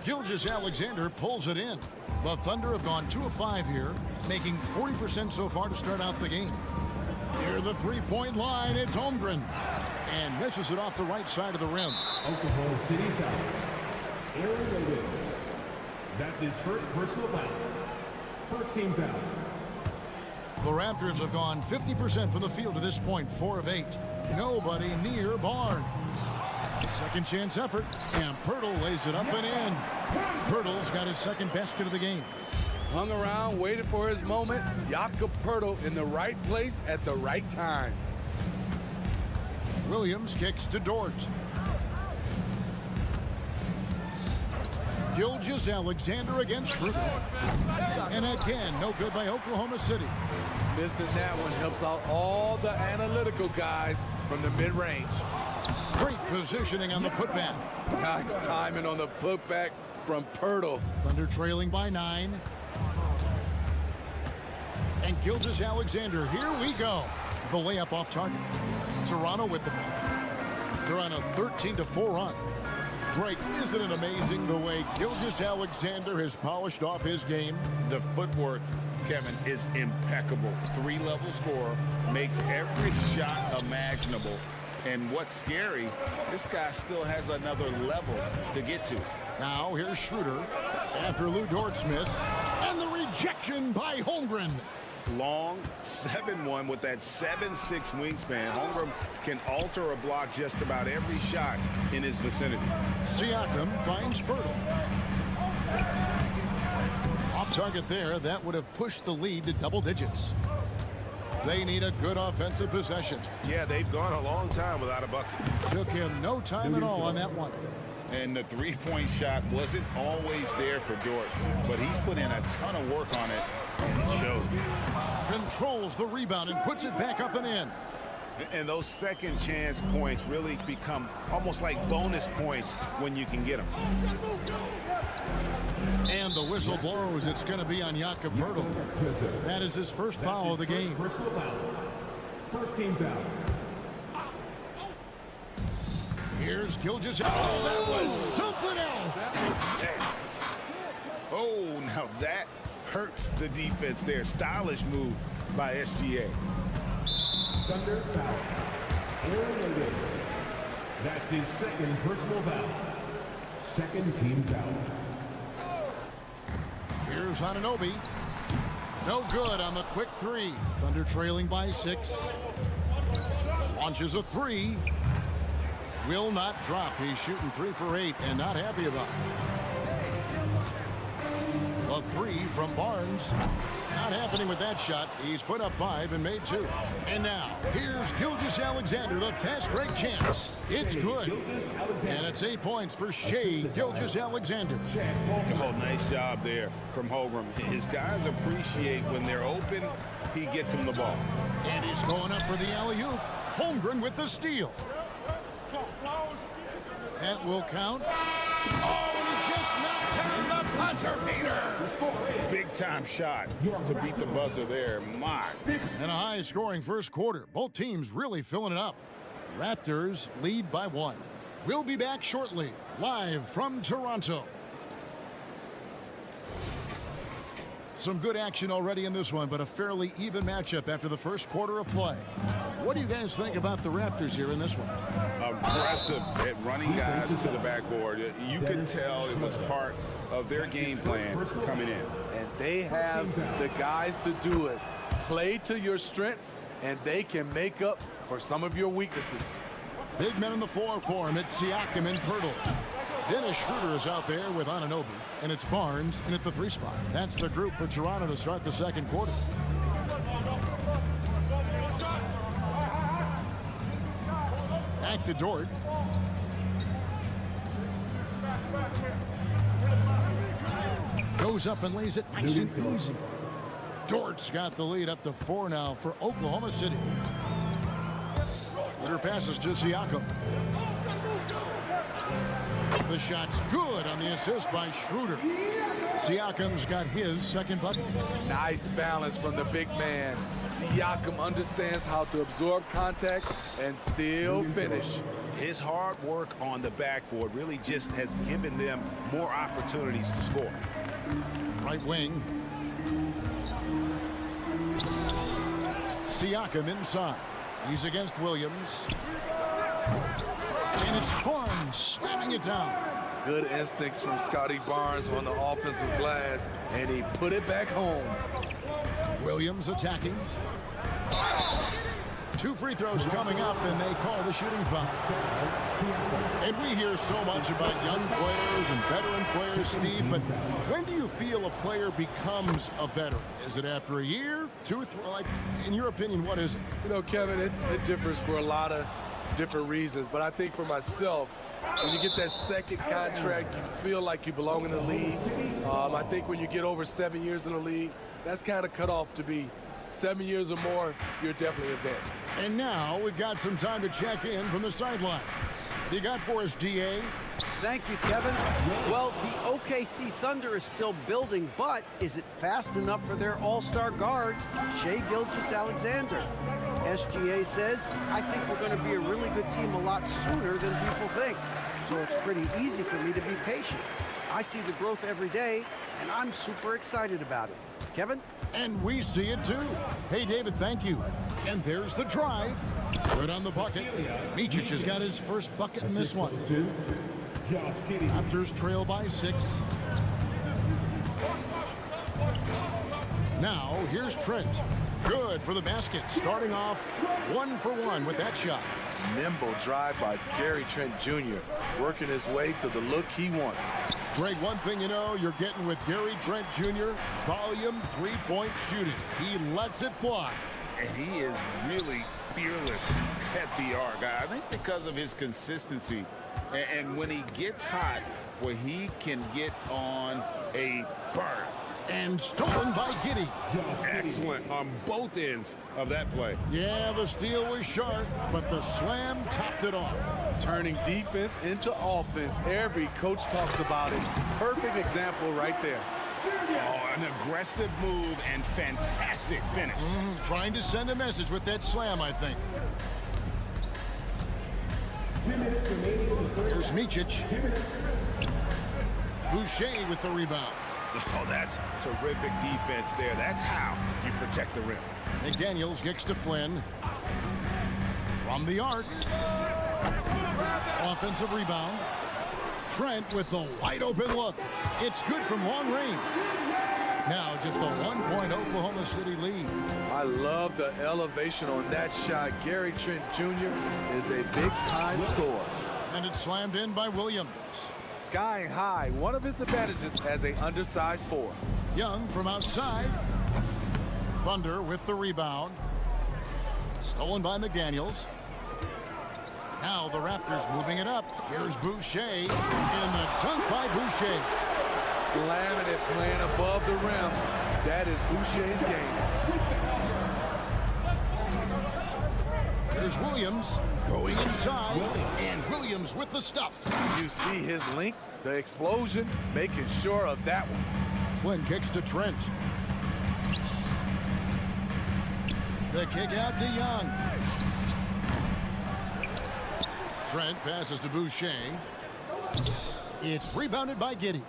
Gilgeous-Alexander pulls it in. The Thunder have gone 2 of 5 here, making 40% so far to start out the game. Near the three-point line, it's Holmgren. And misses it off the right side of the rim. Oklahoma City foul. Aaron Wiggins. That's his first personal foul. First team foul. The Raptors have gone 50% from the field to this point, 4 of 8. Nobody near Barnes. Second chance effort, and Pirtle lays it up and in. Pirtle's got his second basket of the game. Hung around, waited for his moment. Jakob Pirtle in the right place at the right time. Williams kicks to Dort. Gilgeous-Alexander against Schroeder. And again, no good by Oklahoma City. Missing that one helps out all the analytical guys from the mid-range. Great positioning on the putback. Nice timing on the putback from Pirtle. Thunder trailing by 9. And Gilgeous-Alexander, here we go. The layup off target. Toronto with the ball. They're on a 13-4 run. Greg, isn't it amazing the way Gilgeous-Alexander has polished off his game? The footwork, Kevin, is impeccable. 3-level scorer, makes every shot imaginable. And what's scary, this guy still has another level to get to. Now here's Schroeder after Lou Dort's miss. And the rejection by Holmgren. Long, 7'1" with that 7'6" wingspan. Holmgren can alter a block just about every shot in his vicinity. Siakam finds Pirtle. Off target there, that would have pushed the lead to double digits. They need a good offensive possession. Yeah, they've gone a long time without a bucket. Took him no time at all on that one. And the three-point shot wasn't always there for Dort, but he's put in a ton of work on it, and it showed. Controls the rebound and puts it back up and in. And those second chance points really become almost like bonus points when you can get them. And the whistle blows. It's going to be on Jakob Pirtle. That is his first foul of the game. First team foul. Here's Gilgeous. Oh, that was something else. Oh, now that hurts the defense there. Stylish move by SGA. Thunder foul. Aaron Wiggins. That's his second personal foul. Second team foul. Here's Anunoby. No good on the quick three. Thunder trailing by 6. Launches a 3. Will not drop. He's shooting 3 for 8 and not happy about it. A 3 from Barnes. Not happening with that shot. He's put up 5 and made 2. And now, here's Gilgeous-Alexander, the fast break champs. It's good. And it's 8 points for Shai Gilgeous-Alexander. Oh, nice job there from Holmgren. His guys appreciate when they're open, he gets them the ball. And he's going up for the alley-oop. Holmgren with the steal. That will count. Oh, and he just knocked down the buzzer beater. Big time shot to beat the buzzer there. My. And a high-scoring first quarter. Both teams really filling it up. Raptors lead by 1. We'll be back shortly, live from Toronto. Some good action already in this one, but a fairly even matchup after the first quarter of play. What do you guys think about the Raptors here in this one? Aggressive at running guys to the backboard. You could tell it was part of their game plan coming in. And they have the guys to do it. Play to your strengths, and they can make up for some of your weaknesses. Big men on the floor for him. It's Siakam and Pirtle. Dennis Schroeder is out there with Anunoby, and it's Barnes in at the 3 spot. That's the group for Toronto to start the second quarter. Back to Dort. Goes up and lays it nice and easy. Dort's got the lead up to 4 now for Oklahoma City. Schroeder passes to Siakam. The shot's good on the assist by Schroeder. Siakam's got his second bucket. Nice balance from the big man. Siakam understands how to absorb contact and still finish. His hard work on the backboard really just has given them more opportunities to score. Right wing. Siakam inside. He's against Williams. And it's Barnes slamming it down. Good instincts from Scotty Barnes on the offensive glass, and he put it back home. Williams attacking. 2 free throws coming up, and they call the shooting foul. And we hear so much about young players and veteran players, Steve, but when do you feel a player becomes a veteran? Is it after a year, 2, 3? Like, in your opinion, what is it? You know, Kevin, it differs for a lot of different reasons, but I think for myself, when you get that second contract, you feel like you belong in the league. I think when you get over 7 years in the league, that's kind of cut off to be 7 years or more, you're definitely a vet. And now we've got some time to check in from the sidelines. What you got for us, DA? Thank you, Kevin. Well, the OKC Thunder is still building, but is it fast enough for their all-star guard, Shai Gilgeous-Alexander? SGA says, I think we're going to be a really good team a lot sooner than people think. So it's pretty easy for me to be patient. I see the growth every day, and I'm super excited about it. Kevin? And we see it too. Hey, David, thank you. And there's the drive. Good on the bucket. Micic has got his first bucket in this one. Raptors trail by 6. Now, here's Trent. Good for the basket. Starting off 1 for 1 with that shot. Nimble drive by Gary Trent Jr., working his way to the look he wants. Greg, one thing you know you're getting with Gary Trent Jr., volume 3-point shooting. He lets it fly. And he is really fearless at the arc. I think because of his consistency. And when he gets hot, well, he can get on a burn. And stolen by Giddey. Excellent on both ends of that play. Yeah, the steal was sharp, but the slam topped it off. Turning defense into offense. Every coach talks about it. Perfect example right there. Oh, an aggressive move and fantastic finish. Trying to send a message with that slam, I think. Here's Micic. Boucher with the rebound. Oh, that's terrific defense there. That's how you protect the rim. McDaniels kicks to Flynn. From the arc. Offensive rebound. Trent with the wide open look. It's good from long range. Now just a 1-point Oklahoma City lead. I love the elevation on that shot. Gary Trent Jr. is a big-time scorer. And it's slammed in by Williams. Skying high, one of his advantages as an undersized four. Young from outside. Thunder with the rebound. Stolen by McDaniels. Now the Raptors moving it up. Here's Boucher. And the dunk by Boucher. Slamming it, playing above the rim. That is Boucher's game. There's Williams going inside. And Williams with the stuff. You see his length, the explosion, making sure of that one. Flynn kicks to Trent. The kick out to Young. Trent passes to Boucher. It's rebounded by Giddey.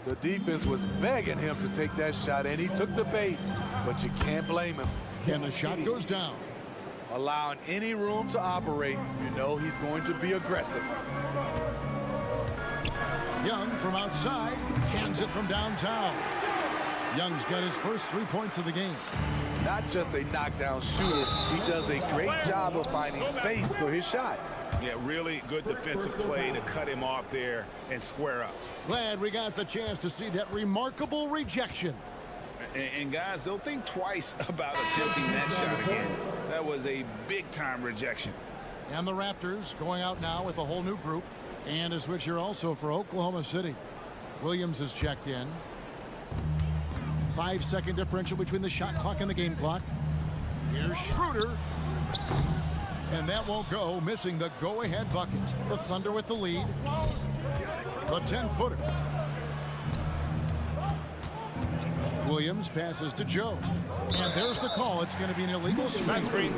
The defense was begging him to take that shot, and he took the bait, but you can't blame him. And the shot goes down. Allowing any room to operate, you know he's going to be aggressive. Young from outside, cans it from downtown. Young's got his first 3 points of the game. Not just a knockdown shooter, he does a great job of finding space for his shot. Yeah, really good defensive play to cut him off there and square up. Glad we got the chance to see that remarkable rejection. And guys, they'll think twice about attempting that shot again. That was a big-time rejection. And the Raptors going out now with a whole new group. And a switch here also for Oklahoma City. Williams has checked in. 5-second differential between the shot clock and the game clock. Here's Schroeder. And that won't go, missing the go-ahead bucket. The Thunder with the lead. The 10-footer. Williams passes to Joe. And there's the call. It's going to be an illegal screen.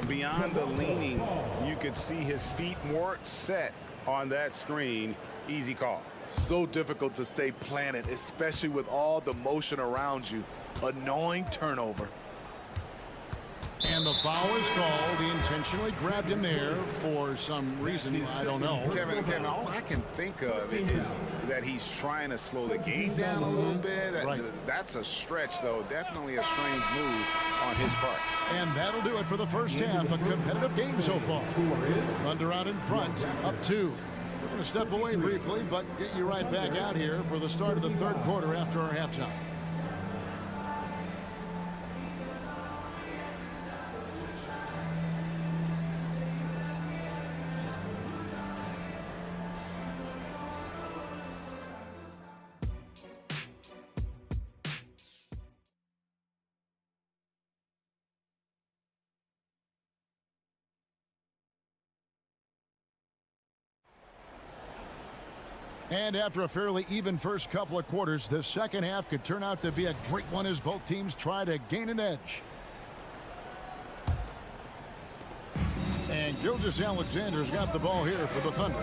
Beyond the leaning, you could see his feet weren't set on that screen. Easy call. So difficult to stay planted, especially with all the motion around you. Annoying turnover. And the foul is called. He intentionally grabbed him there for some reason. I don't know. Kevin, all I can think of is that he's trying to slow the game down a little bit. Right. That's a stretch, though. Definitely a strange move on his part. And that'll do it for the first half. A competitive game so far. Thunder out in front, up 2. We're going to step away briefly, but get you right back out here for the start of the third quarter after our halftime. And after a fairly even first couple of quarters, the second half could turn out to be a great one as both teams try to gain an edge. And Gilgeous-Alexander's got the ball here for the Thunder.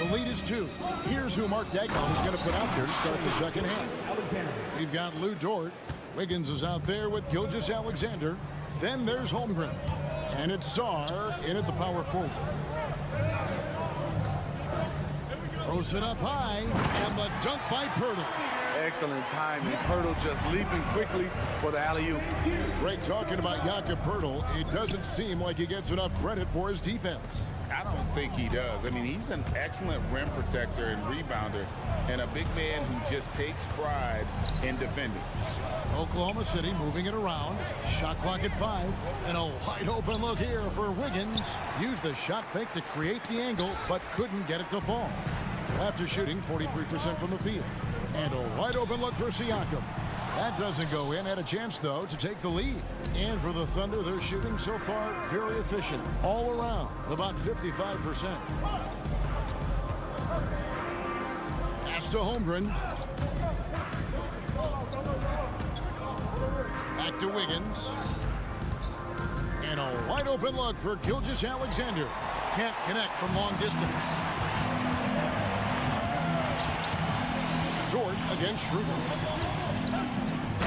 The lead is 2. Here's who Mark Daigneault is going to put out there to start the second half. We've got Lou Dort. Wiggins is out there with Gilgeous-Alexander. Then there's Holmgren. And it's Sarr in at the power forward. Throws it up high, and the dunk by Pirtle. Excellent timing. Pirtle just leaping quickly for the alley-oop. Greg talking about Jakob Pirtle. It doesn't seem like he gets enough credit for his defense. I don't think he does. I mean, he's an excellent rim protector and rebounder, and a big man who just takes pride in defending. Oklahoma City moving it around. Shot clock at 5. And a wide open look here for Wiggins. Used the shot fake to create the angle, but couldn't get it to fall. After shooting 43% from the field. And a wide open look for Siakam. That doesn't go in. Had a chance, though, to take the lead. And for the Thunder, they're shooting so far very efficient. All around, about 55%. Pass to Holmgren. Back to Wiggins. And a wide open look for Gilgeous-Alexander. Can't connect from long distance. Dort against Schroeder.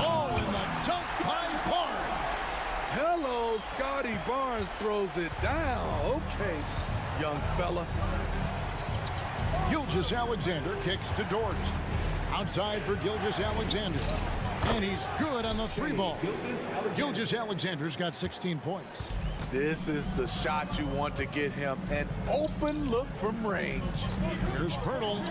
Oh, and the dunk by Barnes. Hello, Scotty Barnes throws it down. Okay, young fella. Gilgeous-Alexander kicks to Dort. Outside for Gilgeous-Alexander. And he's good on the three ball. Gilgeous-Alexander's got 16 points. This is the shot you want to get him. An open look from range. Here's Pirtle.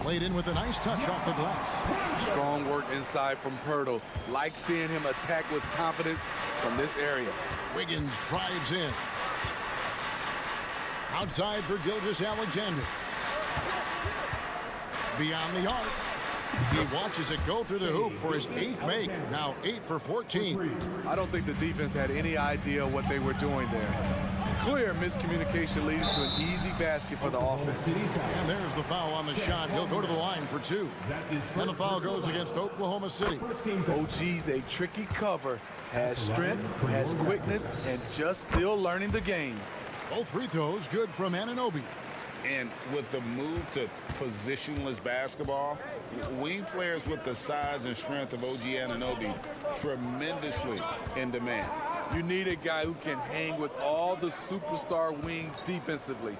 Played in with a nice touch off the glass. Strong work inside from Pirtle. Like seeing him attack with confidence from this area. Wiggins drives in. Outside for Gilgeous-Alexander. Beyond the arc. He watches it go through the hoop for his 8th make. Now 8 for 14. I don't think the defense had any idea what they were doing there. Clear miscommunication leading to an easy basket for the offense. And there's the foul on the shot. He'll go to the line for 2. And the foul goes against Oklahoma City. OG's a tricky cover. Has strength, has quickness, and just still learning the game. Both free throws good from Anunoby. And with the move to positionless basketball, wing players with the size and strength of OG Anunoby tremendously in demand. You need a guy who can hang with all the superstar wings defensively.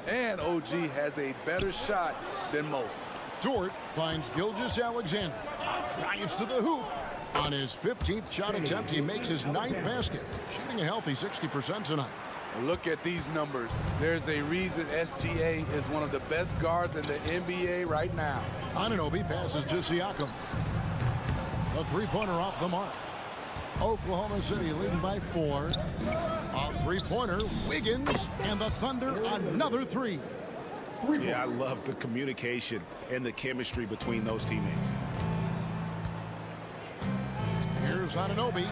And OG has a better shot than most. Dort finds Gilgeous-Alexander. Drives to the hoop. On his 15th shot attempt, he makes his 9th basket. Shooting a healthy 60% tonight. Look at these numbers. There's a reason SGA is one of the best guards in the NBA right now. Anunoby passes to Siakam. A three-pointer off the mark. Oklahoma City leading by 4. A three-pointer, Wiggins, and the Thunder another 3. Yeah, I love the communication and the chemistry between those teammates. Here's Anunoby.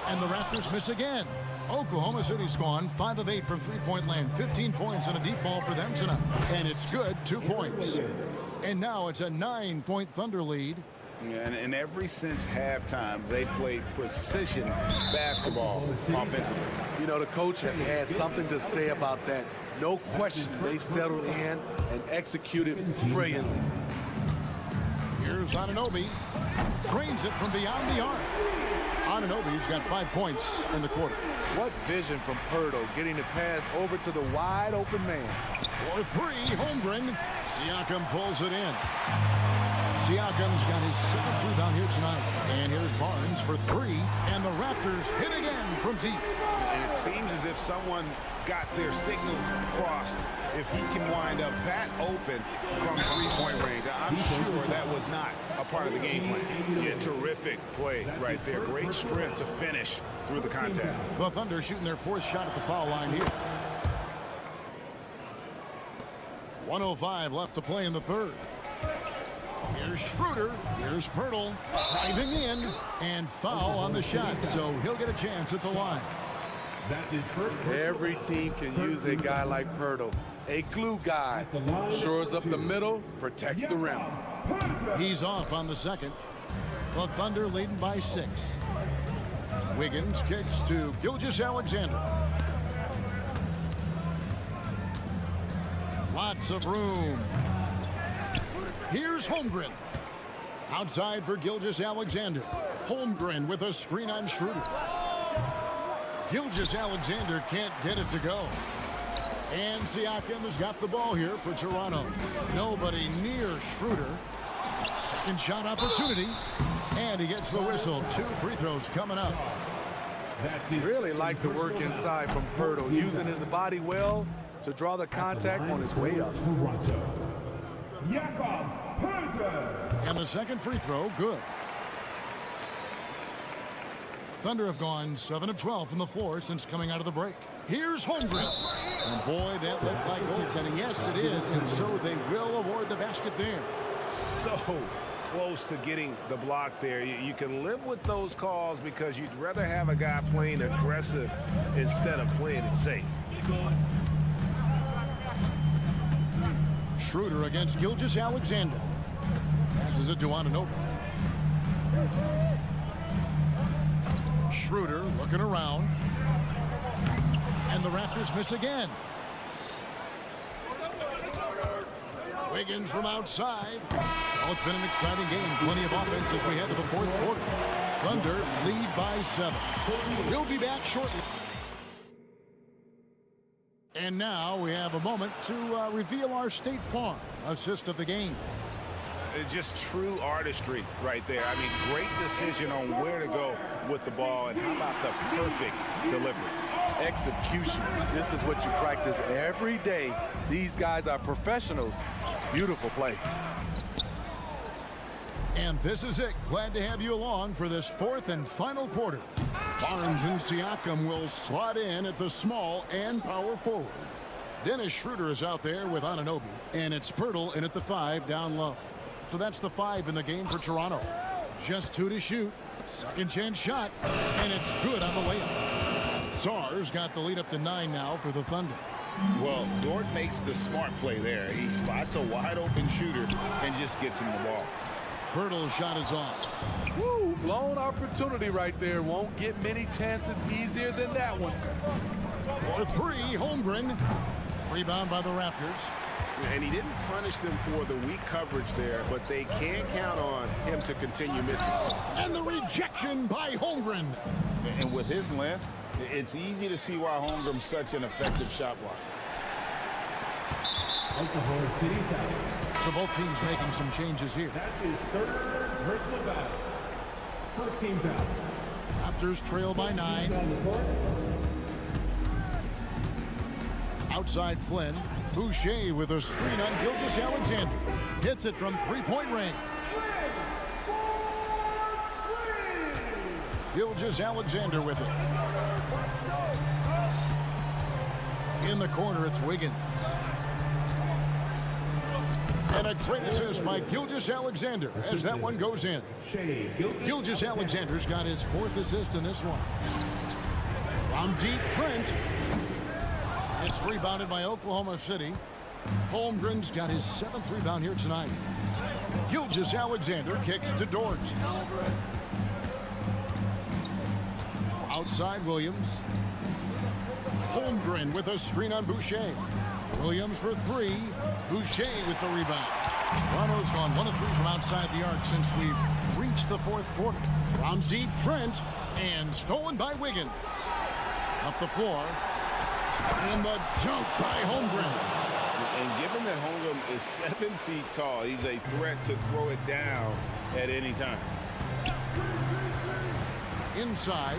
And the Raptors miss again. Oklahoma City's gone 5 of 8 from three-point land. 15 points and a deep ball for them tonight. And it's good, 2 points. And now it's a 9-point Thunder lead. Yeah, and ever since halftime, they played precision basketball offensively. You know, the coach has had something to say about that. No question, they've settled in and executed brilliantly. Here's Anunoby. Trains it from beyond the arc. Anunoby's got 5 points in the quarter. What vision from Pirtle, getting the pass over to the wide open man. For 3, Holmgren. Siakam pulls it in. Siakam's got his 7th rebound here tonight. And here's Barnes for 3. And the Raptors hit again from deep. And it seems as if someone got their signals crossed. If he can wind up that open from three-point range, I'm sure that was not a part of the game plan. Yeah, terrific play right there. Great strength to finish through the contact. The Thunder shooting their 4th shot at the foul line here. 1:05 left to play in the 3rd. Here's Schroeder. Here's Pirtle. Driving in. And foul on the shot. So he'll get a chance at the line. Every team can use a guy like Pirtle. A glue guy. Shores up the middle, protects the rim. He's off on the 2nd. The Thunder leading by 6. Wiggins kicks to Gilgeous-Alexander. Lots of room. Here's Holmgren. Outside for Gilgeous-Alexander. Holmgren with a screen on Schroeder. Gilgeous-Alexander can't get it to go. And Siakam has got the ball here for Toronto. Nobody near Schroeder. Second shot opportunity. And he gets the whistle. 2 free throws coming up. Really like the work inside from Pirtle, using his body well to draw the contact on his way up. And the second free throw, good. Thunder have gone 7 of 12 from the floor since coming out of the break. Here's Holmgren. And boy, that looked like goaltending. Yes, it is. And so they will award the basket there. So close to getting the block there. You can live with those calls because you'd rather have a guy playing aggressive instead of playing it safe. Schroeder against Gilgeous-Alexander. Passes it to Anunoby. Schroeder looking around. And the Raptors miss again. Wiggins from outside. Oh, it's been an exciting game. Plenty of offense as we head to the 4th quarter. Thunder lead by 7. We'll be back shortly. And now we have a moment to reveal our State Farm assist of the game. Just true artistry right there. I mean, great decision on where to go with the ball, and how about the perfect delivery? Execution. This is what you practice every day. These guys are professionals. Beautiful play. And this is it. Glad to have you along for this fourth and final quarter. Barnes and Siakam will slot in at the small and power forward. Dennis Schroeder is out there with Anunoby, and it's Pirtle in at the 5 down low. So that's the 5 in the game for Toronto. Just 2 to shoot. Second chance shot, and it's good on the layup. Sarr's got the lead up to 9 now for the Thunder. Well, Dort makes the smart play there. He spots a wide open shooter and just gets him the ball. Pirtle's shot is off. Woo, blown opportunity right there. Won't get many chances easier than that one. For 3, Holmgren. Rebound by the Raptors. And he didn't punish them for the weak coverage there, but they can count on him to continue missing. And the rejection by Holmgren. And with his length, it's easy to see why Holmgren's such an effective shot blocker. Oklahoma City foul. So both teams making some changes here. That is third personal foul. First team foul. Raptors trail by 9. Outside Flynn. Boucher with a screen on Gilgeous-Alexander. Hits it from 3-point range. Gilgeous-Alexander with it. In the corner, it's Wiggins. And a great assist by Gilgeous-Alexander as that one goes in. Gilgeous-Alexander's got his 4th assist in this one. From deep, Trent. It's rebounded by Oklahoma City. Holmgren's got his 7th rebound here tonight. Gilgeous-Alexander kicks to Dort. Outside Williams. Holmgren with a screen on Boucher. Williams for 3. Boucher with the rebound. Toronto's gone 1 of 3 from outside the arc since we've reached the 4th quarter. From deep, Trent. And stolen by Wiggins. Up the floor. And the dunk by Holmgren. And given that Holmgren is 7 feet tall, he's a threat to throw it down at any time. Inside.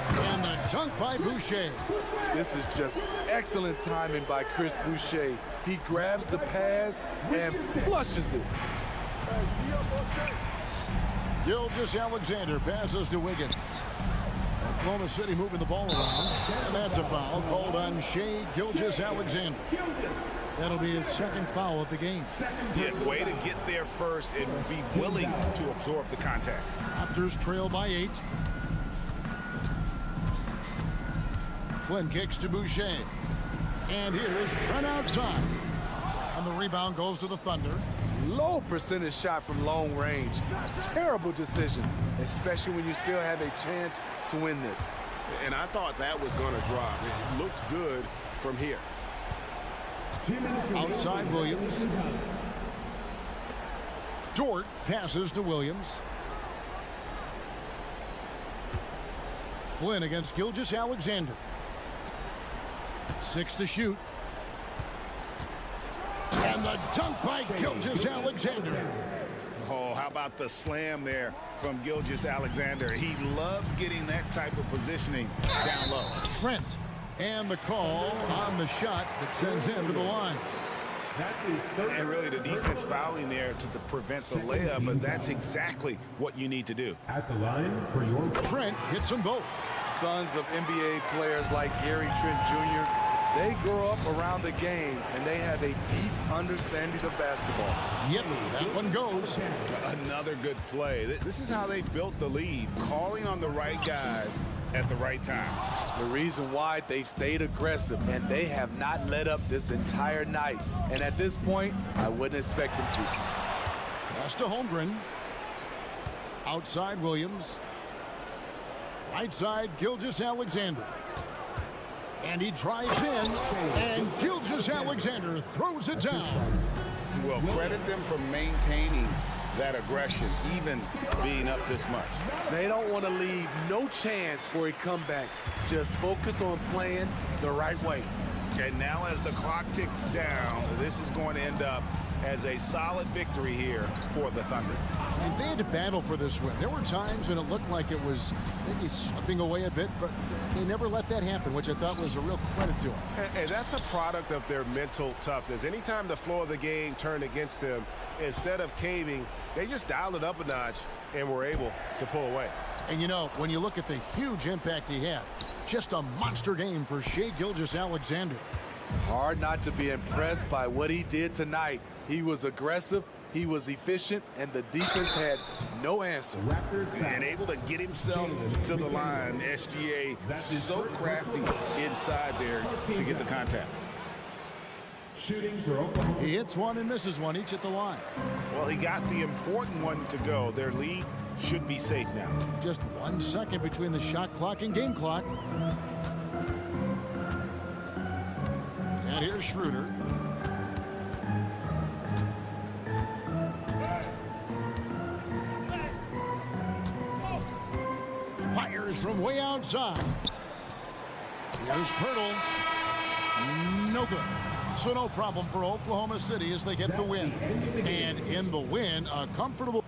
And the dunk by Boucher. This is just excellent timing by Chris Boucher. He grabs the pass and flushes it. Gilgeous-Alexander passes to Wiggins. Oklahoma City moving the ball around. And that's a foul called on Shai Gilgeous-Alexander. That'll be his 2nd foul of the game. Yeah, way to get there first and be willing to absorb the contact. Raptors trail by 8. Flynn kicks to Boucher. And here's Trent outside. And the rebound goes to the Thunder. Low percentage shot from long range. Terrible decision, especially when you still have a chance to win this. And I thought that was going to drop. It looked good from here. Outside Williams. Dort passes to Williams. Flynn against Gilgeous-Alexander. 6 to shoot. And the dunk by Gilgeous-Alexander. Oh, how about the slam there from Gilgeous-Alexander? He loves getting that type of positioning down low. Trent. And the call on the shot that sends him to the line. And really the defense fouling there to prevent the layup, but that's exactly what you need to do. At the line for your Trent hits them both. Sons of NBA players like Gary Trent Jr., they grow up around the game, and they have a deep understanding of basketball. Yep, that one goes. Another good play. This is how they built the lead, calling on the right guys at the right time. The reason why they've stayed aggressive, and they have not let up this entire night. And at this point, I wouldn't expect them to. Pass to Holmgren. Outside Williams. Right side Gilgeous-Alexander. And he drives in, and Gilgeous-Alexander throws it down. Well, credit them for maintaining that aggression, even being up this much. They don't want to leave no chance for a comeback. Just focus on playing the right way. And now as the clock ticks down, this is going to end up as a solid victory here for the Thunder. And they had to battle for this win. There were times when it looked like it was maybe slipping away a bit, but they never let that happen, which I thought was a real credit to them. And that's a product of their mental toughness. Anytime the flow of the game turned against them, instead of caving, they just dialed it up a notch and were able to pull away. And you know, when you look at the huge impact he had, just a monster game for Shai Gilgeous-Alexander. Hard not to be impressed by what he did tonight. He was aggressive, he was efficient, and the defense had no answer. And able to get himself to the line. SGA so crafty inside there to get the contact. He hits one and misses one, each at the line. Well, he got the important one to go. Their lead should be safe now. Just 1 second between the shot clock and game clock. And here's Schroeder. Fires from way outside. Here's Pirtle. No good. So no problem for Oklahoma City as they get the win. And in the win, a comfortable...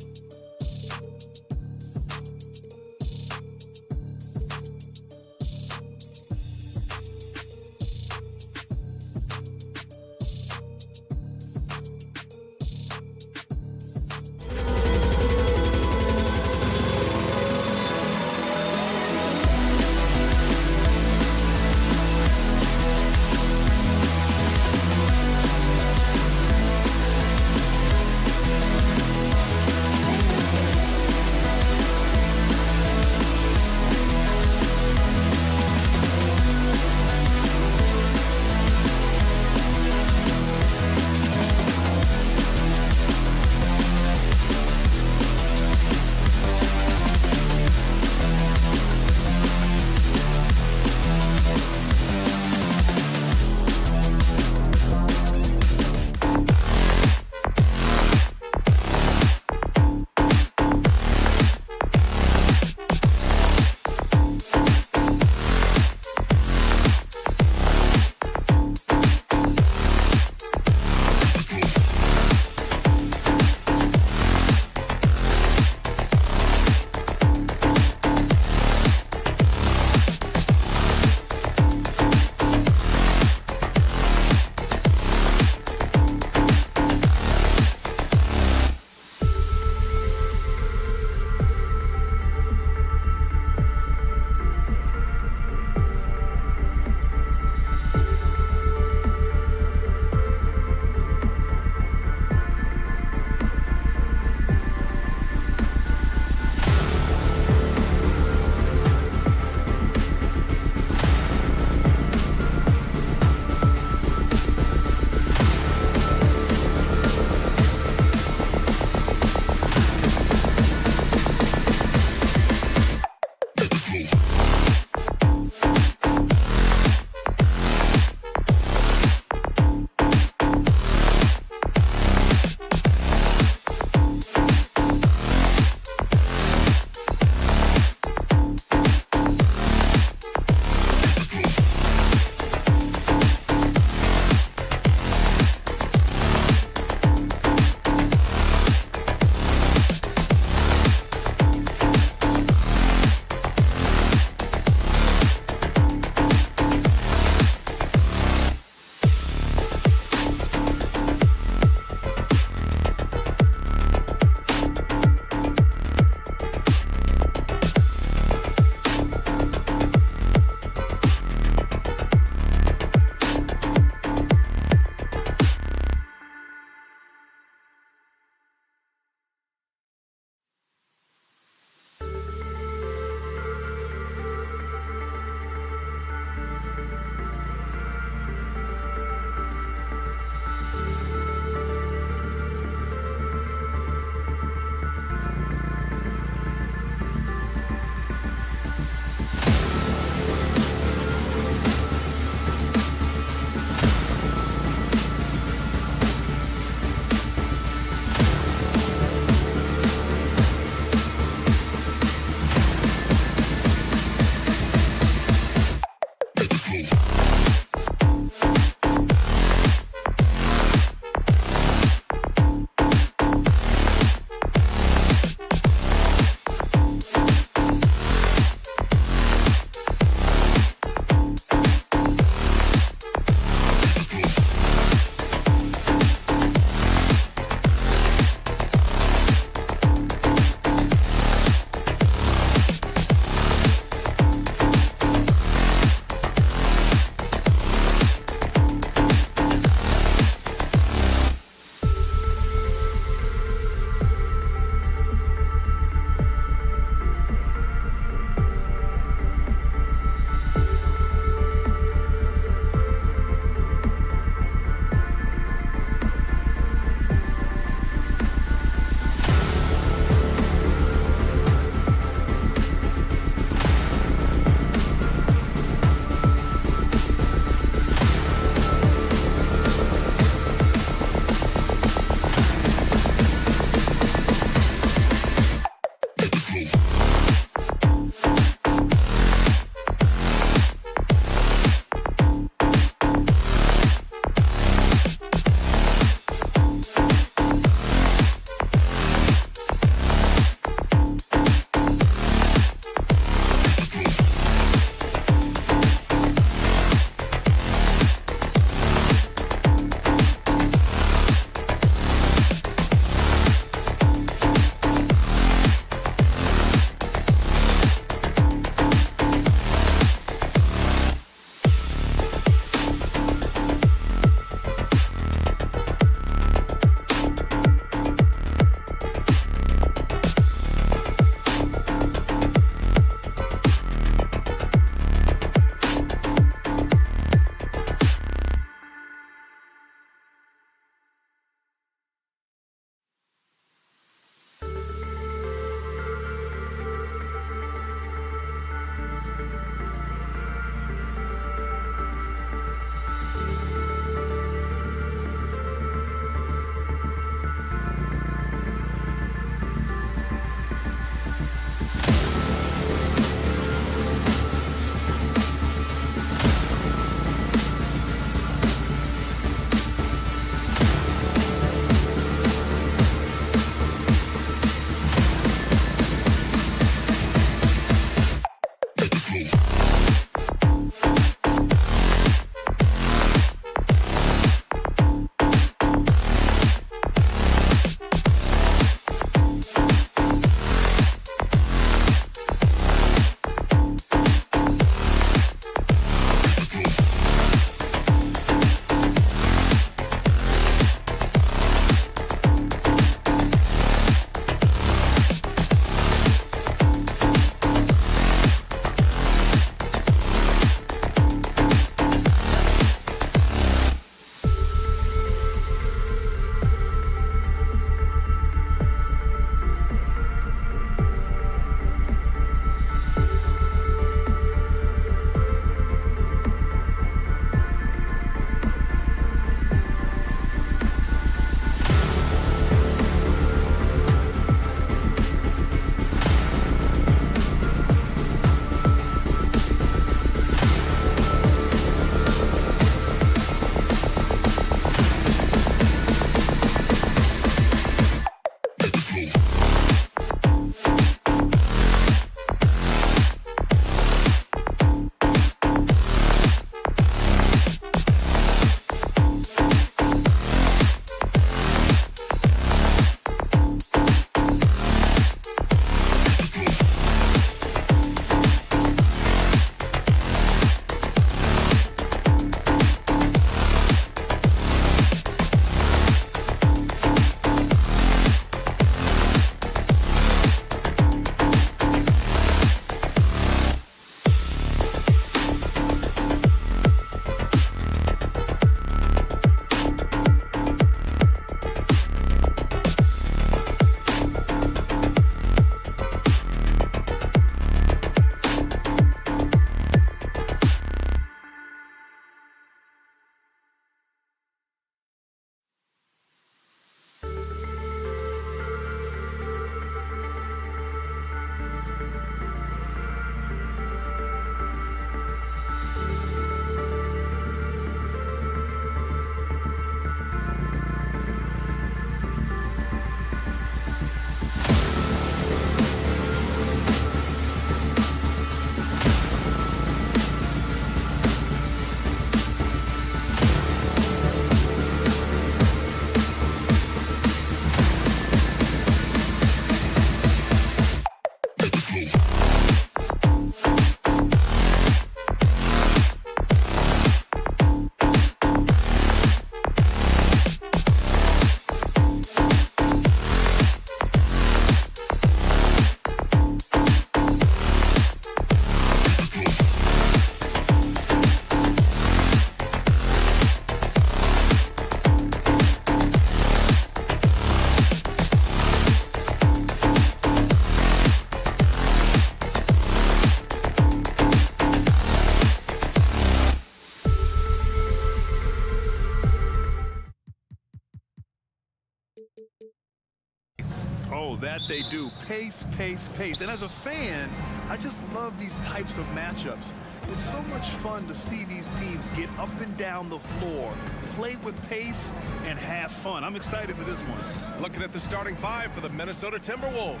Oh, that they do. Pace, pace, pace. And as a fan, I just love these types of matchups. It's so much fun to see these teams get up and down the floor, play with pace, and have fun. I'm excited for this one. Looking at the starting five for the Minnesota Timberwolves.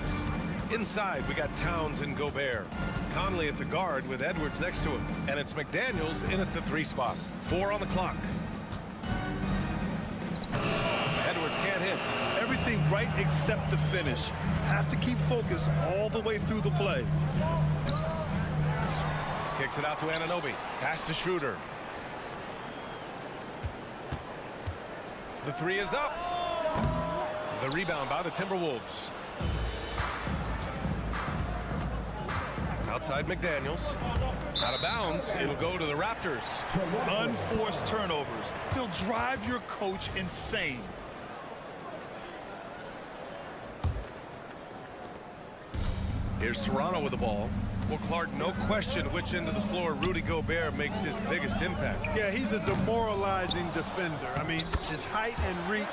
Inside, we got Towns and Gobert. Conley at the guard with Edwards next to him. And it's McDaniels in at the 3 spot. 4 on the clock. Edwards can't hit. Everything right except the finish. Have to keep focused all the way through the play. Kicks it out to Anunoby. Pass to Schroeder. The 3 is up. The rebound by the Timberwolves. Outside McDaniels. Out of bounds. It'll go to the Raptors. Unforced turnovers. They'll drive your coach insane. Here's Toronto with the ball. Well, Clark, no question which end of the floor Rudy Gobert makes his biggest impact. Yeah, he's a demoralizing defender. I mean, his height and reach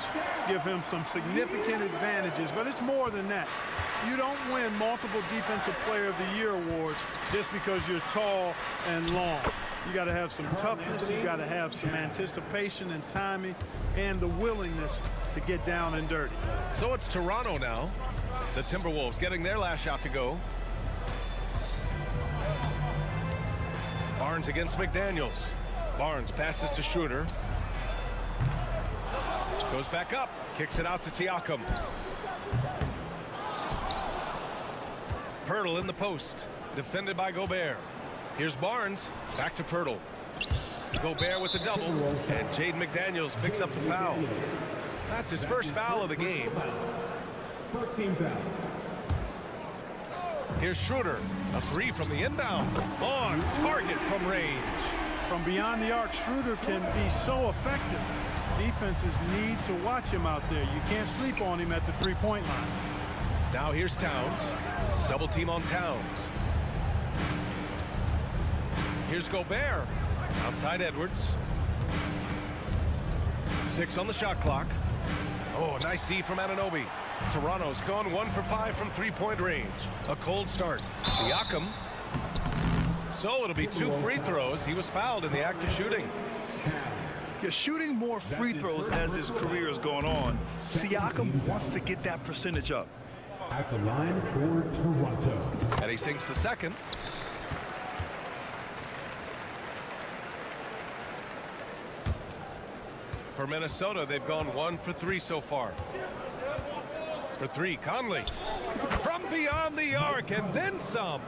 give him some significant advantages, but it's more than that. You don't win multiple Defensive Player of the Year awards just because you're tall and long. You got to have some toughness, you got to have some anticipation and timing, and the willingness to get down and dirty. So it's Toronto now. The Timberwolves getting their last shot to go. Barnes against McDaniels. Barnes passes to Schroeder. Goes back up. Kicks it out to Siakam. Pirtle in the post. Defended by Gobert. Here's Barnes. Back to Pirtle. Gobert with the double. And Jaden McDaniels picks up the foul. That's his first foul of the game. First team foul. Here's Schroeder. A 3 from the inbound. On target from range. From beyond the arc, Schroeder can be so effective. Defenses need to watch him out there. You can't sleep on him at the three-point line. Now here's Towns. Double team on Towns. Here's Gobert. Outside Edwards. 6 on the shot clock. Oh, nice D from Anunoby. Toronto's gone 1 for 5 from three-point range. A cold start. Siakam. So it'll be 2 free throws. He was fouled in the act of shooting. Yeah, shooting more free throws as his career has gone on. Siakam wants to get that percentage up. At the line for Toronto. And he sinks the second. For Minnesota, they've gone 1 for 3 so far. For 3, Conley. From beyond the arc and then some.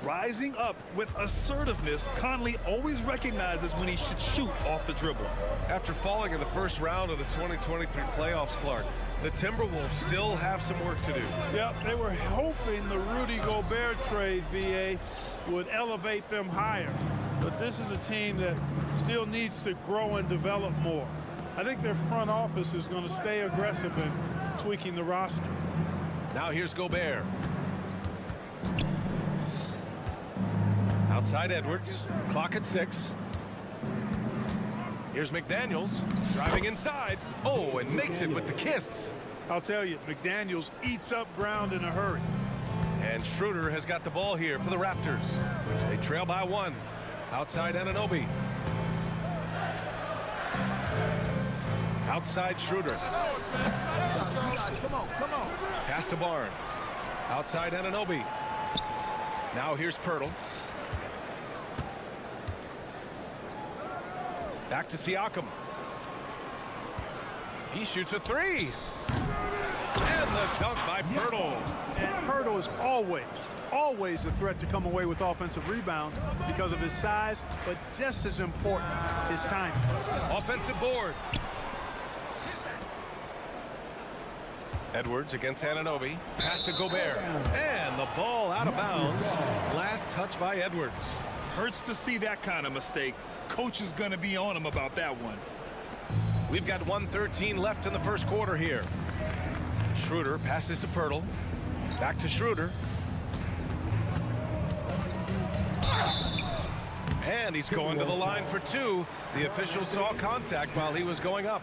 Rising up with assertiveness, Conley always recognizes when he should shoot off the dribble. After falling in the first round of the 2023 playoffs, Clark, the Timberwolves still have some work to do. Yep, they were hoping the Rudy Gobert trade, VA, would elevate them higher. But this is a team that still needs to grow and develop more. I think their front office is going to stay aggressive in tweaking the roster. Now here's Gobert. Outside Edwards. Clock at 6. Here's McDaniels driving inside. Oh, and makes it with the kiss. I'll tell you, McDaniels eats up ground in a hurry. And Schroeder has got the ball here for the Raptors. They trail by 1. Outside Anunoby. Outside Schroeder. Come on. Pass to Barnes. Outside Anunoby. Now here's Pirtle. Back to Siakam. He shoots a 3. And the dunk by Pirtle. And Pirtle is always a threat to come away with offensive rebounds because of his size, but just as important, his timing. Offensive board. Edwards against Anunoby. Pass to Gobert. And the ball out of bounds. Last touch by Edwards. Hurts to see that kind of mistake. Coach is going to be on him about that one. We've got 1:13 left in the first quarter here. Schroeder passes to Pirtle. Back to Schroeder. And he's going to the line for 2. The official saw contact while he was going up.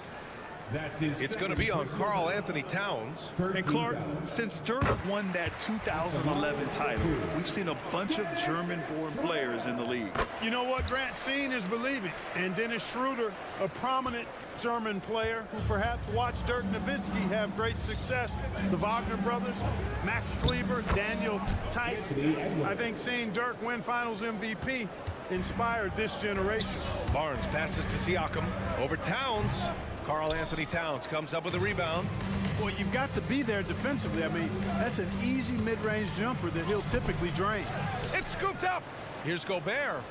It's going to be on Karl Anthony Towns. And Clark, since Dirk won that 2011 title, we've seen a bunch of German-born players in the league. You know what, Grant? Seeing is believing. And Dennis Schroeder, a prominent German player who perhaps watched Dirk Nowitzki have great success. The Wagner brothers, Max Kleber, Daniel Tice. I think seeing Dirk win Finals MVP inspired this generation. Barnes passes to Siakam. Over Towns. Karl Anthony Towns comes up with a rebound. Well, you've got to be there defensively. I mean, that's an easy mid-range jumper that he'll typically drain. It's scooped up. Here's Gobert.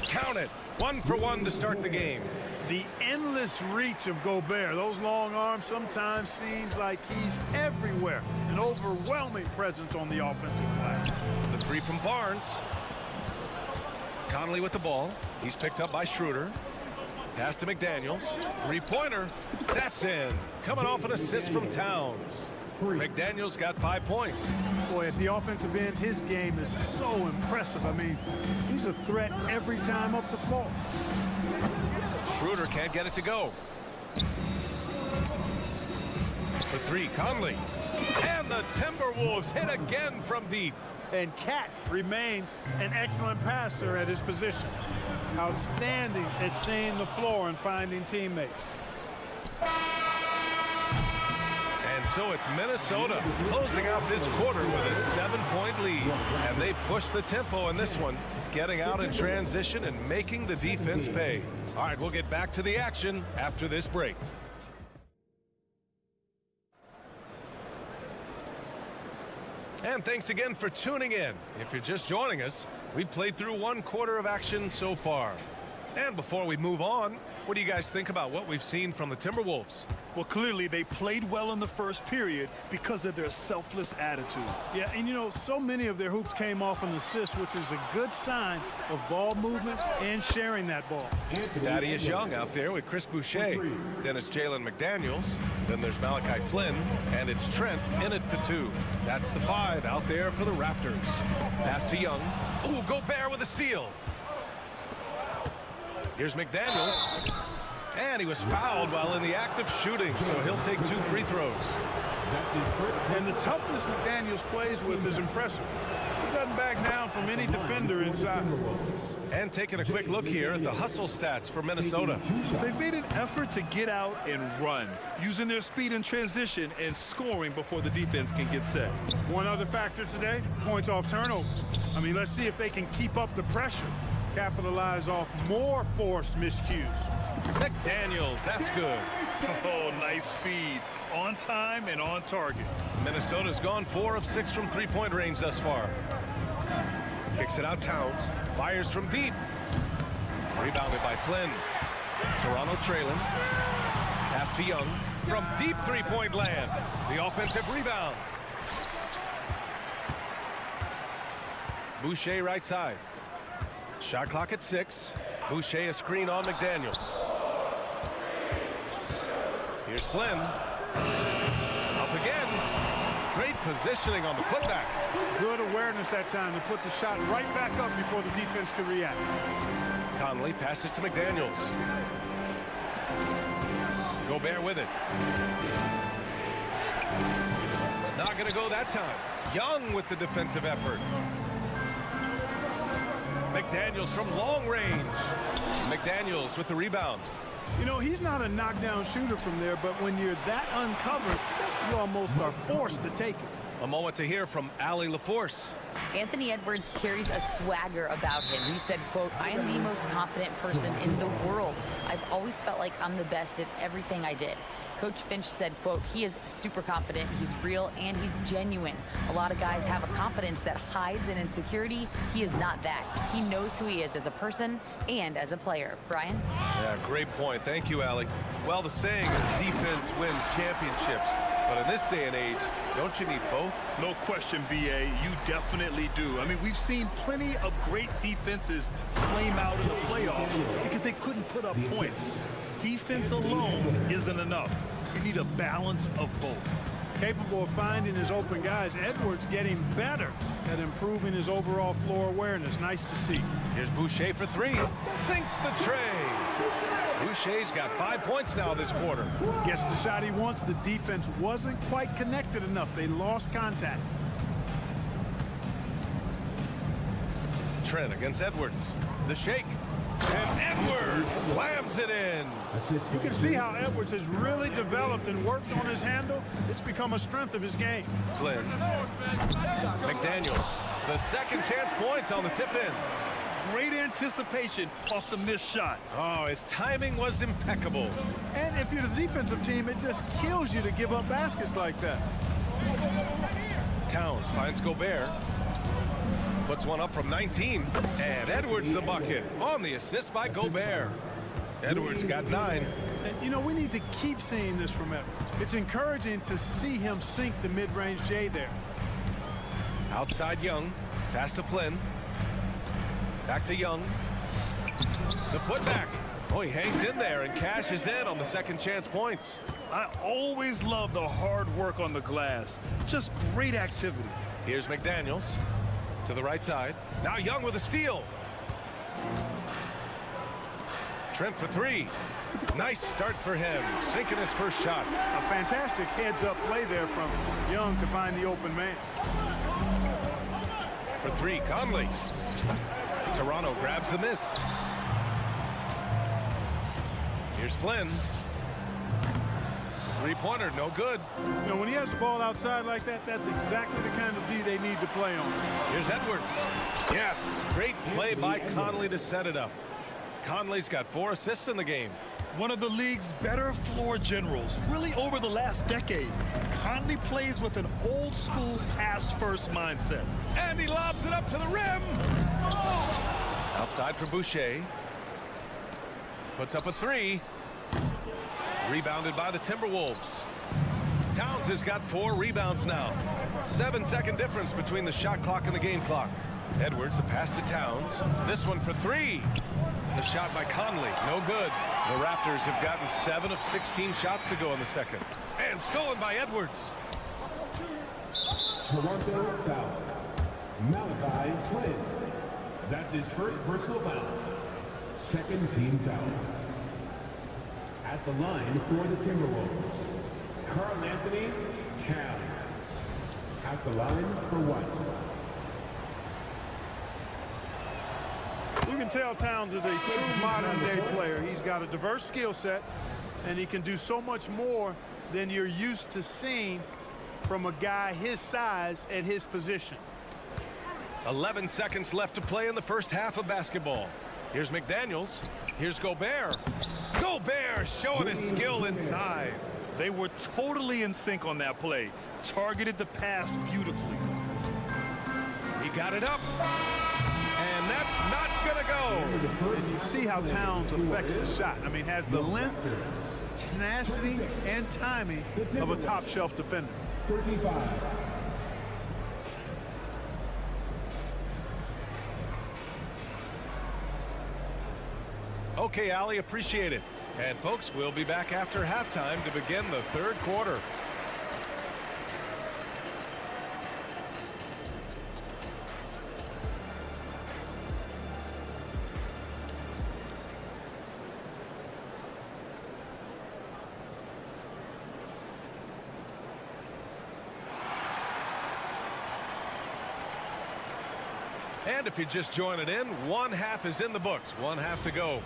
Count it. 1 for 1 to start the game. The endless reach of Gobert. Those long arms sometimes seems like he's everywhere. An overwhelming presence on the offensive glass. The three from Barnes. Conley with the ball. He's picked up by Schroeder. Pass to McDaniels. Three-pointer. That's in. Coming off an assist from Towns. McDaniels got 5 points. Boy, at the offensive end, his game is so impressive. I mean, he's a threat every time up the floor. Schroeder can't get it to go. For three, Conley. And the Timberwolves hit again from deep. And Cat remains an excellent passer at his position. Outstanding at seeing the floor and finding teammates. And so it's Minnesota closing out this quarter with a 7-point lead. And they push the tempo in this one, getting out in transition and making the defense pay. All right, we'll get back to the action after this break. And thanks again for tuning in. If you're just joining us, we played through 1 quarter of action so far. And before we move on, what do you guys think about what we've seen from the Timberwolves? Well, clearly they played well in the first period because of their selfless attitude. Yeah, and you know, so many of their hoops came off an assist, which is a good sign of ball movement and sharing that ball. Thaddeus Young out there with Chris Boucher. Then it's Jalen McDaniels. Then there's Malachi Flynn. And it's Trent in at the 2. That's the 5 out there for the Raptors. Pass to Young. Ooh, Gobert with a steal. Here's McDaniels. And he was fouled while in the act of shooting, so he'll take 2 free throws. And the toughness McDaniels plays with is impressive. He doesn't back down from any defender inside. And taking a quick look here at the hustle stats for Minnesota. They've made an effort to get out and run, using their speed in transition and scoring before the defense can get set. One other factor today, points off turnover. I mean, let's see if they can keep up the pressure. Capitalize off more forced miscues. McDaniels, that's good. Oh, nice feed. On time and on target. Minnesota's gone 4 of 6 from three-point range thus far. Kicks it out Towns. Fires from deep. Rebounded by Flynn. Toronto trailing. Pass to Young. From deep three-point land. The offensive rebound. Boucher right side. Shot clock at 6. Boucher a screen on McDaniels. Here's Flynn. Up again. Great positioning on the putback. Good awareness that time to put the shot right back up before the defense could react. Conley passes to McDaniels. Gobert with it. Not going to go that time. Young with the defensive effort. McDaniels from long range. McDaniels with the rebound. You know, he's not a knockdown shooter from there, but when you're that uncovered, you almost are forced to take it. A moment to hear from Allie LaForce. Anthony Edwards carries a swagger about him. He said, quote, "I am the most confident person in the world. I've always felt like I'm the best at everything I did." Coach Finch said, quote, "He is super confident, he's real, and he's genuine. A lot of guys have a confidence that hides an insecurity. He is not that. He knows who he is as a person and as a player." Brian? Yeah, great point. Thank you, Allie. Well, the saying is defense wins championships. But in this day and age, don't you need both? No question, B.A. You definitely do. I mean, we've seen plenty of great defenses flame out in the playoffs because they couldn't put up points. Defense alone isn't enough. You need a balance of both. Capable of finding his open guys, Edwards getting better at improving his overall floor awareness. Nice to see. Here's Boucher for 3. Sinks the tray. Boucher's got 5 points now this quarter. Gets the shot he wants. The defense wasn't quite connected enough. They lost contact. Trent against Edwards. The shake. And Edwards slams it in. You can see how Edwards has really developed and worked on his handle. It's become a strength of his game. Flynn. McDaniels. The second chance points on the tip-in. Great anticipation off the missed shot. Oh, his timing was impeccable. And if you're the defensive team, it just kills you to give up baskets like that. Towns finds Gobert. Puts one up from 19. And Edwards the bucket on the assist by Gobert. Edwards got 9. And, you know, we need to keep seeing this from Edwards. It's encouraging to see him sink the mid-range J there. Outside Young. Pass to Flynn. Back to Young. The putback. Oh, he hangs in there and cashes in on the second chance points. I always love the hard work on the glass. Just great activity. Here's McDaniels to the right side. Now Young with a steal. Trent for 3. Nice start for him. Sinking his first shot. A fantastic heads-up play there from Young to find the open man. For 3, Conley. Toronto grabs the miss. Here's Flynn. Three-pointer, no good. You know, when he has the ball outside like that, that's exactly the kind of D they need to play on. Here's Edwards. Yes, great play by Conley to set it up. Conley's got 4 assists in the game. One of the league's better floor generals, really over the last decade. Conley plays with an old-school pass-first mindset. And he lobs it up to the rim. Outside for Boucher. Puts up a 3. Rebounded by the Timberwolves. Towns has got 4 rebounds now. 7-second difference between the shot clock and the game clock. Edwards, a pass to Towns. This one for 3. The shot by Conley, no good. The Raptors have gotten 7 of 16 shots to go in the second. And stolen by Edwards. Toronto foul. Malachi Flynn. That's his first personal foul. Second team foul. At the line for the Timberwolves, Karl Anthony Towns. At the line for 1. You can tell Towns is a true modern-day player. He's got a diverse skill set, and he can do so much more than you're used to seeing from a guy his size at his position. 11 seconds left to play in the first half of basketball. Here's McDaniels. Here's Gobert. Gobert showing his skill inside. They were totally in sync on that play. Targeted the pass beautifully. He got it up. And that's not going to go. And you see how Towns affects the shot. I mean, has the length, tenacity, and timing of a top-shelf defender. 35. Okay, Ali, appreciate it. And folks, we'll be back after halftime to begin the third quarter. And if you're just joining in, one half is in the books. One half to go.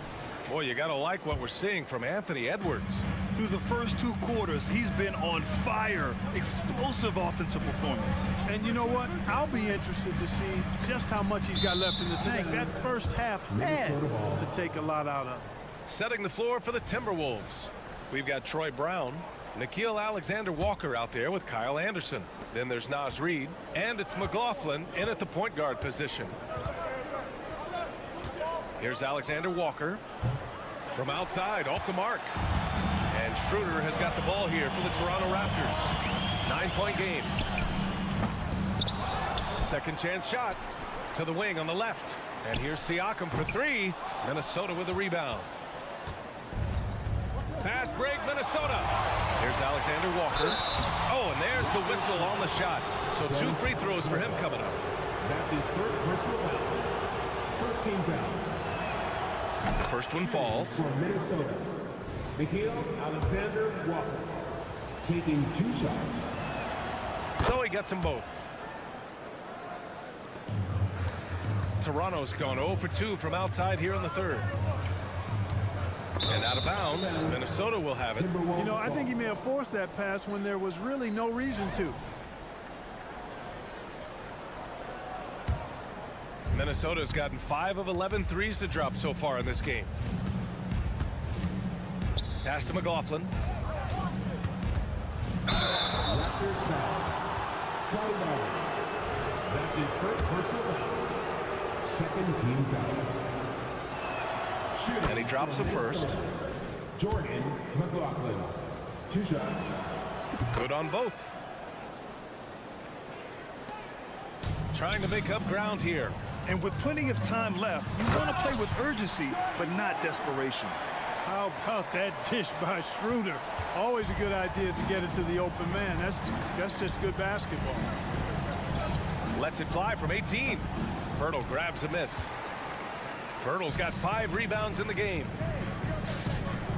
Boy, you got to like what we're seeing from Anthony Edwards. Through the first 2 quarters, he's been on fire. Explosive offensive performance. And you know what? I'll be interested to see just how much he's got left in the tank. That first half had to take a lot out of. Setting the floor for the Timberwolves. We've got Troy Brown, Nickeil Alexander-Walker out there with Kyle Anderson. Then there's Naz Reid, and it's McLaughlin in at the point guard position. Here's Alexander-Walker from outside, off the mark. And Schroeder has got the ball here for the Toronto Raptors. 9-point game. Second chance shot to the wing on the left. And here's Siakam for 3. Minnesota with a rebound. Fast break, Minnesota. Here's Alexander-Walker. Oh, and there's the whistle on the shot. So 2 free throws for him coming up. That's his first personal foul. First team foul. The first one falls. For Minnesota, Mikhail Alexander Walker, taking 2 shots. So he gets them both. Toronto's gone 0 for 2 from outside here in the third. And out of bounds, Minnesota will have it. You know, I think he may have forced that pass when there was really no reason to. Minnesota's gotten 5 of 11 threes to drop so far in this game. Pass to McLaughlin. Raptors foul. Sky Barnes. That's his first personal foul. Second team foul. And he drops the first. Jordan McLaughlin. 2 shots. Good on both. Trying to make up ground here. And with plenty of time left, you want to play with urgency, but not desperation. How about that dish by Schroeder? Always a good idea to get it to the open man. That's just good basketball. Lets it fly from 18. Pirtle grabs a miss. Pirtle's got 5 rebounds in the game.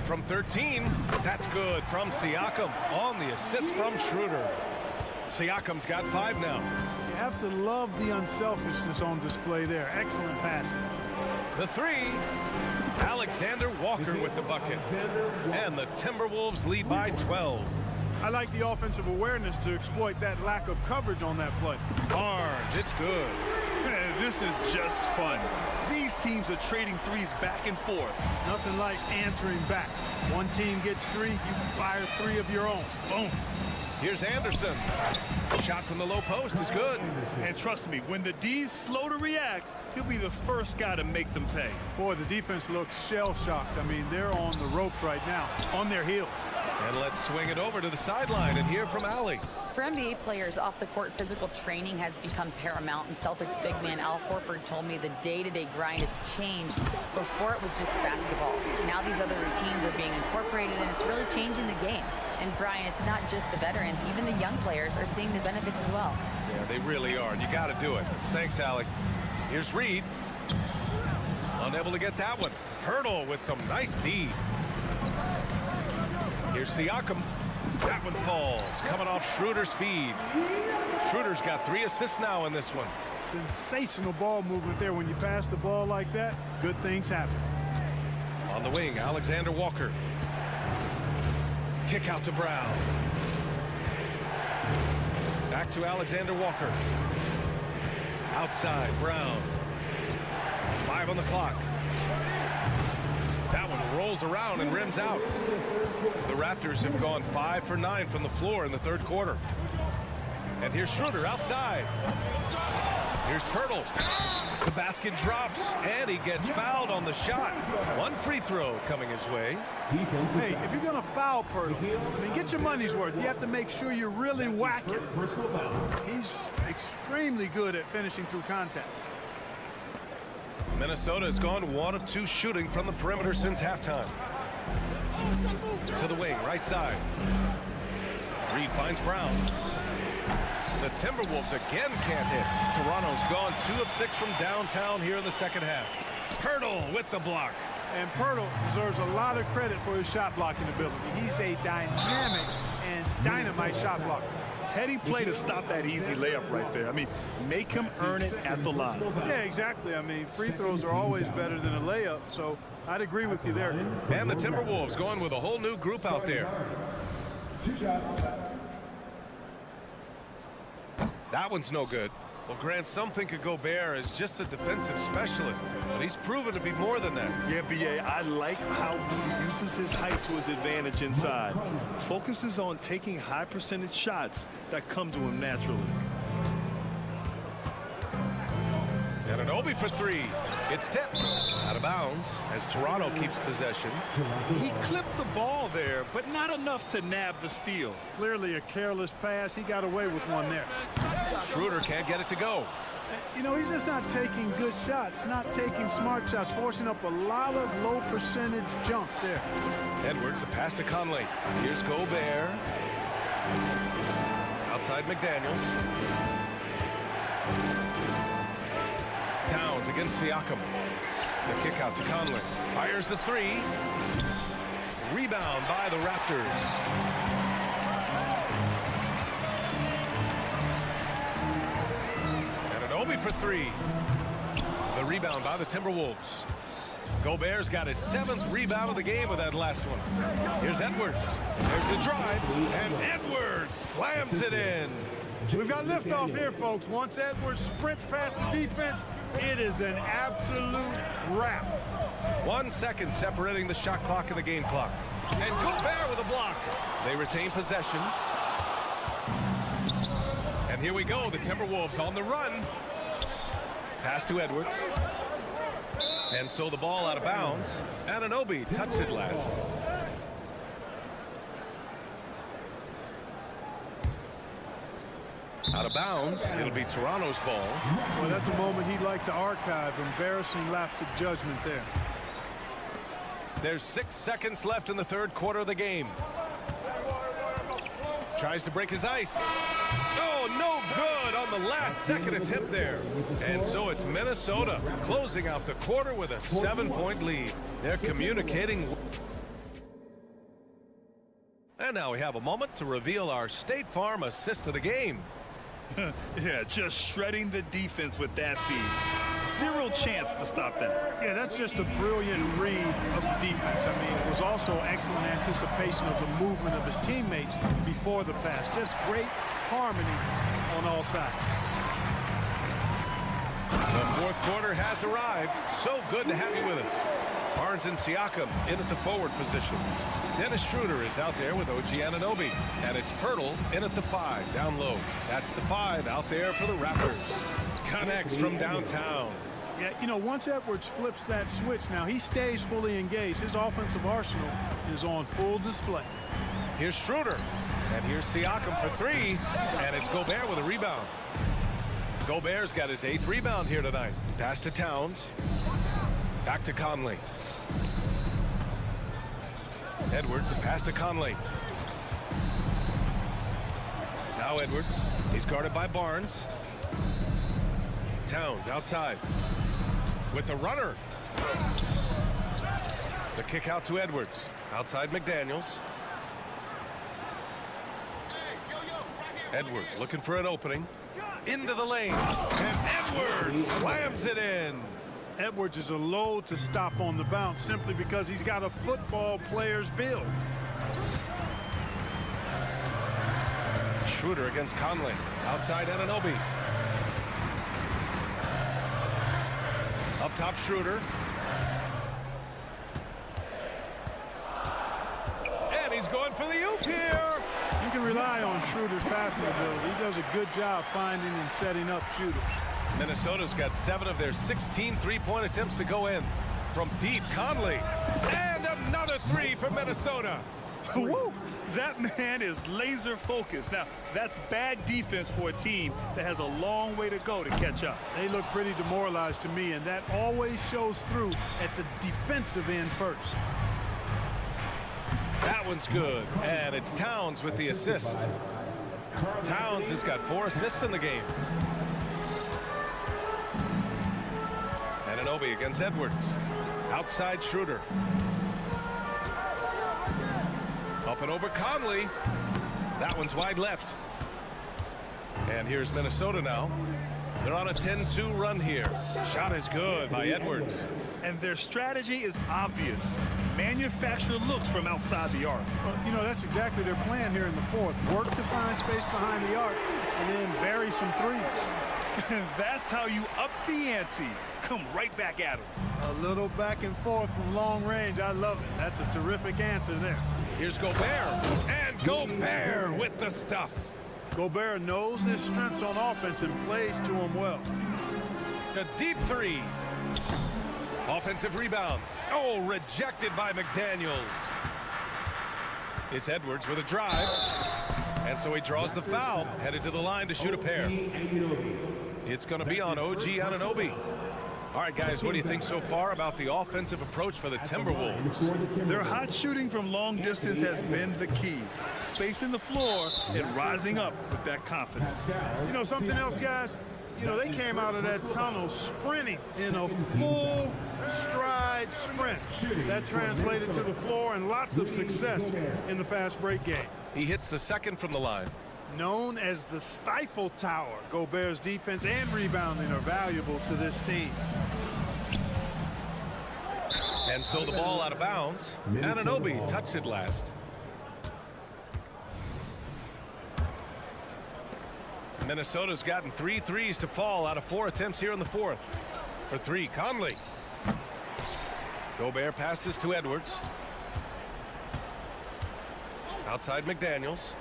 From 13, that's good from Siakam on the assist from Schroeder. Siakam's got 5 now. You have to love the unselfishness on display there. Excellent passing. The 3, Alexander Walker with the bucket. And the Timberwolves lead by 12. I like the offensive awareness to exploit that lack of coverage on that play. Barnes, it's good. Man, this is just fun. These teams are trading threes back and forth. Nothing like answering back. One team gets 3, you fire 3 of your own. Boom. Here's Anderson. Shot from the low post is good. And trust me, when the D's slow to react, he'll be the first guy to make them pay. Boy, the defense looks shell-shocked. I mean, they're on the ropes right now, on their heels. And let's swing it over to the sideline and hear from Allie. For NBA players, off-the-court physical training has become paramount, and Celtics big man Al Horford told me the day-to-day grind has changed. Before it was just basketball. Now these other routines are being incorporated, and it's really changing the game. And Brian, it's not just the veterans, even the young players are seeing the benefits as well. Yeah, they really are, and you got to do it. Thanks, Allie. Here's Reed. Unable to get that one. Pirtle with some nice D. Here's Siakam. That one falls, coming off Schroeder's feed. Schroeder's got 3 assists now in this one. Sensational ball movement there. When you pass the ball like that, good things happen. On the wing, Alexander Walker. Kick out to Brown. Back to Alexander Walker. Outside, Brown. 5 on the clock. That one rolls around and rims out. The Raptors have gone 5 for 9 from the floor in the third quarter. And here's Schroeder outside. Here's Pirtle. The basket drops, and he gets fouled on the shot. 1 free throw coming his way. Hey, if you're going to foul Pirtle, I mean, get your money's worth. You have to make sure you're really whacking. He's extremely good at finishing through contact. Minnesota has gone 1 of 2 shooting from the perimeter since halftime. To the wing, right side. Reed finds Brown. The Timberwolves again can't hit. Toronto's gone 2 of 6 from downtown here in the second half. Pirtle with the block. And Pirtle deserves a lot of credit for his shot blocking ability. He's a dynamic and dynamite shot blocker. Heady play to stop that easy layup right there. I mean, make him earn it at the line. Yeah, exactly. I mean, free throws are always better than a layup, so I'd agree with you there. And the Timberwolves going with a whole new group out there. That one's no good. Well, Grant, some think of Gobert as just a defensive specialist, but he's proven to be more than that. Yeah, B.A., I like how he uses his height to his advantage inside. Focuses on taking high percentage shots that come to him naturally. And an Obi for 3. It's tipped out of bounds as Toronto keeps possession. He clipped the ball there, but not enough to nab the steal. Clearly a careless pass. He got away with one there. Schroeder can't get it to go. You know, he's just not taking good shots, not taking smart shots, forcing up a lot of low percentage jump there. Edwards, a pass to Conley. Here's Gobert. Outside McDaniels. Towns against Siakam. The kick out to Conley. Fires the three. Rebound by the Raptors. And Anunoby for three. The rebound by the Timberwolves. Gobert's got his 7th rebound of the game with that last one. Here's Edwards. There's the drive, and Edwards slams it in. We've got liftoff here, folks. Once Edwards sprints past the defense, it is an absolute wrap. 1 second separating the shot clock and the game clock. And Gobert with a block. They retain possession. And here we go. The Timberwolves on the run. Pass to Edwards. And so the ball out of bounds. Anunoby touched it last. Out of bounds. It'll be Toronto's ball. Well, that's a moment he'd like to archive. Embarrassing lapse of judgment there. There's 6 seconds left in the 3rd quarter of the game. Tries to break his ice. Oh, no good on the last second attempt there. And so it's Minnesota closing out the quarter with a 7-point lead. They're communicating. And now we have a moment to reveal our State Farm assist of the game. Yeah, just shredding the defense with that feed. Zero chance to stop that. Yeah, that's just a brilliant read of the defense. I mean, it was also excellent anticipation of the movement of his teammates before the pass. Just great harmony on all sides. The 4th quarter has arrived. So good to have you with us. Barnes and Siakam in at the forward position. Dennis Schroeder is out there with OG Anunoby. And it's Pirtle in at the 5 down low. That's the 5 out there for the Raptors. Connects from downtown. Yeah, you know, once Edwards flips that switch, now he stays fully engaged. His offensive arsenal is on full display. Here's Schroeder. And here's Siakam for 3. And it's Gobert with a rebound. Gobert's got his 8th rebound here tonight. Pass to Towns. Back to Conley. Edwards, the pass to Conley. Now Edwards. He's guarded by Barnes. Towns outside. With the runner. The kick out to Edwards. Outside McDaniels. Edwards looking for an opening. Into the lane. And Edwards slams it in. Edwards is a load to stop on the bounce simply because he's got a football player's build. Schroeder against Conley. Outside Anunoby. Up top Schroeder. And he's going for the oop here. You can rely on Schroeder's passing ability. He does a good job finding and setting up shooters. Minnesota's got 7 of their 16 3-point attempts to go in. From deep, Conley. And another 3 for Minnesota. Woo! That man is laser focused. Now, that's bad defense for a team that has a long way to go to catch up. They look pretty demoralized to me, and that always shows through at the defensive end first. That one's good. And it's Towns with the assist. Towns has got 4 assists in the game. Anunoby against Edwards. Outside Schroeder. Up and over Conley. That one's wide left. And here's Minnesota now. They're on a 10-2 run here. Shot is good by Edwards. And their strategy is obvious. Manufacture looks from outside the arc. Well, you know, that's exactly their plan here in the 4th. Work to find space behind the arc and then bury some threes. And that's how you up the ante. Come right back at him. A little back and forth from long range. I love it. That's a terrific answer there. Here's Gobert. And Gobert with the stuff. Gobert knows his strengths on offense and plays to them well. A deep 3. Offensive rebound. Oh, rejected by McDaniels. It's Edwards with a drive. And so he draws the foul, headed to the line to shoot a pair. It's going to be on OG Anunoby. All right, guys, what do you think so far about the offensive approach for the Timberwolves? Their hot shooting from long distance has been the key. Spacing the floor and rising up with that confidence. You know something else, guys? You know, they came out of that tunnel sprinting in a full stride sprint. That translated to the floor and lots of success in the fast break game. He hits the second from the line. Known as the Stifle Tower, Gobert's defense and rebounding are valuable to this team. And so the ball out of bounds. Anunoby touched it last. Minnesota's gotten 3 threes to fall out of 4 attempts here in the fourth. For 3, Conley. Gobert passes to Edwards. Outside McDaniels.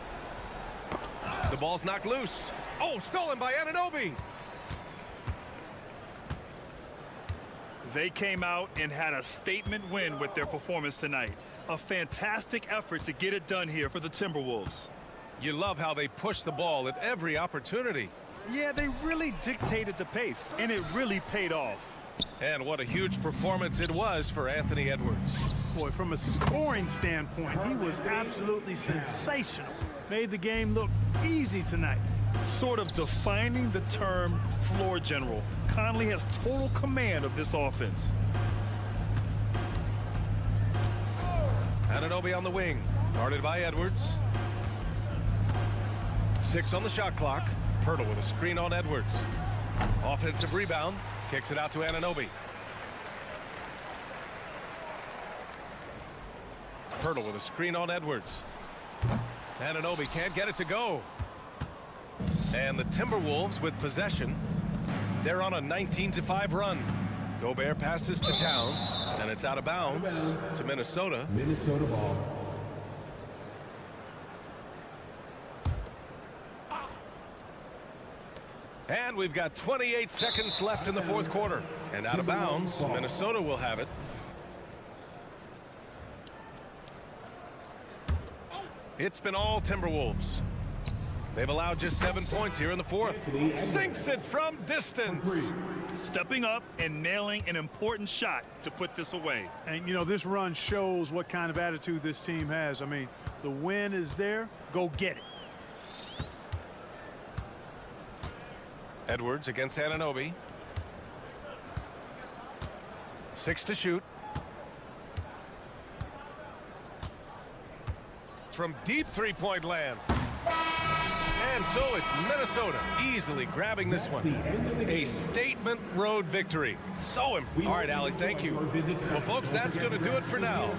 The ball's knocked loose. Oh, stolen by Anunoby. They came out and had a statement win with their performance tonight. A fantastic effort to get it done here for the Timberwolves. You love how they push the ball at every opportunity. Yeah, they really dictated the pace, and it really paid off. And what a huge performance it was for Anthony Edwards. Boy, from a scoring standpoint, he was absolutely sensational. Made the game look easy tonight. Sort of defining the term floor general. Conley has total command of this offense. Anunoby on the wing, guarded by Edwards. 6 on the shot clock. Pirtle with a screen on Edwards. Offensive rebound. Kicks it out to Anunoby. Pirtle with a screen on Edwards. Anunoby can't get it to go. And the Timberwolves with possession. They're on a 19-5 run. Gobert passes to Towns, and it's out of bounds to Minnesota. Minnesota ball. And we've got 28 seconds left in the fourth quarter. And out of bounds, Minnesota will have it. It's been all Timberwolves. They've allowed just 7 points here in the fourth. Sinks it from distance. Stepping up and nailing an important shot to put this away. And, you know, this run shows what kind of attitude this team has. I mean, the win is there. Go get it. Edwards against Anunoby. 6 to shoot. From deep three-point land. And so it's Minnesota easily grabbing this one. A statement road victory. So, all right, Allie, thank you. Well, folks, that's going to do it for now.